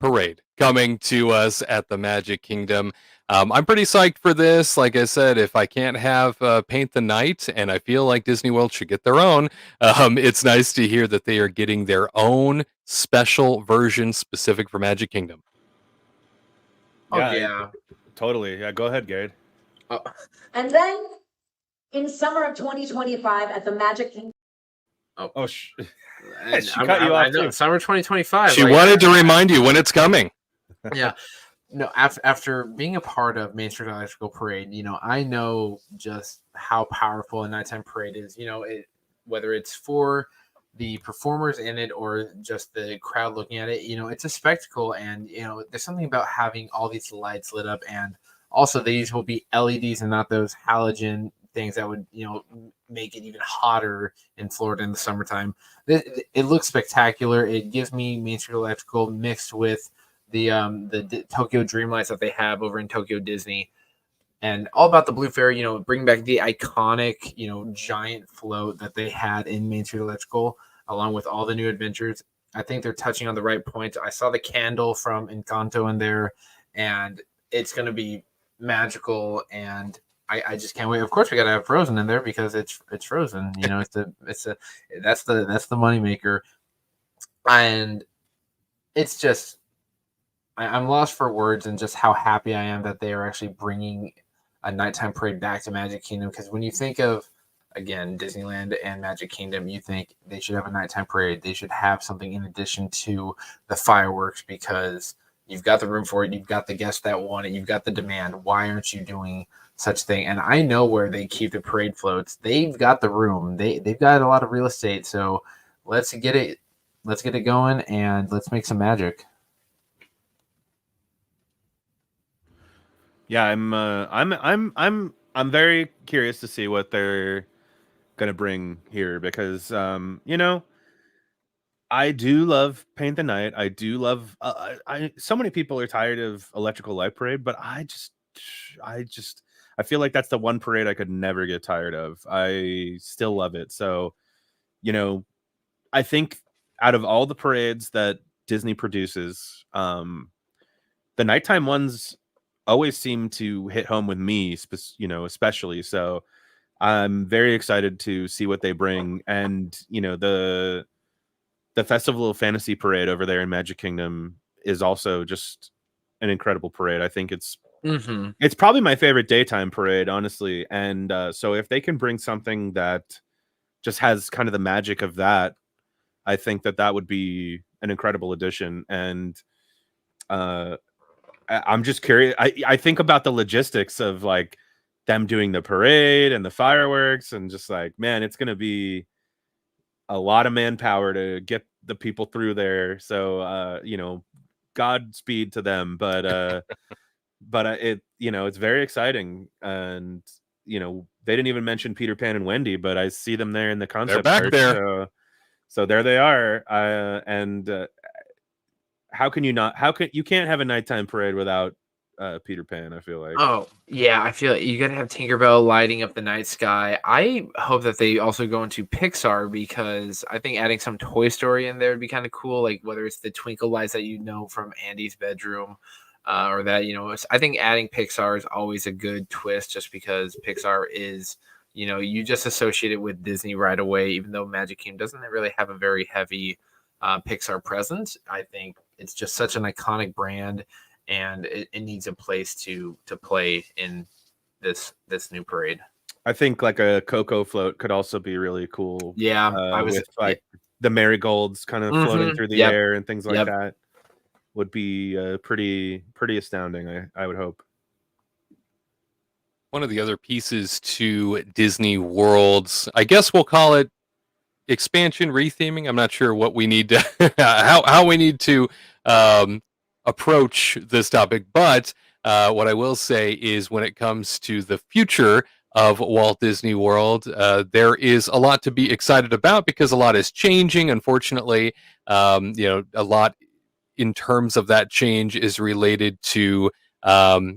parade coming to us at the Magic Kingdom. I'm pretty psyched for this. Like I said, if I can't have Paint the Night, and I feel like Disney World should get their own, it's nice to hear that they are getting their own special version specific for Magic Kingdom. Yeah. Totally. Yeah, go ahead, Gade. And then, in summer of 2025 at the Magic Kingdom. She cut you off too. Summer 2025. She wanted to remind you when it's coming. Yeah. No, after being a part of Main Street Electrical Parade, I know just how powerful a nighttime parade is. Whether it's for the performers in it or just the crowd looking at it, it's a spectacle. And, there's something about having all these lights lit up. And also these will be LEDs and not those halogen things that would, make it even hotter in Florida in the summertime. It looks spectacular. It gives me Main Street Electrical mixed with the Tokyo Dreamlights that they have over in Tokyo Disney. And all about the Blue Fairy, bring back the iconic, giant float that they had in Main Street Electrical, along with all the new adventures. I think they're touching on the right points. I saw the candle from Encanto in there, and it's going to be magical. And I just can't wait. Of course, we got to have Frozen in there because it's Frozen. That's the moneymaker, and it's just I'm lost for words and just how happy I am that they are actually bringing a nighttime parade back to Magic Kingdom. Because when you think of, again, Disneyland and Magic Kingdom, you think they should have a nighttime parade. They should have something in addition to the fireworks because you've got the room for it. You've got the guests that want it. You've got the demand. Why aren't you doing such thing? And I know where they keep the parade floats. They've got the room. They've got a lot of real estate. So let's get it going, and let's make some magic. Yeah, I'm very curious to see what they're gonna bring here because you know, I do love Paint the Night. I do love so many people are tired of Electrical Light Parade, but I feel like that's the one parade I could never get tired of. I still love it. So, you know, I think out of all the parades that Disney produces, the nighttime ones always seem to hit home with me, you know, especially. So I'm very excited to see what they bring. And, you know, the Festival of Fantasy parade over there in Magic Kingdom is also just an incredible parade. I think it's probably my favorite daytime parade, honestly. And so if they can bring something that just has kind of the magic of that, I think that would be an incredible addition. And I'm just curious. I think about the logistics of like them doing the parade and the fireworks, and just like, man, it's going to be a lot of manpower to get the people through there. So, you know, Godspeed to them. But it, you know, it's very exciting. And, you know, they didn't even mention Peter Pan and Wendy, but I see them there in the concept. They're back there. So there they are. How can you can't have a nighttime parade without Peter Pan, I feel like. Oh, yeah, I feel like you gotta have Tinkerbell lighting up the night sky. I hope that they also go into Pixar, because I think adding some Toy Story in there would be kind of cool, like whether it's the twinkle lights that you know from Andy's bedroom, or that, you know, I think adding Pixar is always a good twist, just because Pixar is, you know, you just associate it with Disney right away, even though Magic Kingdom doesn't really have a very heavy Pixar presence. I think it's just such an iconic brand, and it needs a place to play in this new parade. I think like a Coco float could also be really cool. Yeah, with like the marigolds kind of floating through the air and things like that would be pretty astounding. I would hope. One of the other pieces to Disney World's, I guess we'll call it expansion, retheming. I'm not sure what we need to how we need to approach this topic, but what I will say is when it comes to the future of Walt Disney World, there is a lot to be excited about, because a lot is changing. Unfortunately, you know, a lot in terms of that change is related to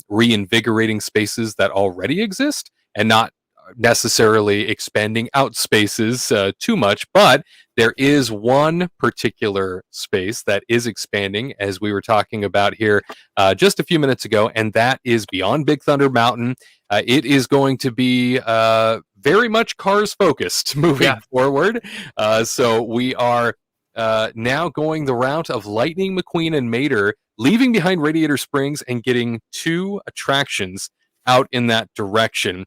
reinvigorating spaces that already exist and not necessarily expanding out spaces too much. But there is one particular space that is expanding, as we were talking about here just a few minutes ago, and that is beyond Big Thunder Mountain. It is going to be very much Cars focused moving forward. So we are now going the route of Lightning McQueen and Mater, leaving behind Radiator Springs and getting 2 attractions out in that direction.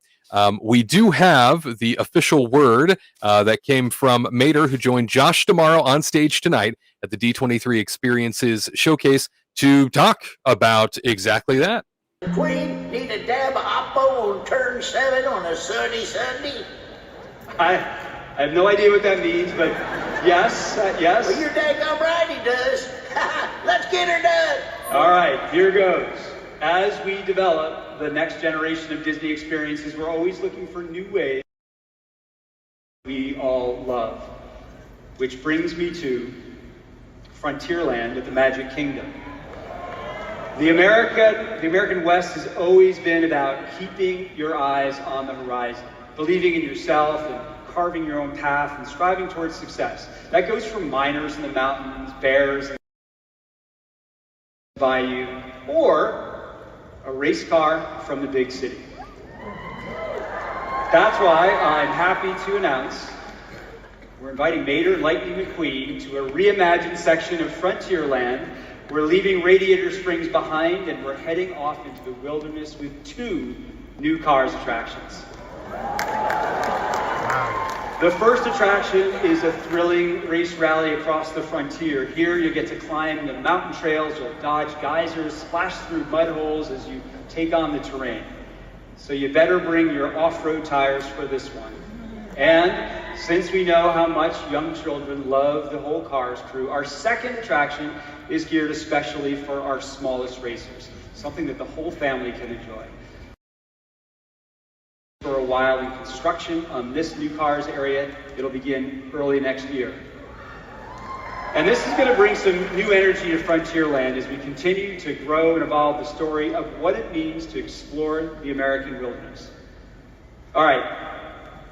We do have the official word that came from Mater, who joined Josh tomorrow on stage tonight at the D23 Experiences Showcase to talk about exactly that. Queen, need a dab of Oppo on turn 7 on a sunny Sunday? I have no idea what that means, but yes. Well, you're daggone right he does. Let's get her done. All right, here goes. As we develop the next generation of Disney experiences, we're always looking for new ways we all love. Which brings me to Frontierland at the Magic Kingdom. The American West has always been about keeping your eyes on the horizon, believing in yourself and carving your own path and striving towards success. That goes from miners in the mountains, bears in the bayou, or a race car from the big city. That's why I'm happy to announce we're inviting Mater and Lightning McQueen to a reimagined section of Frontierland. We're leaving Radiator Springs behind, and we're heading off into the wilderness with 2 new Cars attractions. The first attraction is a thrilling race rally across the frontier. Here you get to climb the mountain trails, you'll dodge geysers, splash through mud holes as you take on the terrain. So you better bring your off-road tires for this one. And since we know how much young children love the whole Cars crew, our second attraction is geared especially for our smallest racers, something that the whole family can enjoy. For a while in construction on this new Cars area, it'll begin early next year. And this is going to bring some new energy to Frontierland as we continue to grow and evolve the story of what it means to explore the American wilderness. All right.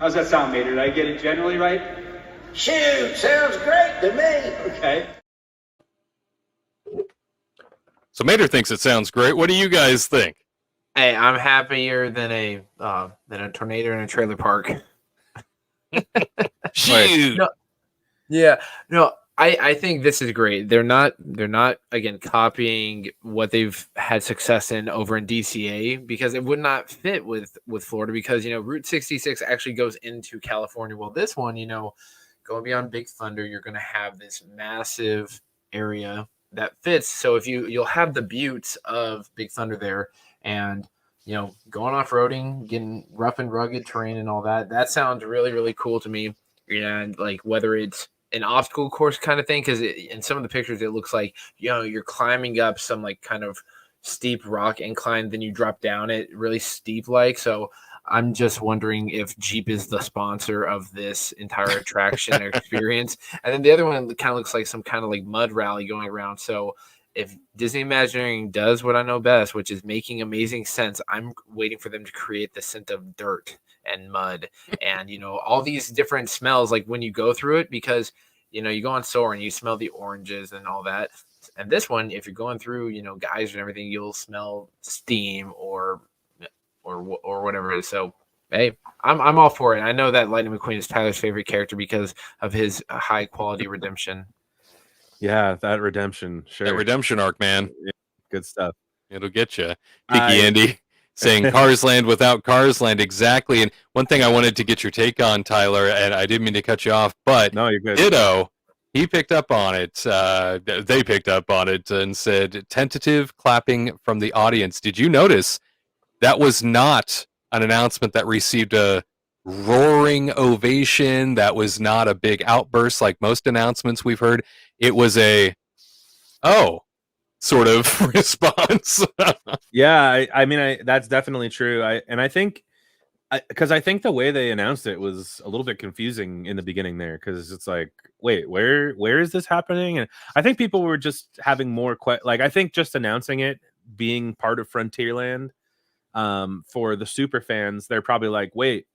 How's that sound, Mater? Did I get it generally right? Shoot, sounds great to me. Okay. So Mater thinks it sounds great. What do you guys think? Hey, I'm happier than a tornado in a trailer park. Shoot. No, yeah. No, I think this is great. They're not again copying what they've had success in over in DCA, because it would not fit with Florida, because Route 66 actually goes into California. Well, this one, going beyond Big Thunder, you're going to have this massive area that fits. So if you'll have the buttes of Big Thunder there, and going off-roading, getting rough and rugged terrain and all that sounds really, really cool to me. And like whether it's an obstacle course kind of thing, because in some of the pictures it looks like you're climbing up some like kind of steep rock incline, then you drop down it really steep like. So I'm just wondering if Jeep is the sponsor of this entire attraction experience. And then the other one kind of looks like some kind of like mud rally going around. So if Disney Imagineering does what I know best, which is making amazing sense, I'm waiting for them to create the scent of dirt and mud and, all these different smells, like when you go through it, because, you go on Soarin' and you smell the oranges and all that. And this one, if you're going through, guys and everything, you'll smell steam or whatever it is. So, hey, I'm all for it. I know that Lightning McQueen is Tyler's favorite character because of his high quality redemption. Yeah, that redemption. Sure. That redemption arc, man. Yeah, good stuff. It'll get you. Kiki Andy saying Cars Land without Cars Land. Exactly. And one thing I wanted to get your take on, Tyler, and I didn't mean to cut you off, but no, you're good. Ditto, he picked up on it. They picked up on it and said tentative clapping from the audience. Did you notice that was not an announcement that received a roaring ovation? That was not a big outburst like most announcements we've heard. It was a sort of response. Yeah, I mean, that's definitely true. I think because I think the way they announced it was a little bit confusing in the beginning there, because it's like, wait, where is this happening? And I think people were just having more I think just announcing it being part of Frontierland, for the super fans, they're probably like, wait,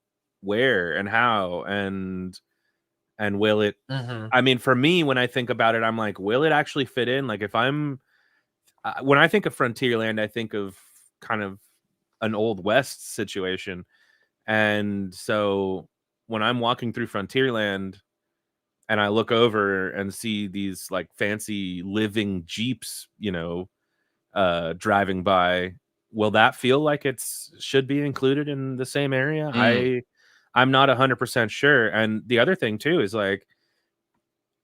where and how and will it? I mean, for me, when I think about it, I'm like, will it actually fit in? Like, if I'm when I think of Frontierland, I think of kind of an Old West situation. And so when I'm walking through Frontierland and I look over and see these like fancy living Jeeps, driving by, will that feel like should be included in the same area? I'm not 100% sure. And the other thing too is like,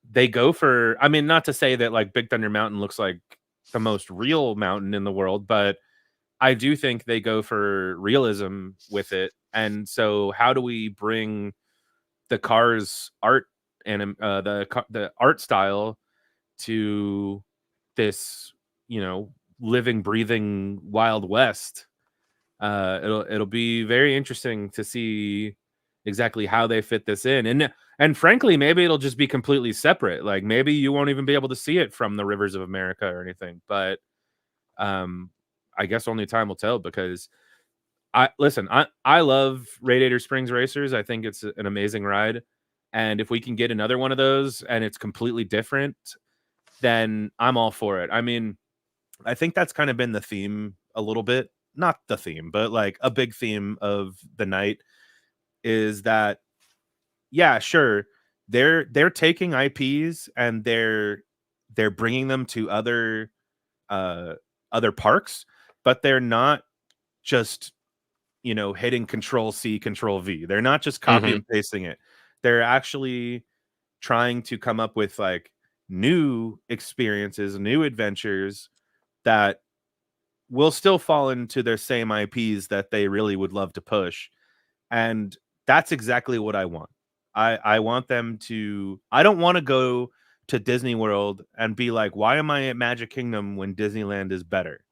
they go for, I mean, not to say that like Big Thunder Mountain looks like the most real mountain in the world, but I do think they go for realism with it. And so how do we bring the Cars art and the art style to this, living, breathing Wild West? It'll be very interesting to see exactly how they fit this in. And frankly, maybe it'll just be completely separate. Like maybe you won't even be able to see it from the Rivers of America or anything. But I guess only time will tell, because I love Radiator Springs Racers. I think it's an amazing ride. And if we can get another one of those and it's completely different, then I'm all for it. I mean, I think that's kind of been the theme a little bit. Not the theme, but like a big theme of the night is that, yeah, sure, they're taking IPs and they're bringing them to other parks, but they're not just hitting Control C, Control V. They're not just copy and pasting it. They're actually trying to come up with like new experiences, new adventures that will still fall into their same IPs that they really would love to push. And that's exactly what I want. I want them to. I don't want to go to Disney World and be like, why am I at Magic Kingdom when Disneyland is better?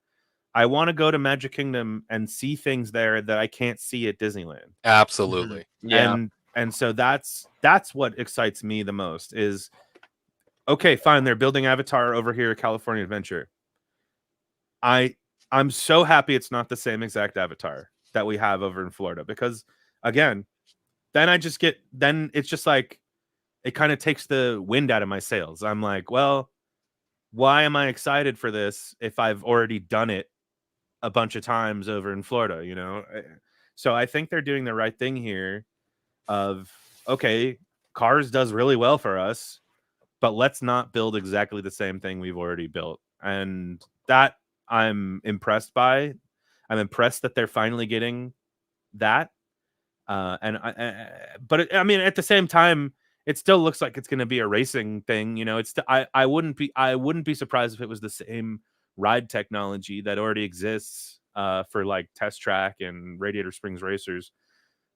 I want to go to Magic Kingdom and see things there that I can't see at Disneyland. Absolutely. Yeah. And so that's what excites me the most is, okay, fine, they're building Avatar over here at California Adventure. I'm so happy it's not the same exact Avatar that we have over in Florida, because again, then it's just like, it kind of takes the wind out of my sails. I'm like, well, why am I excited for this if I've already done it a bunch of times over in Florida, you know? So I think they're doing the right thing here of, okay, Cars does really well for us, but let's not build exactly the same thing we've already built. And that I'm impressed by. I'm impressed that they're finally getting that. But I mean, at the same time, it still looks like it's going to be a racing thing. You know, I wouldn't be surprised if it was the same ride technology that already exists for like Test Track and Radiator Springs Racers.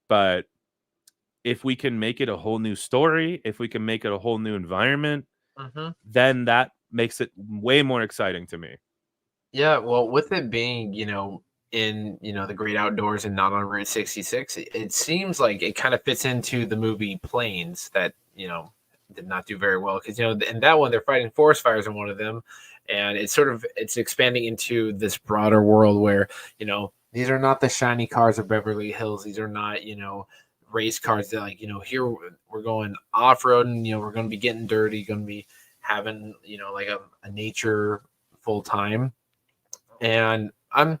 But if we can make it a whole new story, if we can make it a whole new environment, then that makes it way more exciting to me. Yeah, well, with it being, in, the great outdoors and not on Route 66, it seems like it kind of fits into the movie Planes that, did not do very well. Because, in that one, they're fighting forest fires in one of them. And it's expanding into this broader world where, these are not the shiny cars of Beverly Hills. These are not, race cars that, like, here we're going off-road and, we're going to be getting dirty, going to be having, like a nature full time. And I'm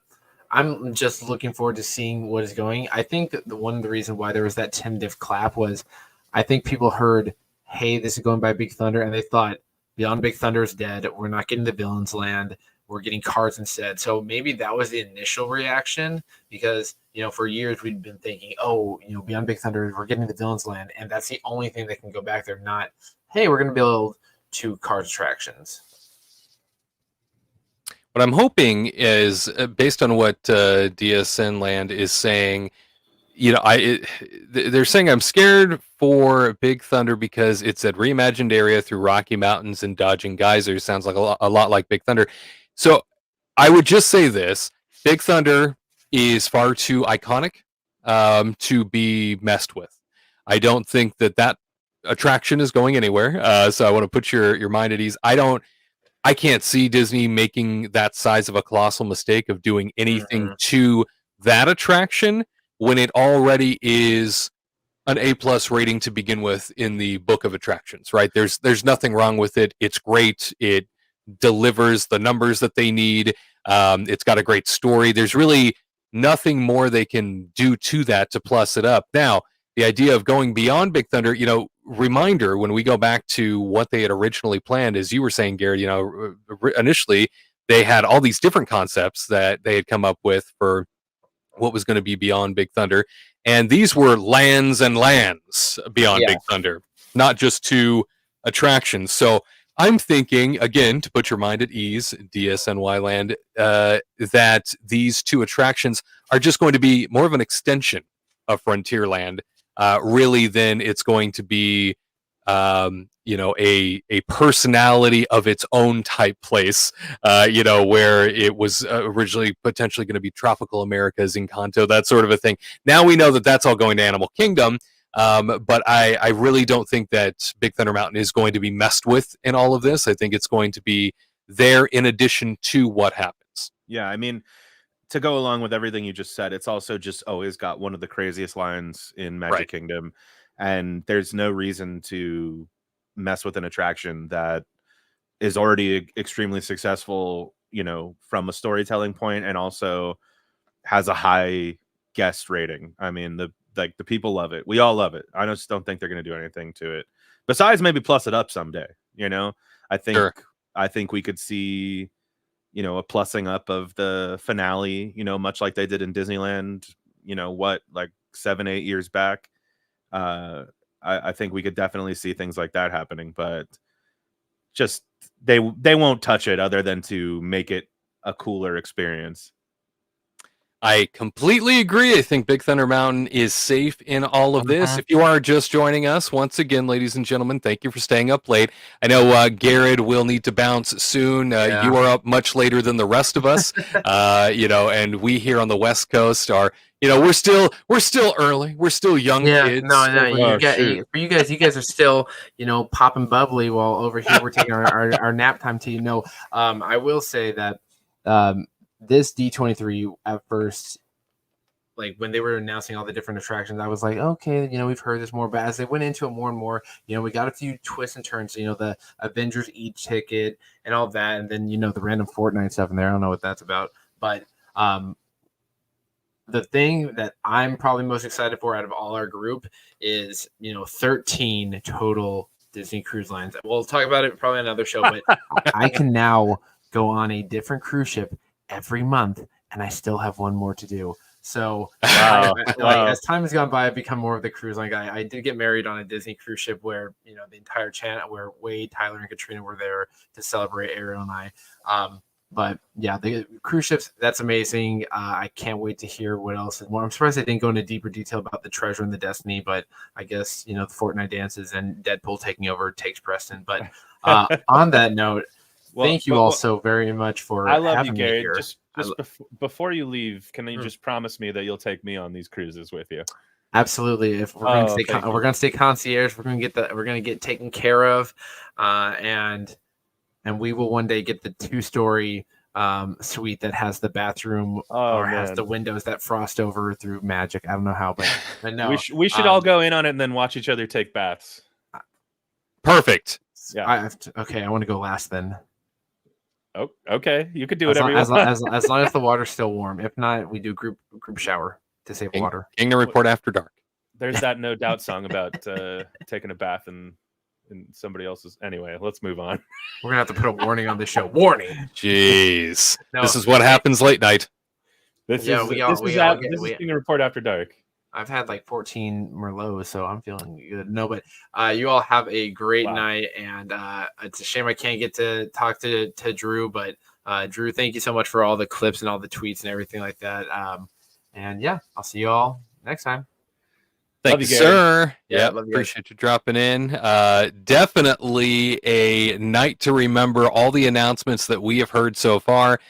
just looking forward to seeing what is going. I think that one of the reasons why there was that Tim Diff clap was, I think people heard, hey, this is going by Big Thunder, and they thought Beyond Big Thunder is dead. We're not getting the Villains Land. We're getting Cars instead. So maybe that was the initial reaction, because, for years we'd been thinking, oh, Beyond Big Thunder, we're getting the Villains Land, and that's the only thing that can go back there. Not, hey, we're going to build 2 Cars attractions. What I'm hoping is, based on what DSN Land is saying, they're saying I'm scared for Big Thunder because it's a reimagined area through Rocky Mountains and dodging geysers. Sounds like a lot like Big Thunder. So I would just say this: Big Thunder is far too iconic to be messed with. I don't think that attraction is going anywhere. So I want to put your mind at ease. I can't see Disney making that size of a colossal mistake of doing anything to that attraction when it already is an A+ rating to begin with in the book of attractions, right? There's nothing wrong with it. It's great. It delivers the numbers that they need. It's got a great story. There's really nothing more they can do to that to plus it up. Now, the idea of going beyond Big Thunder, reminder, when we go back to what they had originally planned, as you were saying, Garrett, initially they had all these different concepts that they had come up with for what was going to be beyond Big Thunder. And these were lands and lands beyond Big Thunder, not just 2 attractions. So I'm thinking, again, to put your mind at ease, DSNY Land, that these 2 attractions are just going to be more of an extension of Frontierland. Really, then it's going to be, a personality of its own type place, where it was originally potentially going to be Tropical America's Encanto, that sort of a thing. Now we know that that's all going to Animal Kingdom, but I really don't think that Big Thunder Mountain is going to be messed with in all of this. I think it's going to be there in addition to what happens. Yeah, I mean, to go along with everything you just said, it's also just always got one of the craziest lines in Magic Kingdom, and there's no reason to mess with an attraction that is already extremely successful, from a storytelling point, and also has a high guest rating. I mean, the people love it. We all love it. I just don't think they're going to do anything to it besides maybe plus it up someday. I think we could see, a plussing up of the finale, much like they did in Disneyland, like 7-8 years back. I think we could definitely see things like that happening, but just they won't touch it other than to make it a cooler experience. I completely agree. I think Big Thunder Mountain is safe in all of this. If you are just joining us, once again, ladies and gentlemen, thank you for staying up late. I know Garrett will need to bounce soon. You are up much later than the rest of us, and we here on the West Coast are, we're still early. We're still young kids. For you guys are still, popping bubbly while over here we're taking our nap time tea. I will say that this D23 at first, like when they were announcing all the different attractions, I was like, okay, we've heard this more, but as they went into it more and more, we got a few twists and turns, the Avengers e-ticket and all that, and then the random Fortnite stuff in there. I don't know what that's about, but the thing that I'm probably most excited for out of all our group is 13 total Disney Cruise Lines. We'll talk about it probably on another show, but I can now go on a different cruise ship every month, and I still have one more to do. So as time has gone by, I've become more of the cruise line guy. I did get married on a Disney cruise ship where the entire channel, where Wade, Tyler, and Katrina were there to celebrate Ariel and I. But yeah, the cruise ships, that's amazing. I can't wait to hear what else is more. I'm surprised they didn't go into deeper detail about the Treasure and the Destiny, but I guess the Fortnite dances and Deadpool taking over takes Preston. But on that note, thank you all so very much for having me here. Just before you leave, can you just promise me that you'll take me on these cruises with you? Absolutely. If we're going to stay concierge, we're going to get taken care of, and we will one day get the 2-story suite that has the bathroom has the windows that frost over through magic. I don't know how, but no. We should all go in on it and then watch each other take baths. Perfect. Yeah. I want to go last then. Oh, okay. You could do whatever you want. As long as the water's still warm. If not, we do group shower to save water. Kingdom Report After Dark. There's that No Doubt song about taking a bath in somebody else's. Anyway, let's move on. We're gonna have to put a warning on this show. Warning. Jeez. This is what happens late night. This is Kingdom Report After Dark. I've had like 14 Merlots, so I'm feeling good. No, but you all have a great night, and it's a shame I can't get to talk to Drew, but Drew, thank you so much for all the clips and all the tweets and everything like that. And yeah, I'll see you all next time. Thank you, sir. Yeah, appreciate you dropping in. Definitely a night to remember. All the announcements that we have heard so far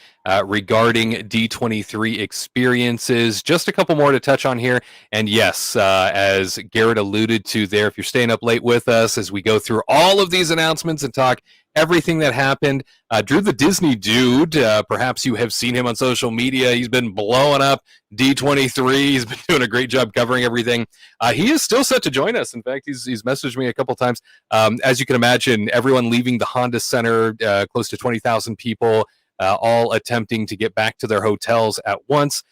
regarding D23 experiences. Just a couple more to touch on here. And yes, as Garrett alluded to there, if you're staying up late with us as we go through all of these announcements and talk everything that happened, Drew the Disney Dude, perhaps you have seen him on social media. He's been blowing up D23. He's been doing a great job covering everything. He is still set to join us. In fact, he's messaged me a couple times. As you can imagine, everyone leaving the Honda Center, close to 20,000 people, all attempting to get back to their hotels at once,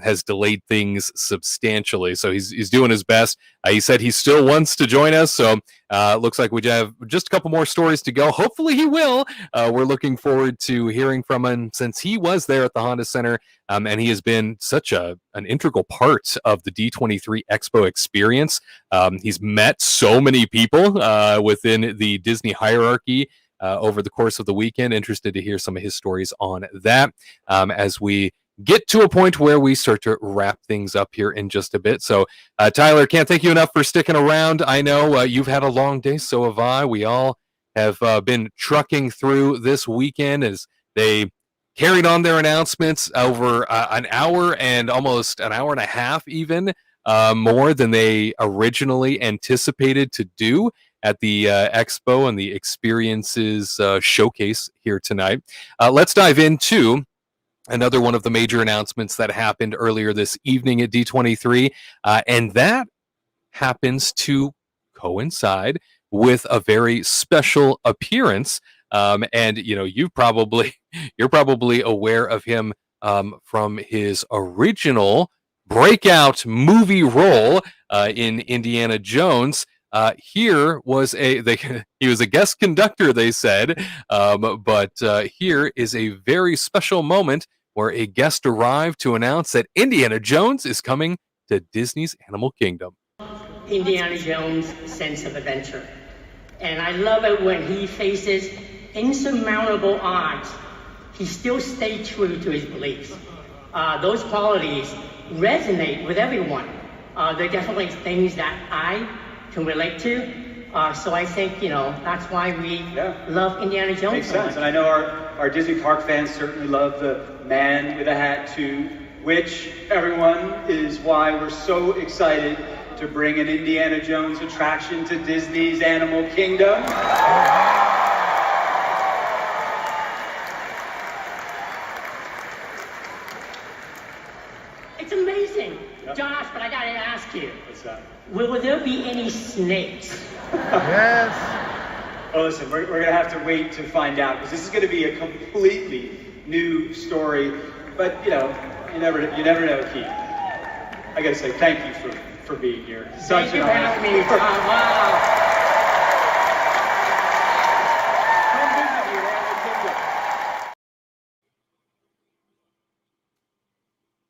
has delayed things substantially. So he's doing his best. He said he still wants to join us. So looks like we have just a couple more stories to go. Hopefully he will. We're looking forward to hearing from him since he was there at the Honda Center. And he has been such an integral part of the D23 Expo experience. He's met so many people within the Disney hierarchy over the course of the weekend. Interested to hear some of his stories on that as we get to a point where we start to wrap things up here in just a bit. So, Tyler, can't thank you enough for sticking around. I know you've had a long day, so have I. We all have been trucking through this weekend as they carried on their announcements over an hour and almost an hour and a half even, more than they originally anticipated to do at the Expo and the Experiences showcase here tonight. Let's dive into another one of the major announcements that happened earlier this evening at D23, and that happens to coincide with a very special appearance. And you're probably aware of him from his original breakout movie role in Indiana Jones. Here was he was a guest conductor, they said, but here is a very special moment where a guest arrived to announce that Indiana Jones is coming to Disney's Animal Kingdom. Indiana Jones' sense of adventure. And I love it when he faces insurmountable odds. He still stayed true to his beliefs. those qualities resonate with everyone. They're definitely things that I can relate to. So I think, that's why we love Indiana Jones. Makes so sense. much. And I know our Disney park fans certainly love the man with a hat too, which everyone is why we're so excited to bring an Indiana Jones attraction to Disney's Animal Kingdom. It's amazing. Josh, but I gotta ask you. What's that? Will there be any snakes? Yes. Oh, listen, we're going to have to wait to find out, because this is going to be a completely new story. But, you never know, Keith. I got to say thank you for being here. Thank you for having me. Wow.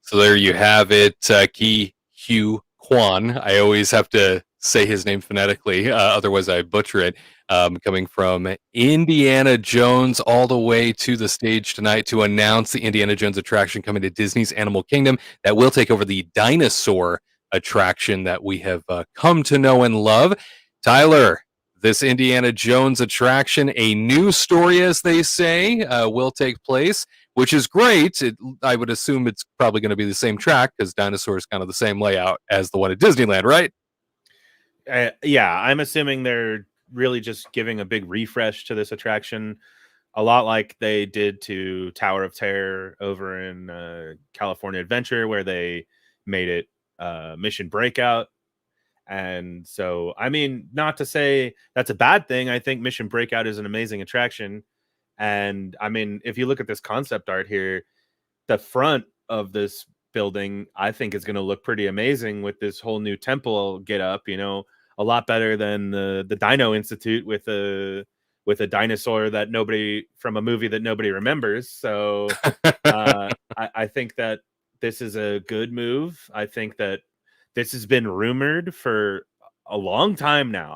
So there you have it, Ki Hugh Kwan. I always have to say his name phonetically, otherwise I butcher it. Coming from Indiana Jones all the way to the stage tonight to announce the Indiana Jones attraction coming to Disney's Animal Kingdom that will take over the dinosaur attraction that we have come to know and love. Tyler, this Indiana Jones attraction, a new story, as they say, will take place, which is great. I would assume it's probably going to be the same track because dinosaur is kind of the same layout as the one at Disneyland, right? Yeah, I'm assuming they're really just giving a big refresh to this attraction, a lot like they did to Tower of Terror over in California Adventure, where they made it Mission Breakout. And so, I mean, not to say that's a bad thing. I think Mission Breakout is an amazing attraction. And I mean, if you look at this concept art here, the front of this building, I think is going to look pretty amazing with this whole new temple get up, a lot better than the Dino Institute with a dinosaur that nobody from a movie that nobody remembers. So I think that this is a good move. I think that this has been rumored for a long time now.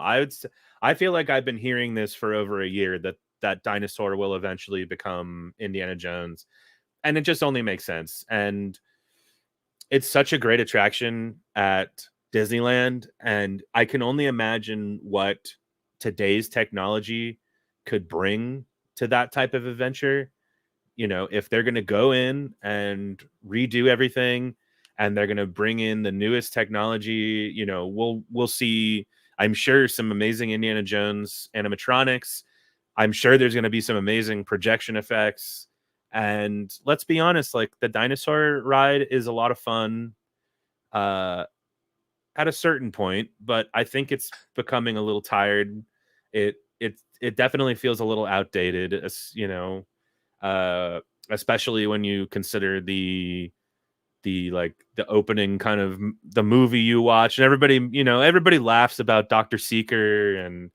I feel like I've been hearing this for over a year that dinosaur will eventually become Indiana Jones, and it just only makes sense. And it's such a great attraction at Disneyland, and I can only imagine what today's technology could bring to that type of adventure. If they're going to go in and redo everything and they're going to bring in the newest technology, we'll see, I'm sure, some amazing Indiana Jones animatronics. I'm sure there's going to be some amazing projection effects. And let's be honest, like, the dinosaur ride is a lot of fun at a certain point, but I think it's becoming a little tired. It definitely feels a little outdated, especially when you consider the opening kind of the movie you watch, and everybody laughs about Dr. Seeker and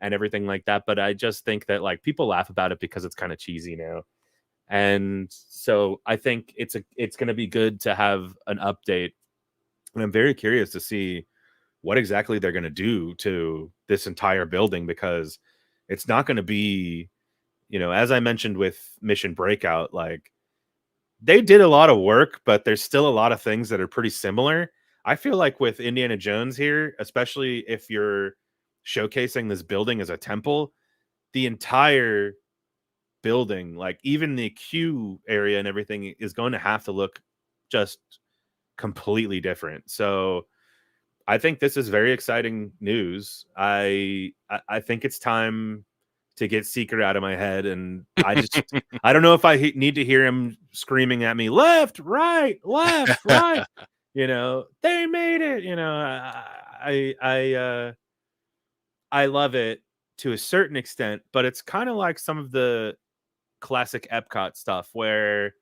everything like that. But I just think that, like, people laugh about it because it's kind of cheesy now. And so I think it's going to be good to have an update. And I'm very curious to see what exactly they're going to do to this entire building, because it's not going to be, as I mentioned with Mission Breakout, like, they did a lot of work, but there's still a lot of things that are pretty similar. I feel like with Indiana Jones here, especially if you're showcasing this building as a temple, the entire building, like even the queue area and everything, is going to have to look just completely different. So I think this is very exciting news. I think it's time to get Seeker out of my head, and I don't know if I need to hear him screaming at me, left, right, right. They made it. I love it to a certain extent, but it's kind of like some of the classic Epcot stuff where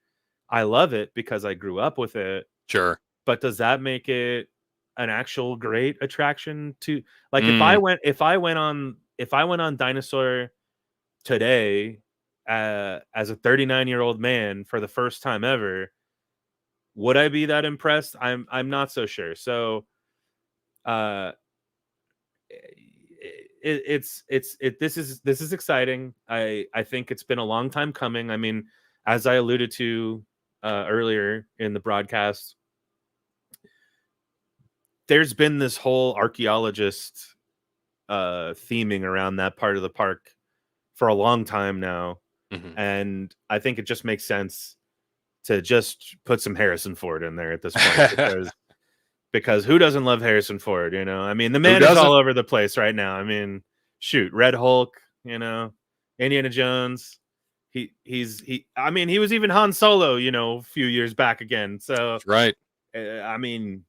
I love it because I grew up with it. Sure. But does that make it an actual great attraction to, like, if I went on Dinosaur today as a 39-year-old man for the first time ever, would I be that impressed? I'm not so sure. So this is exciting. I think it's been a long time coming. I mean, as I alluded to earlier in the broadcast, there's been this whole archaeologist theming around that part of the park for a long time now. And I think it just makes sense to just put some Harrison Ford in there at this point because who doesn't love Harrison Ford? You know, I mean, the man is all over the place right now. I mean, shoot, Red Hulk, you know, Indiana Jones. I mean, he was even Han Solo, you know, a few years back again. So right. I mean,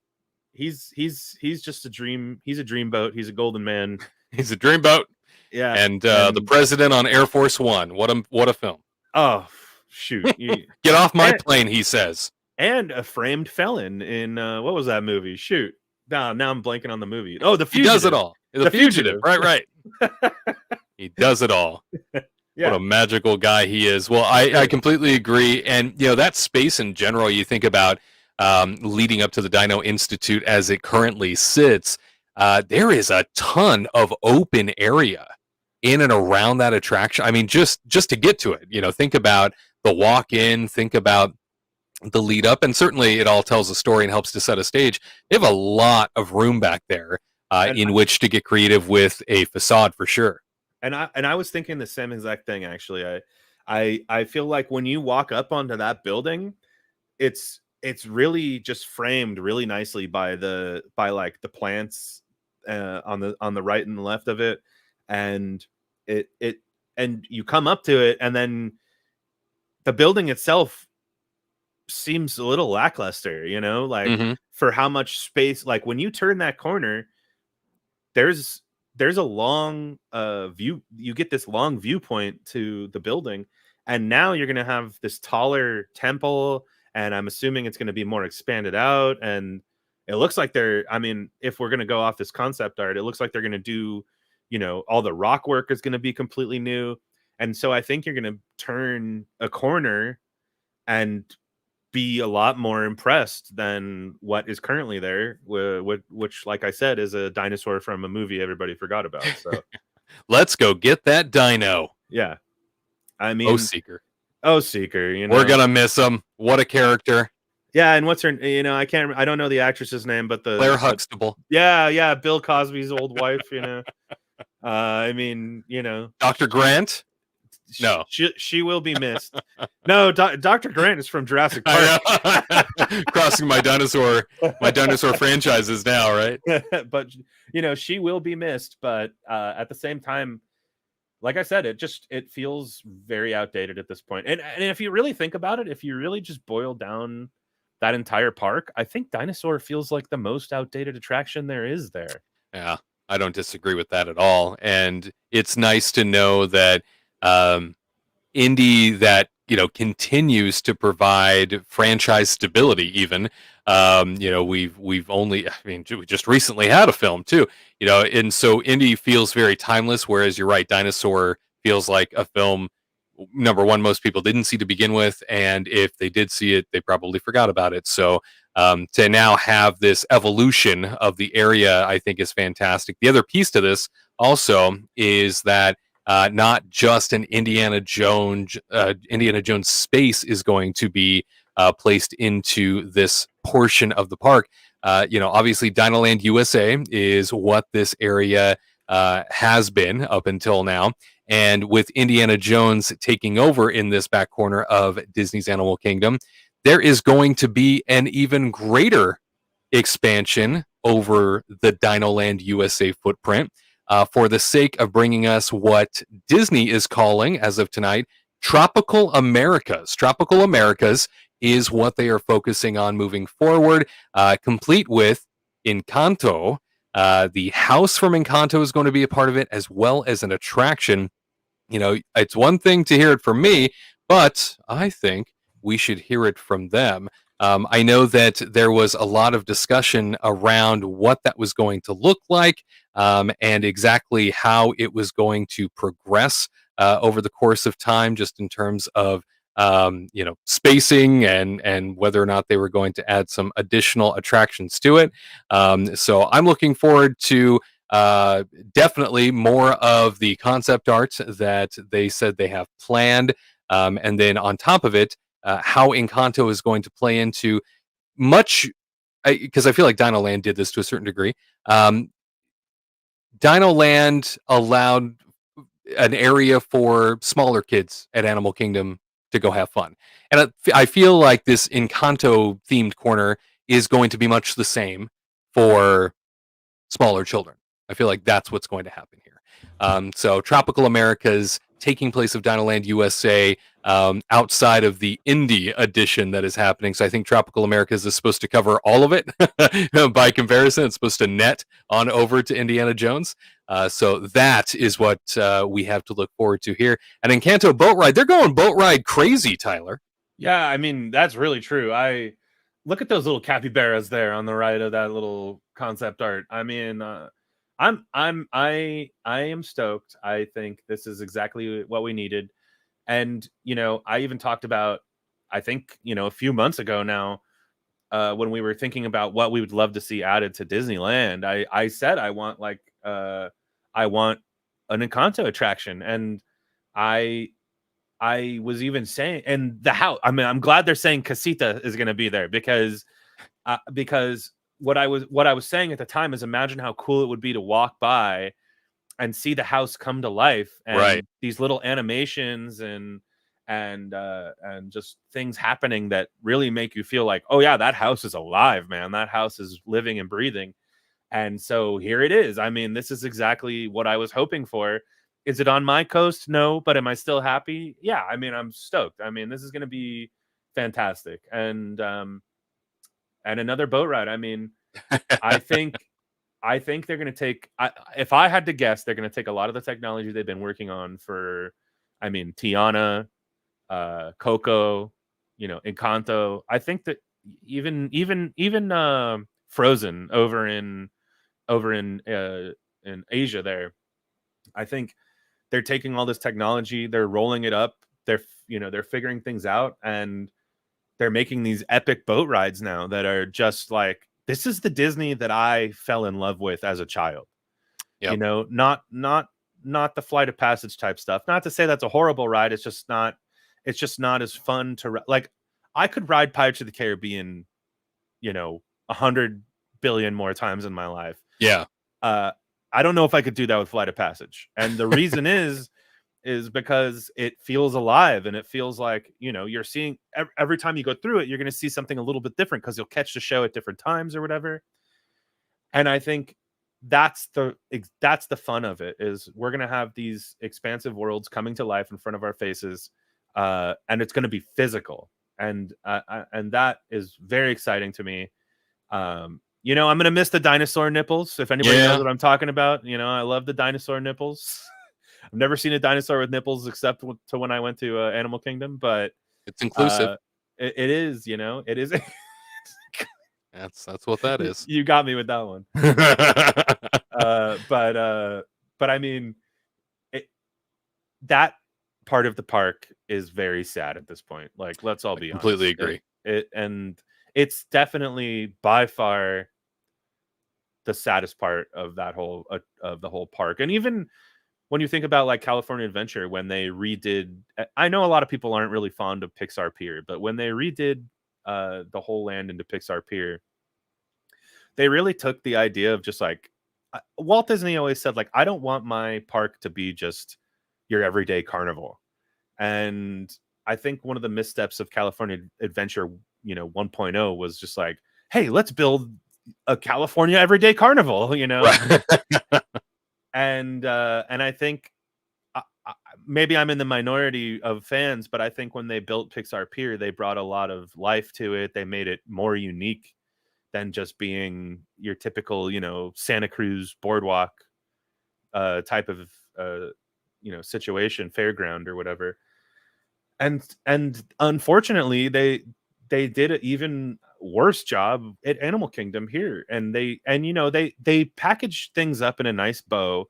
he's just a dream. He's a dreamboat. He's a golden man. He's a dreamboat. Yeah. And the president on Air Force One. What a film. Oh, shoot. Get off my plane, he says. And a framed felon in what was that movie? Shoot. Now I'm blanking on the movie. Oh, The Fugitive. He does it all. The Fugitive. Right. He does it all. Yeah. What a magical guy he is. Well, I completely agree. And, you know, that space in general, you think about leading up to the Dino Institute as it currently sits, there is a ton of open area in and around that attraction. I mean, just to get to it, you know, think about the walk in, think about the lead up, and certainly it all tells a story and helps to set a stage. They have a lot of room back there in which to get creative with a facade for sure. And I was thinking the same exact thing, actually. I feel like when you walk up onto that building, it's really just framed really nicely by like the plants on the right and the left of it, and and you come up to it, and then the building itself seems a little lackluster, you know, like for how much space. Like when you turn that corner, there's a long view. You get this long viewpoint to the building, and now you're going to have this taller temple, and I'm assuming it's going to be more expanded out. And it looks like I mean, if we're going to go off this concept art, it looks like they're going to do, you know, all the rock work is going to be completely new. And so I think you're going to turn a corner and be a lot more impressed than what is currently there, which, like I said, is a dinosaur from a movie everybody forgot about. So let's go get that dino. Yeah. I mean, Seeker. You know, we're going to miss him. What a character. Yeah. And what's her, you know, I don't know the actress's name, but Claire Huxtable. Yeah. Bill Cosby's old wife, you know. I mean, you know, Dr. Grant. No, she will be missed. No, Dr. Grant is from Jurassic Park. Crossing my dinosaur franchises now, right? But you know, she will be missed. But at the same time, like I said, it feels very outdated at this point. And if you really think about it, if you really just boil down that entire park, I think Dinosaur feels like the most outdated attraction there is there. Yeah, I don't disagree with that at all. And it's nice to know that Indy, that, you know, continues to provide franchise stability. Even you know, we've only, I mean, we just recently had a film too, you know, and so Indy feels very timeless, whereas you're right, Dinosaur feels like a film, number one, most people didn't see to begin with, and if they did see it, they probably forgot about it. So to now have this evolution of the area, I think is fantastic. The other piece to this also is that not just an Indiana Jones space is going to be placed into this portion of the park. You know, obviously Dinoland USA is what this area has been up until now. And with Indiana Jones taking over in this back corner of Disney's Animal Kingdom, there is going to be an even greater expansion over the Dinoland USA footprint. For the sake of bringing us what Disney is calling, as of tonight, Tropical Americas. Tropical Americas is what they are focusing on moving forward, complete with Encanto. The house from Encanto is going to be a part of it, as well as an attraction. You know, it's one thing to hear it from me, but I think we should hear it from them. I know that there was a lot of discussion around what that was going to look like, and exactly how it was going to progress over the course of time, just in terms of you know, spacing and whether or not they were going to add some additional attractions to it. So I'm looking forward to definitely more of the concept art that they said they have planned, and then on top of it, how Encanto is going to play into much, because I feel like Dinoland did this to a certain degree. Dinoland allowed an area for smaller kids at Animal Kingdom to go have fun. And I feel like this Encanto themed corner is going to be much the same for smaller children. I feel like that's what's going to happen here. So Tropical Americas taking place of Dinoland USA outside of the indie edition that is happening. So I think Tropical Americas is supposed to cover all of it. By comparison, it's supposed to net on over to Indiana Jones. So that is what we have to look forward to here. And Encanto boat ride, they're going boat ride crazy, Tyler. Yeah, I mean, that's really true. I look at those little capybaras there on the right of that little concept art. I mean, I am stoked. I think this is exactly what we needed. And, you know, I even talked about, I think, you know, a few months ago now, when we were thinking about what we would love to see added to Disneyland, I said I want an Encanto attraction. And I was even saying, and the house, I mean, I'm glad they're saying Casita is going to be there, because what I was saying at the time is, imagine how cool it would be to walk by and see the house come to life, and these little animations and just things happening that really make you feel like, oh yeah, that house is alive, man. That house is living and breathing. And so here it is. I mean, this is exactly what I was hoping for. Is it on my coast? No, but am I still happy? Yeah, I mean, I'm stoked. I mean, this is going to be fantastic. And another boat ride. I mean, I think they're going to take, if I had to guess, they're going to take a lot of the technology they've been working on for, I mean, Tiana, Coco, you know, Encanto. I think that even Frozen over in Asia there, I think they're taking all this technology, they're rolling it up, they're figuring things out, and they're making these epic boat rides now that are just like, this is the Disney that I fell in love with as a child. Yep. You know, not the Flight of Passage type stuff. Not to say that's a horrible ride. It's just not as fun to like. I could ride Pirates of the Caribbean, you know, 100 billion more times in my life. Yeah. I don't know if I could do that with Flight of Passage. And the reason is because it feels alive, and it feels like, you know, you're seeing every time you go through it, you're going to see something a little bit different, because you'll catch the show at different times or whatever. And I think that's the fun of it, is we're going to have these expansive worlds coming to life in front of our faces. And it's going to be physical. And that is very exciting to me. You know, I'm going to miss the dinosaur nipples. If anybody knows what I'm talking about, you know, I love the dinosaur nipples. I've never seen a dinosaur with nipples except to when I went to Animal Kingdom, but it's inclusive. It is, you know, it is. That's what that is. You got me with that one. But I mean, that part of the park is very sad at this point. Like, let's all be honest. Completely agree. And it's definitely by far the saddest part of that whole of the whole park. And even when you think about like California Adventure, when they redid, I know a lot of people aren't really fond of Pixar Pier, but when they redid the whole land into Pixar Pier, they really took the idea of just like, Walt Disney always said, like, I don't want my park to be just your everyday carnival. And I think one of the missteps of California Adventure, you know, 1.0 was just like, hey, let's build a California everyday carnival, you know. And I think maybe I'm in the minority of fans, but I think when they built Pixar Pier, they brought a lot of life to it. They made it more unique than just being your typical, you know, Santa Cruz boardwalk type of you know, situation, fairground or whatever. And unfortunately, they did an even worse job at Animal Kingdom here. And you know, they packaged things up in a nice bow.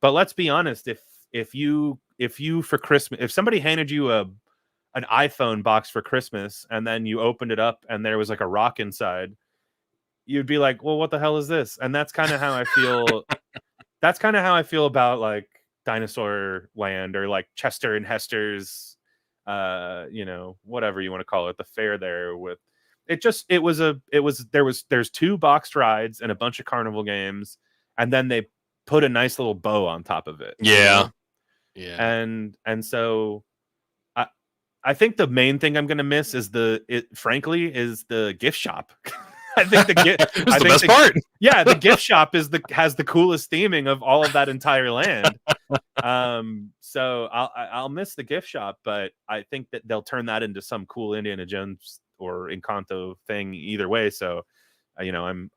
But let's be honest, if you for Christmas, if somebody handed you an iPhone box for Christmas and then you opened it up and there was like a rock inside, you'd be like, well, what the hell is this? And that's kind of how I feel. That's kind of how I feel about like Dinosaur Land or like Chester and Hester's whatever you want to call it, the fair there with there's 2 boxed rides and a bunch of carnival games, and then they put a nice little bow on top of it. Yeah. And so I think the main thing I'm going to miss is the gift shop. I think the best part. Yeah, the gift shop has the coolest theming of all of that entire land. So I'll miss the gift shop, but I think that they'll turn that into some cool Indiana Jones or Encanto thing either way. So, I'm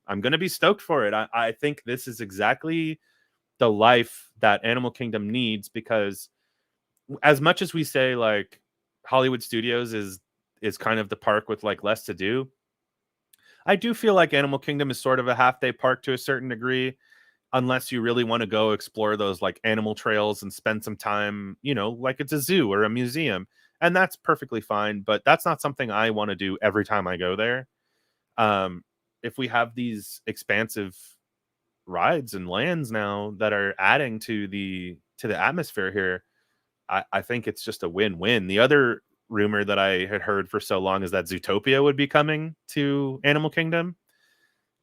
going to be stoked for it. I think this is exactly the life that Animal Kingdom needs, because as much as we say like Hollywood Studios is kind of the park with like less to do, I do feel like Animal Kingdom is sort of a half-day park to a certain degree, unless you really want to go explore those like animal trails and spend some time, like it's a zoo or a museum, and that's perfectly fine. But that's not something I want to do every time I go there. If we have these expansive rides and lands now that are adding to the atmosphere here, I think it's just a win-win. The other rumor that I had heard for so long is that Zootopia would be coming to Animal Kingdom.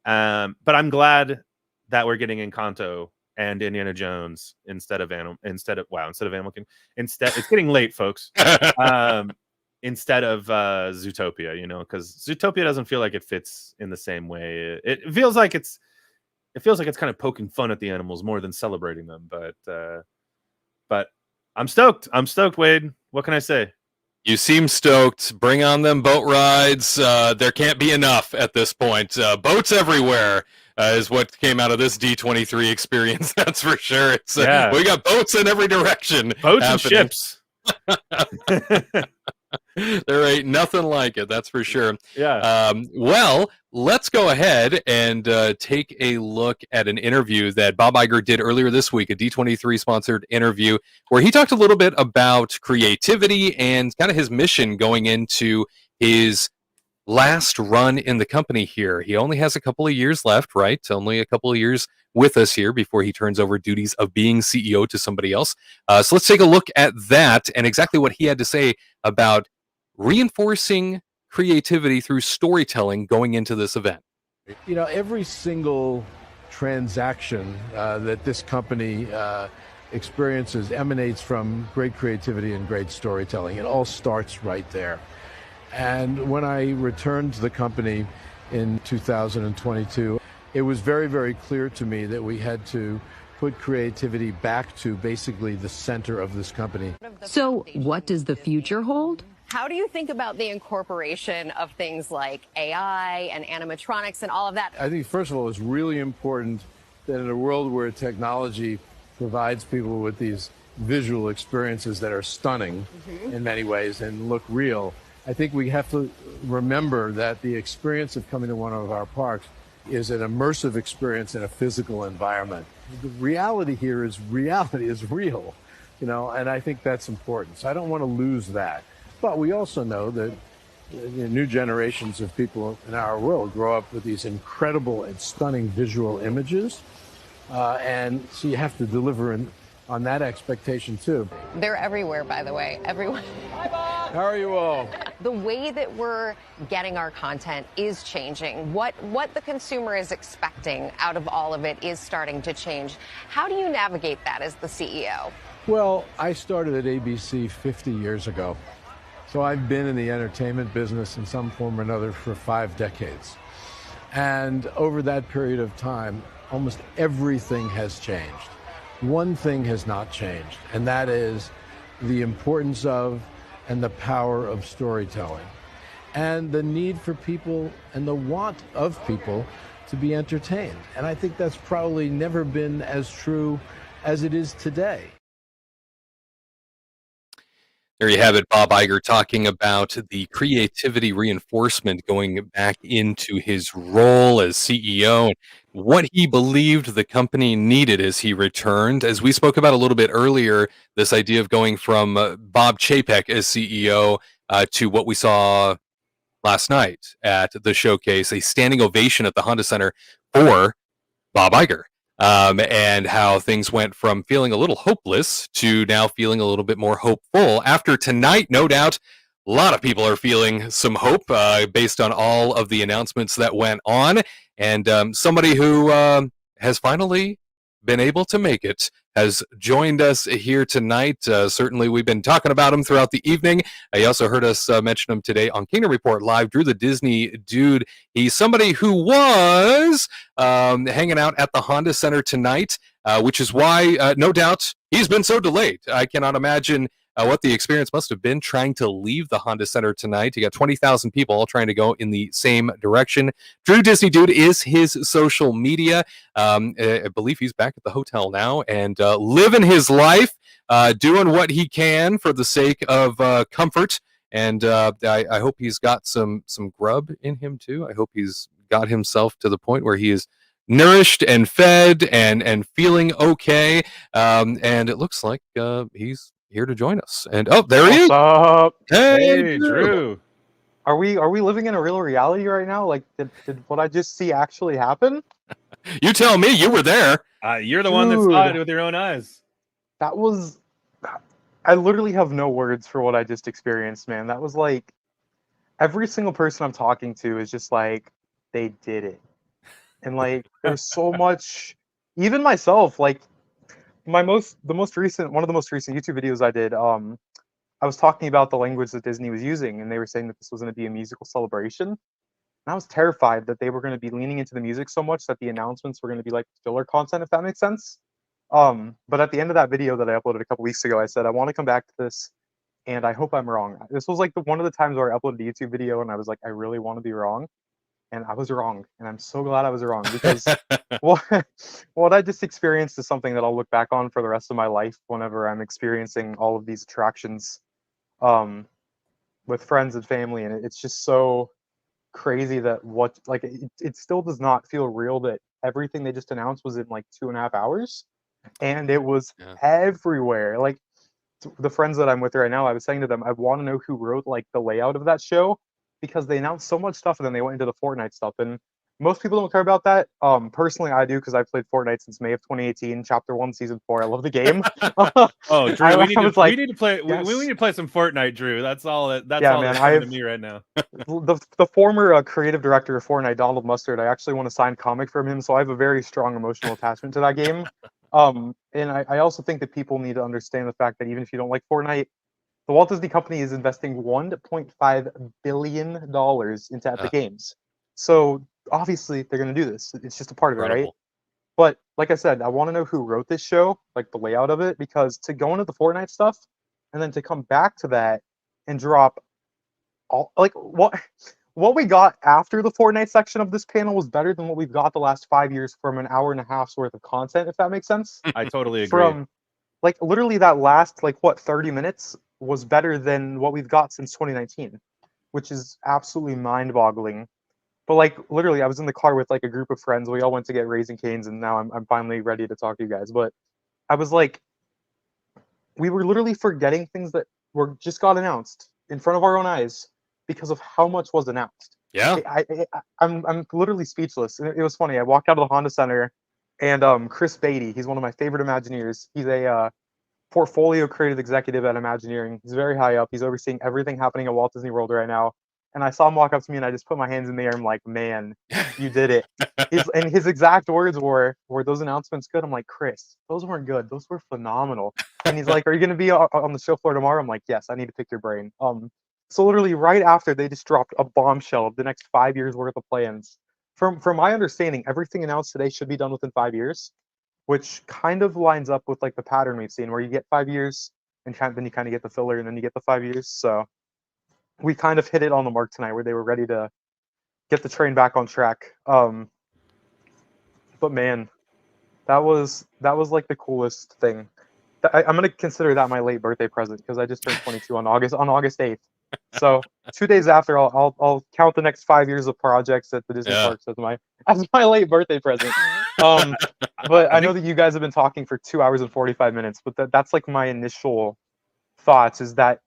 But I'm glad that we're getting Encanto and Indiana Jones instead of Animal Kingdom. It's getting late, folks. Instead of Zootopia, because Zootopia doesn't feel like it fits in the same way. It feels like it's kind of poking fun at the animals more than celebrating them. But I'm stoked. Wade. What can I say? You seem stoked. Bring on them boat rides. There can't be enough at this point. Boats everywhere is what came out of this D23 experience. That's for sure. We got boats in every direction. Boats and ships. There ain't nothing like it. That's for sure. Yeah. Well, let's go ahead and take a look at an interview that Bob Iger did earlier this week, a D23 sponsored interview where he talked a little bit about creativity and kind of his mission going into his last run in the company here. He only has a couple of years left, right? Only a couple of years with us here before he turns over duties of being CEO to somebody else. So let's take a look at that and exactly what he had to say about reinforcing creativity through storytelling going into this event. Every single transaction that this company experiences emanates from great creativity and great storytelling. It all starts right there. And when I returned to the company in 2022, it was very, very clear to me that we had to put creativity back to basically the center of this company. So what does the future hold? How do you think about the incorporation of things like AI and animatronics and all of that? I think, first of all, it's really important that in a world where technology provides people with these visual experiences that are stunning in many ways and look real, I think we have to remember that the experience of coming to one of our parks is an immersive experience in a physical environment. The reality here is reality is real, and I think that's important. So I don't want to lose that. But we also know that new generations of people in our world grow up with these incredible and stunning visual images. And so you have to deliver on that expectation, too. They're everywhere, by the way. Everyone. Hi, Bob. How are you all? The way that we're getting our content is changing. What the consumer is expecting out of all of it is starting to change. How do you navigate that as the CEO? Well, I started at ABC 50 years ago. So I've been in the entertainment business in some form or another for 5 decades. And over that period of time, almost everything has changed. One thing has not changed, and that is the importance of and the power of storytelling and the need for people and the want of people to be entertained. And I think that's probably never been as true as it is today. There you have it, Bob Iger talking about the creativity reinforcement going back into his role as CEO and what he believed the company needed as he returned. As we spoke about a little bit earlier, this idea of going from Bob Chapek as CEO to what we saw last night at the showcase, a standing ovation at the Honda Center for Bob Iger. and how things went from feeling a little hopeless to now feeling a little bit more hopeful. After tonight, no doubt, a lot of people are feeling some hope based on all of the announcements that went on. And somebody who has finally been able to make it has joined us here tonight. Certainly, we've been talking about him throughout the evening. You also heard us mention him today on Kingdom Report Live. Drew, the Disney dude. He's somebody who was hanging out at the Honda Center tonight, which is why, no doubt, he's been so delayed. I cannot imagine what the experience must have been trying to leave the Honda Center tonight. You got 20,000 people all trying to go in the same direction. Drew Disney Dude is his social media. I believe he's back at the hotel now and living his life, doing what he can for the sake of comfort. And I hope he's got some grub in him too. I hope he's got himself to the point where he is nourished and fed and feeling okay. And it looks like he's here to join us. And there he is. What's up? Hey, Drew. Are we living in a real reality right now? Like, did what I just see actually happen? You tell me. You were there. You're the one that saw it with your own eyes. That was. I literally have no words for what I just experienced, man. That was like every single person I'm talking to is just like, they did it, and like there's so much. Even myself, like. One of the most recent YouTube videos I did, I was talking about the language that Disney was using, and they were saying that this was going to be a musical celebration. And I was terrified that they were going to be leaning into the music so much that the announcements were going to be like filler content, if that makes sense. But at the end of that video that I uploaded a couple weeks ago, I said, I want to come back to this, and I hope I'm wrong. This was like one of the times where I uploaded a YouTube video, and I was like, I really want to be wrong. And I was wrong, and I'm so glad I was wrong, because what I just experienced is something that I'll look back on for the rest of my life whenever I'm experiencing all of these attractions with friends and family, and it's just so crazy that it still does not feel real that everything they just announced was in like 2.5 hours, and it was everywhere. Like the friends that I'm with right now, I was saying to them, I want to know who wrote like the layout of that show, because they announced so much stuff and then they went into the Fortnite stuff, and most people don't care about that. Personally, I do, because I've played Fortnite since May of 2018, Chapter 1, Season 4. I love the game. Oh, Drew, we need to play. Yes. We need to play some Fortnite, Drew. That's all. That's all that's coming to me right now. the former creative director of Fortnite, Donald Mustard, I actually want to sign comic from him, so I have a very strong emotional attachment to that game. And I also think that people need to understand the fact that even if you don't like Fortnite, the Walt Disney Company is investing $1.5 billion into Epic Games. So obviously they're going to do this. It's just a part of it, right? But like I said, I want to know who wrote this show, like the layout of it, because to go into the Fortnite stuff and then to come back to that and drop all like what we got after the Fortnite section of this panel was better than what we've got the last 5 years from an hour and a half's worth of content, if that makes sense. I totally agree. From like literally that last 30 minutes was better than what we've got since 2019, which is absolutely mind-boggling. But like literally, I was in the car with like a group of friends. We all went to get Raising Cane's, and now I'm finally ready to talk to you guys. But I was like, we were literally forgetting things that were just got announced in front of our own eyes because of how much was announced. Yeah, I'm literally speechless. And it was funny. I walked out of the Honda Center, and Chris Beatty, he's one of my favorite Imagineers. He's a portfolio creative executive at Imagineering. He's very high up. He's overseeing everything happening at Walt Disney World right now. And I saw him walk up to me, and I just put my hands in the air. I'm like, man, you did it. And his exact words were those announcements good? I'm like, Chris, those weren't good. Those were phenomenal. And he's like, are you going to be on the show floor tomorrow? I'm like, yes, I need to pick your brain. So literally right after, they just dropped a bombshell of the next 5 years worth of plans. From my understanding, everything announced today should be done within 5 years, which kind of lines up with like the pattern we've seen, where you get 5 years and then you kind of get the filler, and then you get the 5 years. So we kind of hit it on the mark tonight, where they were ready to get the train back on track. But man, that was like the coolest thing. I'm gonna consider that my late birthday present, because I just turned 22 on August 8th. So 2 days after, I'll count the next 5 years of projects at the Disney parks as my late birthday present. But I know that you guys have been talking for 2 hours and 45 minutes, but that's like my initial thoughts, is that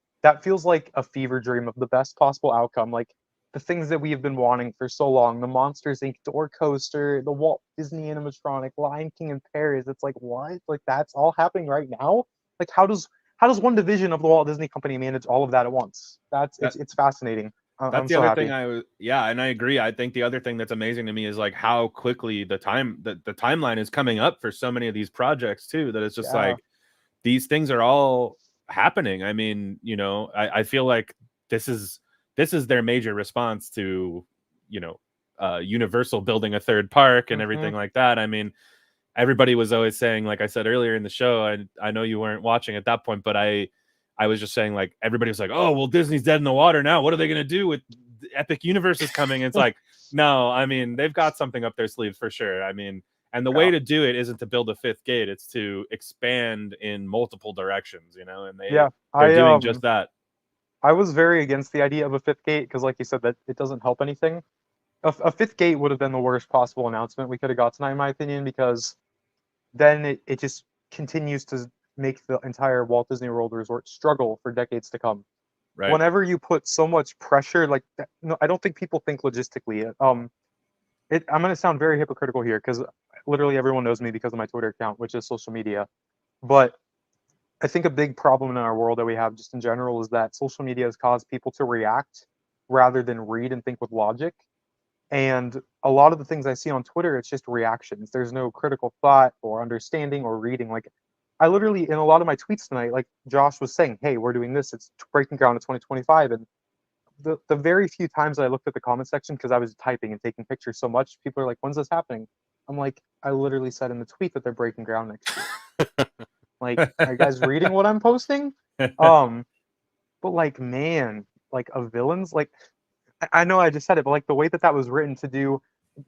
feels like a fever dream of the best possible outcome. Like, the things that we have been wanting for so long, the Monsters Inc. door coaster, the Walt Disney animatronic, Lion King in Paris. It's like, what? Like, that's all happening right now? Like, how does one division of the Walt Disney Company manage all of that at once? It's fascinating. That's I'm the so other happy. thing and I agree. I think the other thing that's amazing to me is like how quickly the timeline is coming up for so many of these projects too, that it's just like these things are all happening. I mean, you know, I feel like this is their major response to, you know, Universal building a third park and everything like that. I mean, everybody was always saying, like I said earlier in the show, I know you weren't watching at that point, but I was just saying, like, everybody was like, oh, well, Disney's dead in the water now. What are they going to do with Epic Universe is coming? It's like, no, I mean, they've got something up their sleeve for sure. I mean, and the way to do it isn't to build a fifth gate. It's to expand in multiple directions, you know, and they're doing just that. I was very against the idea of a fifth gate because, like you said, that it doesn't help anything. A fifth gate would have been the worst possible announcement we could have got tonight, in my opinion, because then it just continues to make the entire Walt Disney World Resort struggle for decades to come. Right. Whenever you put so much pressure like that, no, I don't think people think logistically. I'm going to sound very hypocritical here because literally everyone knows me because of my Twitter account, which is social media. But I think a big problem in our world that we have just in general is that social media has caused people to react rather than read and think with logic. And a lot of the things I see on Twitter, it's just reactions. There's no critical thought or understanding or reading. Like, I literally, in a lot of my tweets tonight, like Josh was saying, hey, we're doing this. It's breaking ground in 2025. And the very few times I looked at the comment section, because I was typing and taking pictures so much, people are like, when's this happening? I'm like, I literally said in the tweet that they're breaking ground next year. Like, are you guys reading what I'm posting? But like, man, like a villain's, like, I know I just said it, but like the way that was written to do,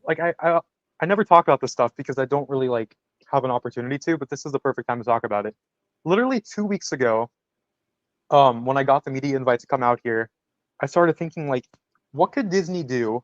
like I never talk about this stuff because I don't really like have an opportunity to, but this is the perfect time to talk about it. Literally 2 weeks ago, when I got the media invite to come out here, I started thinking, like, what could Disney do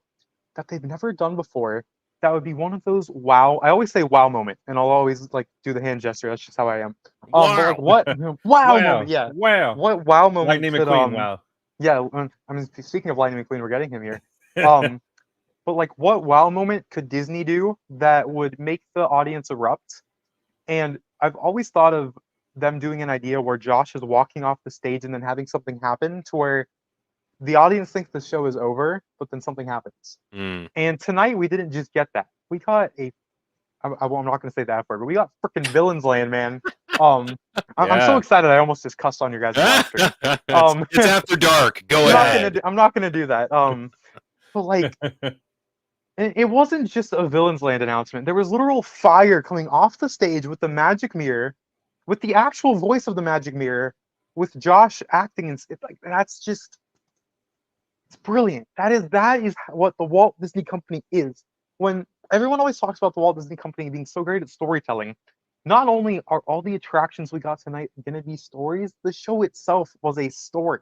that they've never done before that would be one of those wow, I always say wow moment, and I'll always like do the hand gesture. That's just how I am. Wow. But like what wow moment, yeah. Wow. What wow moment Lightning could, McQueen, wow. Yeah, I mean, speaking of Lightning McQueen, we're getting him here. But like, what wow moment could Disney do that would make the audience erupt? And I've always thought of them doing an idea where Josh is walking off the stage and then having something happen to where the audience thinks the show is over, but then something happens. And tonight we didn't just get that. We got I'm not going to say that word, but we got freaking Villains Land, man. I'm so excited. I almost just cussed on your guys' laughter. It's after dark. Go ahead. I'm not going to do that. But like, it wasn't just a Villains Land announcement. There was literal fire coming off the stage with the magic mirror, with the actual voice of the magic mirror, with Josh acting. And like, that's just, it's brilliant. That is what the Walt Disney Company is. When everyone always talks about the Walt Disney Company being so great at storytelling, not only are all the attractions we got tonight going to be stories, the show itself was a story.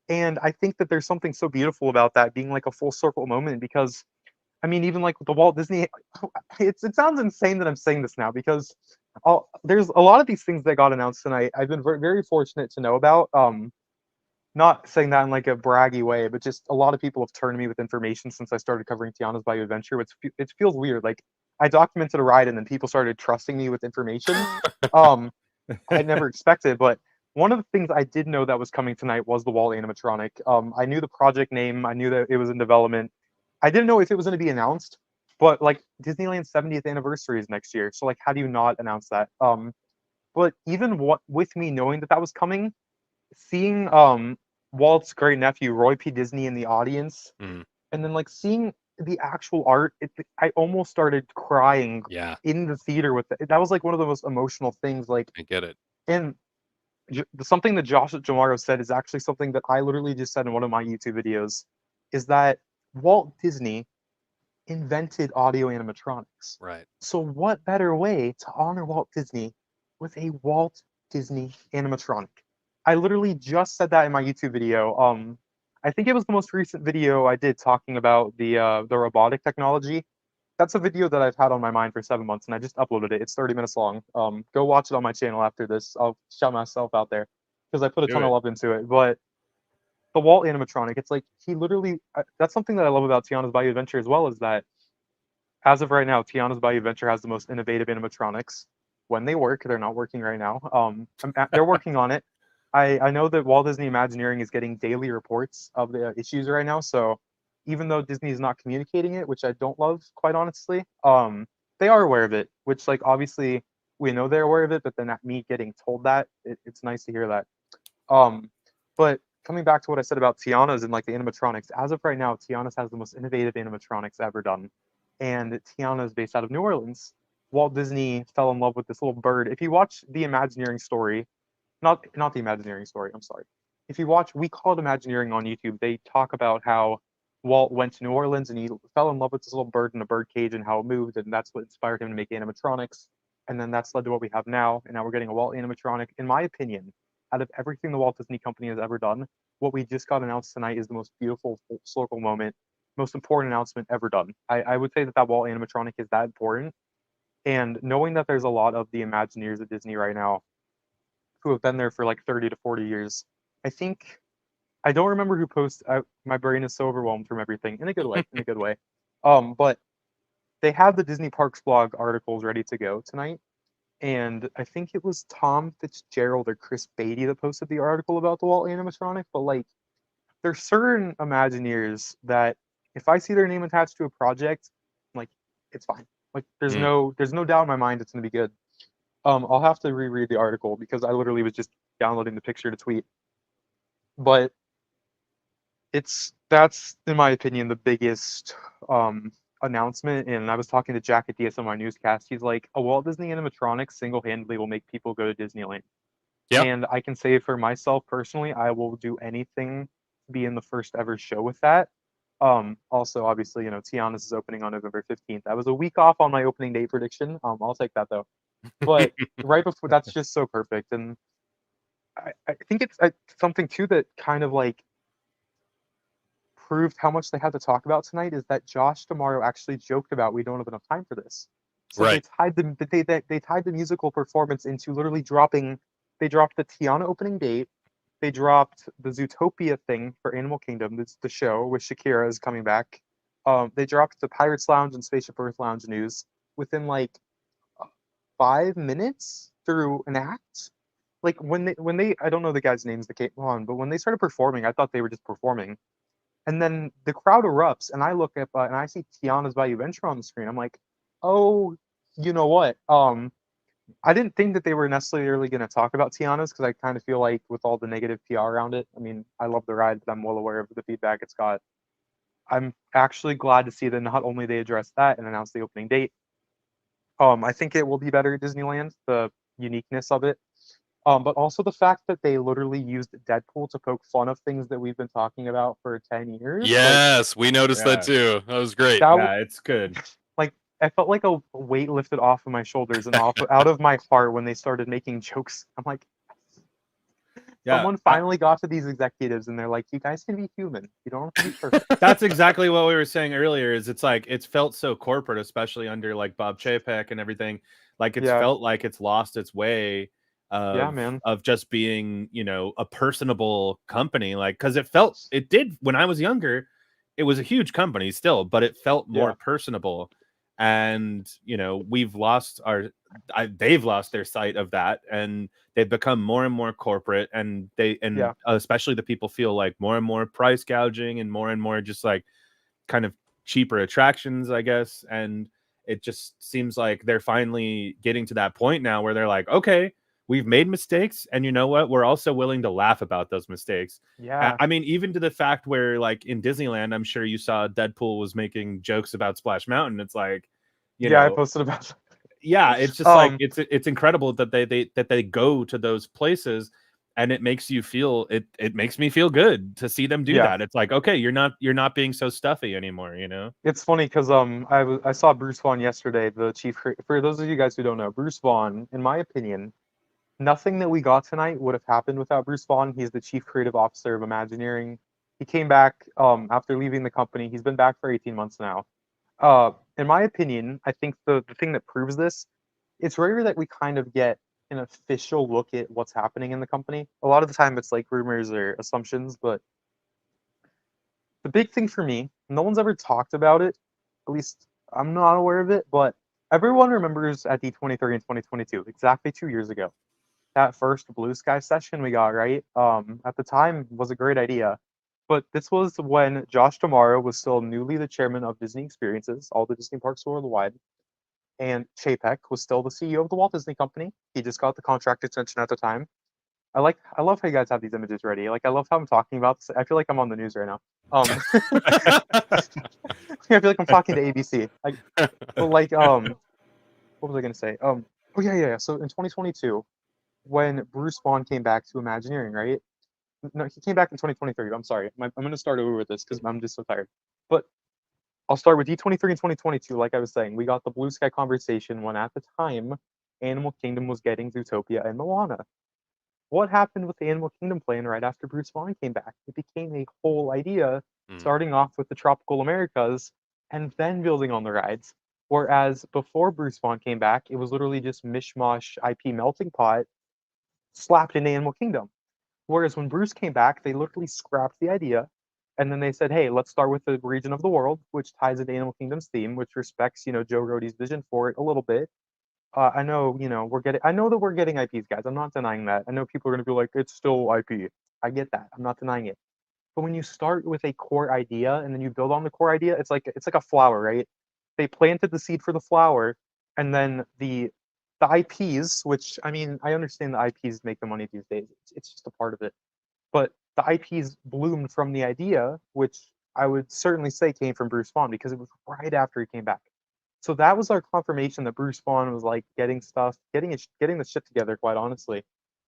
And I think that there's something so beautiful about that being like a full circle moment, because I mean, even like with the Walt Disney, it sounds insane that I'm saying this now, because there's a lot of these things that got announced tonight I've been very, very fortunate to know about. Not saying that in like a braggy way, but just a lot of people have turned to me with information since I started covering Tiana's Bayou Adventure, which it feels weird. Like, I documented a ride and then people started trusting me with information. I never expected, but one of the things I did know that was coming tonight was the Walt animatronic. I knew the project name. I knew that it was in development. I didn't know if it was going to be announced, but like, Disneyland's 70th anniversary is next year. So like, how do you not announce that? But even with me knowing that was coming, seeing Walt's great nephew Roy P. Disney in the audience, and then like seeing the actual art, I almost started crying in the theater with it. That was like one of the most emotional things. Like, I get it. And something that Josh Jamaro said is actually something that I literally just said in one of my YouTube videos, is that Walt Disney invented audio animatronics. Right. So what better way to honor Walt Disney with a Walt Disney animatronic? I literally just said that in my YouTube video. I think it was the most recent video I did talking about the robotic technology. That's a video that I've had on my mind for 7 months, and I just uploaded it. It's 30 minutes long. Go watch it on my channel after this. I'll shout myself out there because I put a ton of love into it. But the Walt animatronic. It's like he literally. That's something that I love about Tiana's Bayou Adventure as well, is that as of right now, Tiana's Bayou Adventure has the most innovative animatronics. When they work, they're not working right now. They're working on it. I know that Walt Disney Imagineering is getting daily reports of the issues right now. So even though Disney is not communicating it, which I don't love, quite honestly, they are aware of it. Which, like, obviously we know they're aware of it, but then me getting told that, it's nice to hear that. But coming back to what I said about Tiana's and like the animatronics, as of right now, Tiana's has the most innovative animatronics ever done, and Tiana is based out of New Orleans. Walt Disney fell in love with this little bird. If you watch the Imagineering story, not the Imagineering story, I'm sorry. If you watch, we call it Imagineering on YouTube. They talk about how Walt went to New Orleans and he fell in love with this little bird in a bird cage and how it moved, and that's what inspired him to make animatronics. And then that's led to what we have now, and now we're getting a Walt animatronic. In my opinion, out of everything the Walt Disney Company has ever done, what we just got announced tonight is the most beautiful full circle moment, most important announcement ever done. I would say that Walt animatronic is that important. And knowing that there's a lot of the Imagineers at Disney right now who have been there for like 30 to 40 years, I don't remember who posted. My brain is so overwhelmed from everything, in a good way, in a good way. But they have the Disney Parks blog articles ready to go tonight. And I think it was Tom Fitzgerald or Chris Beatty that posted the article about the Walt animatronic. But like, there's certain Imagineers that if I see their name attached to a project, like, it's fine. Like, there's no doubt in my mind it's gonna be good. I'll have to reread the article because I literally was just downloading the picture to tweet. But that's in my opinion the biggest announcement. And I was talking to Jack at DSMI Newscast. He's like, a Walt Disney animatronic single-handedly will make people go to Disneyland. Yep. And I can say for myself personally, I will do anything to be in the first ever show with that. Also, obviously, Tiana's is opening on November 15th. I was a week off on my opening day prediction. I'll take that though. But right before, that's just so perfect. And I think it's something too that kind of like proved how much they had to talk about tonight, is that Josh tomorrow actually joked about, we don't have enough time for this. So right. They tied the musical performance into literally they dropped the Tiana opening date. They dropped the Zootopia thing for Animal Kingdom, the show with Shakira is coming back. They dropped the Pirates Lounge and Spaceship Earth Lounge news within like 5 minutes through an act. Like when they I don't know the guys' names that came on, but when they started performing, I thought they were just performing. And then the crowd erupts, and I look up and I see Tiana's Bayou Adventure on the screen. I'm like, oh, you know what? I didn't think that they were necessarily going to talk about Tiana's because I kind of feel like with all the negative PR around it, I mean, I love the ride, but I'm well aware of the feedback it's got. I'm actually glad to see that not only they addressed that and announced the opening date. I think it will be better at Disneyland, the uniqueness of it. But also the fact that they literally used Deadpool to poke fun of things that we've been talking about for 10 years. Yes, we noticed that too. That was great. It's good. Like, I felt like a weight lifted off of my shoulders and out of my heart when they started making jokes. I'm like, someone finally got to these executives and they're like, you guys can be human. You don't have to be perfect. That's exactly what we were saying earlier, is it's like, it's felt so corporate, especially under like Bob Chapek and everything. Like it's felt like it's lost its way of just being, a personable company. Like, because it did when I was younger, it was a huge company still, but it felt more personable. And they've lost their sight of that, and they've become more and more corporate, and especially the people feel like more and more price gouging and more just like kind of cheaper attractions, I guess. And it just seems like they're finally getting to that point now where they're like, okay, we've made mistakes, and you know what? We're also willing to laugh about those mistakes. Yeah. I mean, even to the fact where, like, in Disneyland, I'm sure you saw Deadpool was making jokes about Splash Mountain. It's like, I posted about that. Yeah, it's just like it's incredible that they go to those places, and it makes you feel it makes me feel good to see them do that. It's like, okay, you're not being so stuffy anymore, It's funny because I saw Bruce Vaughn yesterday, the chief. For those of you guys who don't know, Bruce Vaughn, in my opinion, nothing that we got tonight would have happened without Bruce Vaughn. He's the chief creative officer of Imagineering. He came back after leaving the company. He's been back for 18 months now. In my opinion, I think the thing that proves this, it's rare that we kind of get an official look at what's happening in the company. A lot of the time it's like rumors or assumptions, but the big thing for me, no one's ever talked about it. At least I'm not aware of it, but everyone remembers at D23 in 2022, exactly 2 years ago. That first Blue Sky session we got, right? At the time was a great idea. But this was when Josh Tomorrow was still newly the chairman of Disney Experiences, all the Disney parks worldwide, and Chapek was still the CEO of the Walt Disney Company. He just got the contract extension at the time. I love how you guys have these images ready. Like I love how I'm talking about this. I feel like I'm on the news right now. I feel like I'm talking to ABC. What was I gonna say? Oh yeah. So in 2022, when Bruce Vaughn came back to Imagineering, right? No, he came back in 2023. I'm sorry. I'm going to start over with this because I'm just so tired. But I'll start with D23 in 2022. Like I was saying, we got the Blue Sky conversation when at the time, Animal Kingdom was getting Zootopia and Moana. What happened with the Animal Kingdom plan right after Bruce Vaughn came back? It became a whole idea, starting off with the Tropical Americas and then building on the rides. Whereas before Bruce Vaughn came back, it was literally just mishmash IP melting pot slapped into Animal Kingdom. Whereas when Bruce came back, they literally scrapped the idea, and then they said, "Hey, let's start with the region of the world, which ties into Animal Kingdom's theme, which respects, Joe Rohde's vision for it a little bit." I know, I know that we're getting IPs, guys. I'm not denying that. I know people are gonna be like, "It's still IP." I get that. I'm not denying it. But when you start with a core idea and then you build on the core idea, it's like a flower, right? They planted the seed for the flower, and then the IPs, which I mean, I understand the IPs make the money these days. It's just a part of it. But the IPs bloomed from the idea, which I would certainly say came from Bruce Vaughn because it was right after he came back. So that was our confirmation that Bruce Vaughn was like getting the shit together, quite honestly.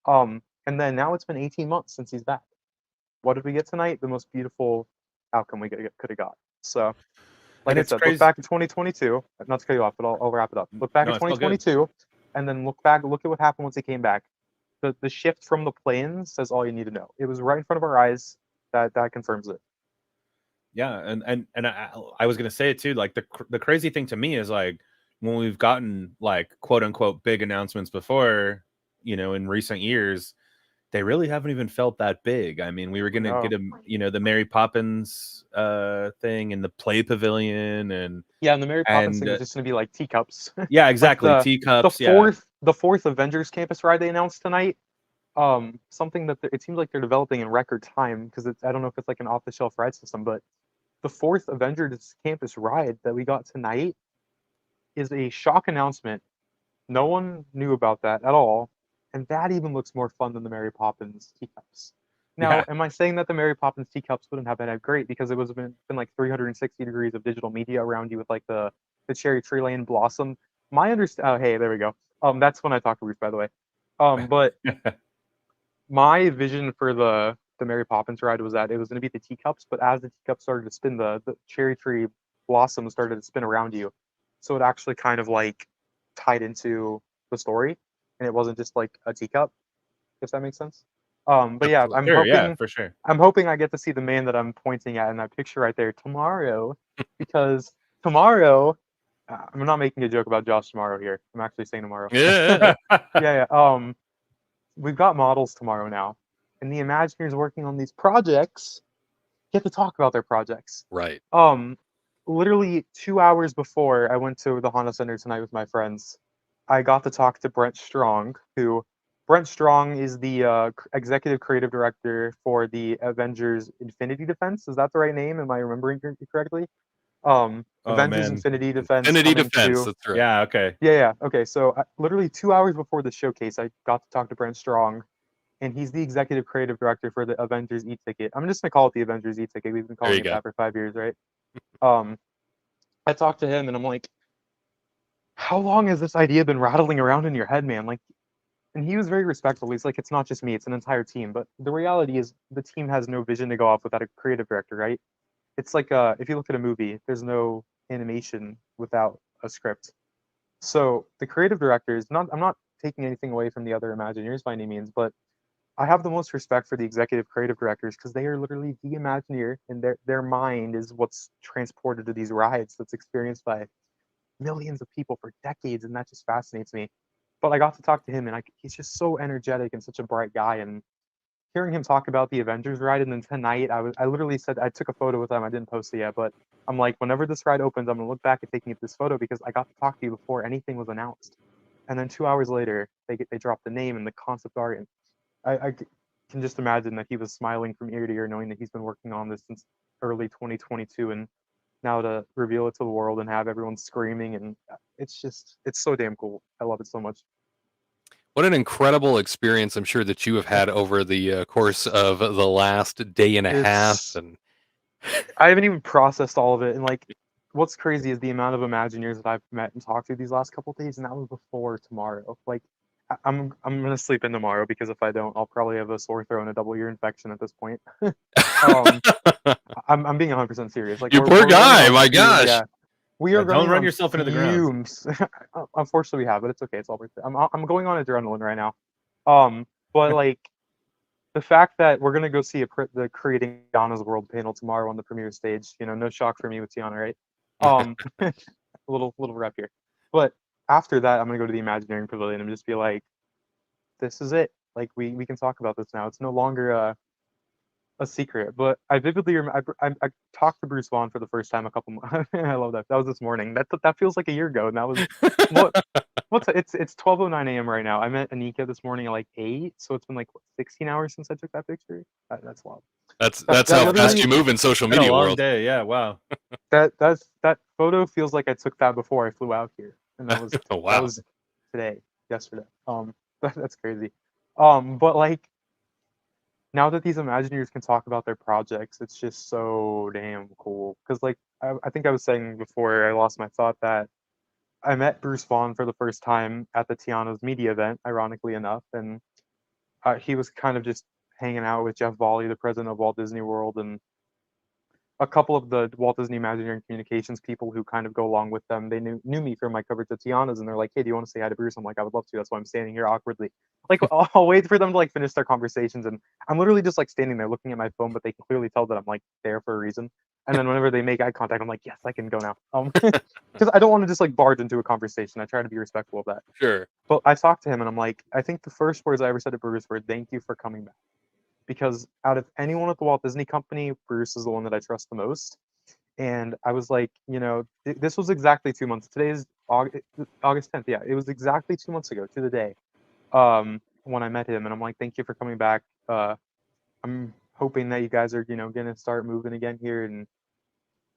And then now it's been 18 months since he's back. What did we get tonight? The most beautiful outcome we could have got. So, like I said, look back at 2022. Not to cut you off, but I'll wrap it up. Look back at 2022, and then look at what happened once he came back. The shift from the planes says all you need to know. It was right in front of our eyes. That confirms it. Yeah, and I was gonna say it too. Like the crazy thing to me is like when we've gotten like quote unquote big announcements before, in recent years, they really haven't even felt that big. I mean, we were gonna get the Mary Poppins thing and the Play Pavilion and the Mary Poppins thing was just gonna be like teacups. Yeah, exactly, teacups. The fourth Avengers Campus ride they announced tonight. Something that it seems like they're developing in record time because I don't know if it's like an off-the-shelf ride system, but the fourth Avengers Campus ride that we got tonight is a shock announcement. No one knew about that at all, and that even looks more fun than the Mary Poppins teacups. Now, am I saying that the Mary Poppins teacups wouldn't have been that great because it was been like 360 degrees of digital media around you with like the Cherry Tree Lane Blossom? Hey, there we go. That's when I talk to Ruth, by the way. But my vision for the Mary Poppins ride was that it was going to be the teacups, but as the teacups started to spin, the Cherry Tree Blossom started to spin around you. So it actually kind of like tied into the story, and it wasn't just like a teacup, if that makes sense. But yeah, I'm hoping for sure. I'm hoping I get to see the man that I'm pointing at in that picture right there tomorrow, because tomorrow, I'm not making a joke about Josh tomorrow here. I'm actually saying tomorrow. Yeah. We've got models tomorrow now, and the Imagineers working on these projects get to talk about their projects. Right. Literally 2 hours before I went to the Honda Center tonight with my friends, I got to talk to Brent Strong, Brent Strong is the executive creative director for the Avengers Infinity Defense. Is that the right name? Am I remembering correctly? Avengers Infinity Defense. Infinity Defense. That's right. Yeah. Okay. Yeah. Okay. So literally 2 hours before the showcase, I got to talk to Brent Strong, and he's the executive creative director for the Avengers e-ticket. I'm just gonna call it the Avengers e-ticket. We've been calling it that for 5 years, right? I talked to him, and I'm like, "How long has this idea been rattling around in your head, man?" Like, and he was very respectful. He's like, "It's not just me; it's an entire team." But the reality is, the team has no vision to go off without a creative director, right? It's like if you look at a movie, there's no animation without a script. So the creative directors, I'm not taking anything away from the other Imagineers by any means, but I have the most respect for the executive creative directors because they are literally the Imagineer, and their mind is what's transported to these rides that's experienced by millions of people for decades, and that just fascinates me. But I got to talk to him, and he's just so energetic and such a bright guy, and hearing him talk about the Avengers ride, and then tonight I literally said I took a photo with him. I didn't post it yet, but I'm like, whenever this ride opens, I'm gonna look back at taking this photo because I got to talk to you before anything was announced. And then 2 hours later, they dropped the name and the concept art, and I can just imagine that he was smiling from ear to ear, knowing that he's been working on this since early 2022, and now to reveal it to the world and have everyone screaming, and it's so damn cool. I love it so much. What an incredible experience I'm sure that you have had over the course of the last day and a half. And I haven't even processed all of it. And like, what's crazy is the amount of Imagineers that I've met and talked to these last couple of days, and that was before tomorrow. Like, I'm gonna sleep in tomorrow because if I don't, I'll probably have a sore throat and a double ear infection at this point. I'm being 100% serious. Like, you poor guy, my gosh. Yeah. We are don't run yourself into the ground. Unfortunately, we have, but it's okay. It's all worth it. I'm going on adrenaline right now. But like the fact that we're gonna go see the Creating Tiana's World panel tomorrow on the premiere stage. You know, no shock for me with Tiana, right? A little rep here. But after that, I'm gonna go to the Imagineering Pavilion and just be like, this is it. Like we can talk about this now. It's no longer a secret, but I vividly remember I talked to Bruce Vaughn for the first time a couple months. I love that. That was this morning. That feels like a year ago, and that was it's 12:09 a.m. right now. I met Anika this morning at like 8, so it's been like 16 hours since I took that picture. That's wild. That's how fast you move in social media world. Day, yeah, wow. that photo feels like I took that before I flew out here, and that was wow. That was yesterday. That's crazy. But like, now that these Imagineers can talk about their projects, it's just so damn cool. Because, like, I think I was saying before I lost my thought that I met Bruce Vaughn for the first time at the Tiana's media event, ironically enough. And he was kind of just hanging out with Jeff Volley, the president of Walt Disney World, and a couple of the Walt Disney Imagineering Communications people who kind of go along with them. They knew me from my coverage of Tiana's, and they're like, hey, do you want to say hi to Bruce? I'm like, I would love to. That's why I'm standing here awkwardly. Like, I'll wait for them to like finish their conversations, and I'm literally just like standing there looking at my phone, but they can clearly tell that I'm like there for a reason. And then whenever they make eye contact, I'm like, yes, I can go now. Because I don't want to just like barge into a conversation. I try to be respectful of that. Sure. But I talked to him, and I'm like, I think the first words I ever said to Bruce were, thank you for coming back. Because out of anyone at the Walt Disney Company, Bruce is the one that I trust the most. And I was like, you know, this was exactly 2 months. Today is August 10th. Yeah, it was exactly 2 months ago to the day when I met him. And I'm like, thank you for coming back. I'm hoping that you guys are, you know, going to start moving again here and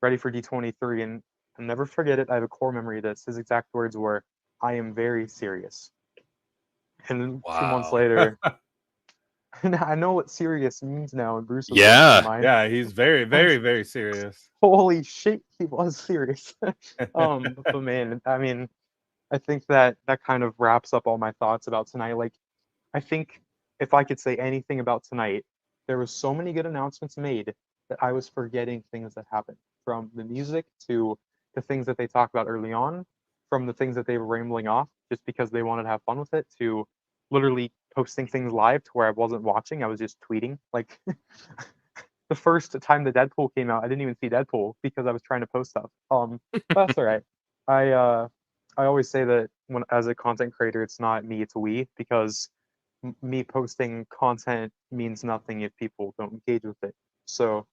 ready for D23. And I'll never forget it. I have a core memory of this. His exact words were, I am very serious. And then 2 months later... I know what serious means now, and Bruce. Yeah, he's very, very, very serious. Holy shit, he was serious. But man, I mean, I think that kind of wraps up all my thoughts about tonight. Like, I think if I could say anything about tonight, there was so many good announcements made that I was forgetting things that happened, from the music to the things that they talked about early on, from the things that they were rambling off just because they wanted to have fun with it, to literally posting things live to where I wasn't watching. I was just tweeting. Like the first time the Deadpool came out, I didn't even see Deadpool because I was trying to post stuff. But that's all right. I always say that when as a content creator, it's not me, it's we, because me posting content means nothing if people don't engage with it. So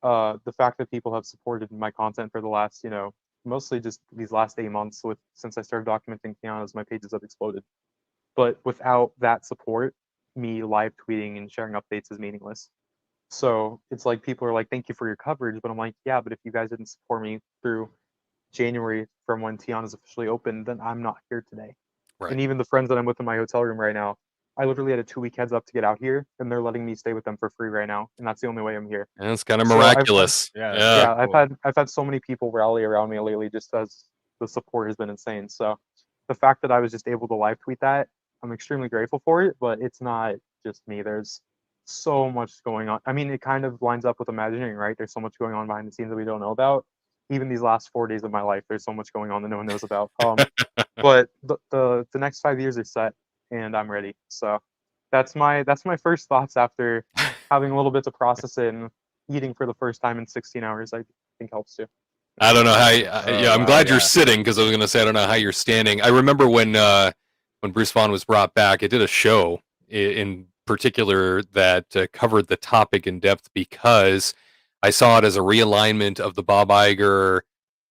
the fact that people have supported my content for the last, you know, mostly just these last 8 months since I started documenting Tiana's, my pages have exploded. But without that support, me live tweeting and sharing updates is meaningless. So it's like people are like, thank you for your coverage. But I'm like, yeah, but if you guys didn't support me through January from when Tiana's officially opened, then I'm not here today. Right. And even the friends that I'm with in my hotel room right now, I literally had a 2-week heads up to get out here, and they're letting me stay with them for free right now. And that's the only way I'm here. And it's kind of miraculous. Cool. I've had so many people rally around me lately just as the support has been insane. So the fact that I was just able to live tweet that, I'm extremely grateful for it, but it's not just me. There's so much going on. I mean, it kind of lines up with Imagineering, right? There's so much going on behind the scenes that we don't know about. Even these last 4 days of my life, there's so much going on that no one knows about. But the next 5 years are set, and I'm ready. So that's my first thoughts after having a little bit to process it, and eating for the first time in 16 hours. I think helps too. I don't know how. I'm glad you're sitting, because I was going to say I don't know how you're standing. I remember when Bruce Vaughn was brought back, it did a show in particular that covered the topic in depth because I saw it as a realignment of the Bob Iger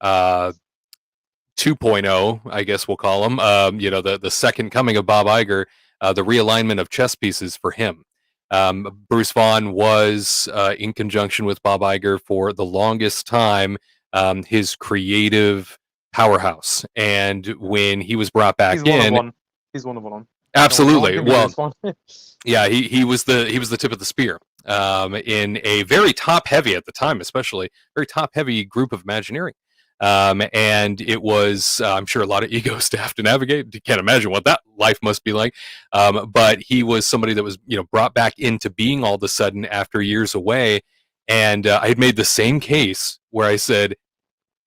2.0, I guess we'll call him. The second coming of Bob Iger, the realignment of chess pieces for him. Bruce Vaughan was in conjunction with Bob Iger for the longest time, his creative powerhouse. And when he was brought back He's one of them. Absolutely. Well, yeah, he was the tip of the spear in a very top heavy at the time, especially very top heavy group of Imagineering. And it was, I'm sure, a lot of egos to have to navigate. You can't imagine what that life must be like. But he was somebody that was, brought back into being all of a sudden after years away. And I had made the same case where I said,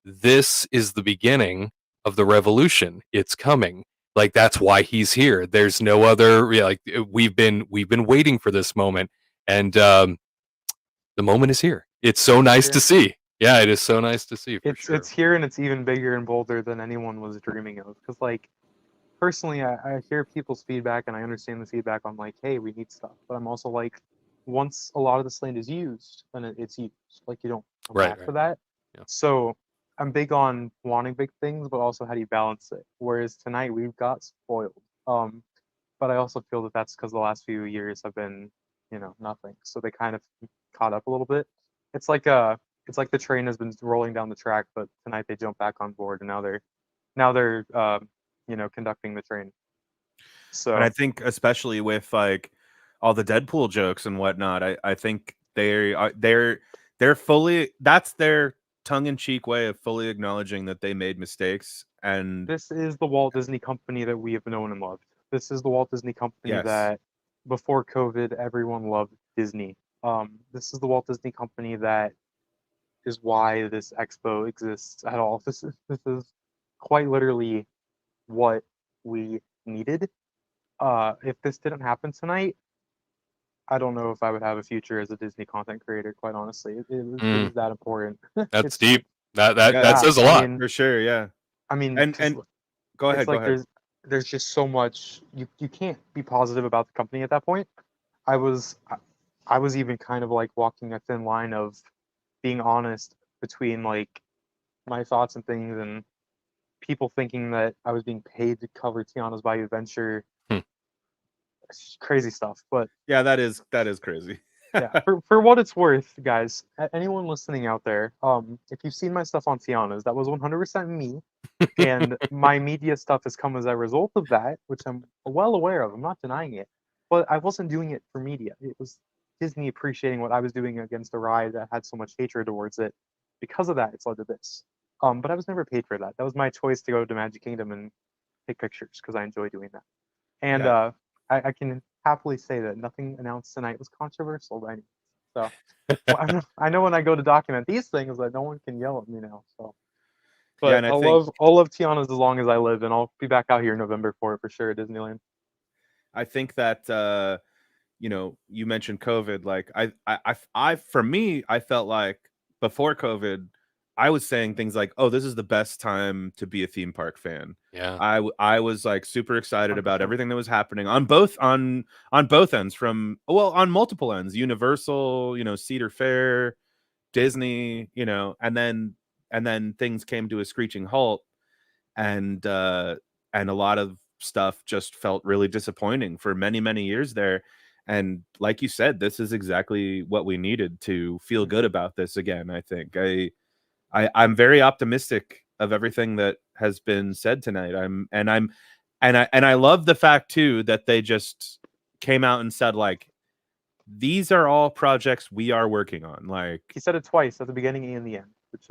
this is the beginning of the revolution. It's coming. Like, that's why he's here. There's no other, we've been waiting for this moment. And the moment is here. It's so nice to see. Yeah, it is so nice to see. It's here, and it's even bigger and bolder than anyone was dreaming of. Because, personally, I hear people's feedback, and I understand the feedback. I'm like, hey, we need stuff. But I'm also like, once a lot of this land is used, then it's used. Like, you don't come back for that. Yeah. So I'm big on wanting big things, but also how do you balance it? Whereas tonight we've got spoiled. But I also feel that that's because the last few years have been, nothing. So they kind of caught up a little bit. It's like the train has been rolling down the track, but tonight they jump back on board, and now they're conducting the train. So, and I think especially with all the Deadpool jokes and whatnot, I think they're fully, that's their tongue-in-cheek way of fully acknowledging that they made mistakes. And this is the Walt Disney Company that we have known and loved. This is the Walt Disney Company that before COVID everyone loved Disney. This is the Walt Disney Company that is why this expo exists at all. This is quite literally what we needed. If this didn't happen tonight, I don't know if I would have a future as a Disney content creator, quite honestly. It was that important. That's deep. That says a lot. For sure, yeah. I mean, and go ahead, go ahead. There's just so much you can't be positive about the company at that point. I was even kind of walking a thin line of being honest between my thoughts and things and people thinking that I was being paid to cover Tiana's Bayou Adventure. It's crazy stuff, but yeah, that is crazy. Yeah, for what it's worth, guys, anyone listening out there, if you've seen my stuff on Tiana's, that was 100% me, and my media stuff has come as a result of that, which I'm well aware of. I'm not denying it, but I wasn't doing it for media. It was Disney appreciating what I was doing against a ride that had so much hatred towards it. Because of that, it's led to this. But I was never paid for that. That was my choice to go to Magic Kingdom and take pictures because I enjoy doing that. And I can happily say that nothing announced tonight was controversial by any means. So I know when I go to document these things that no one can yell at me now. So, but I'll love Tiana's as long as I live, and I'll be back out here in November for it for sure at Disneyland. I think that you mentioned COVID. I for me, I felt like before COVID, I was saying things like, "Oh, this is the best time to be a theme park fan." Yeah, I was super excited about everything that was happening on both ends, on multiple ends. Universal, Cedar Fair, Disney, and then things came to a screeching halt, and a lot of stuff just felt really disappointing for many years there. And like you said, this is exactly what we needed to feel good about this again. I think I'm very optimistic of everything that has been said tonight. I love the fact too that they just came out and said these are all projects we are working on. He said it twice at the beginning and the end, which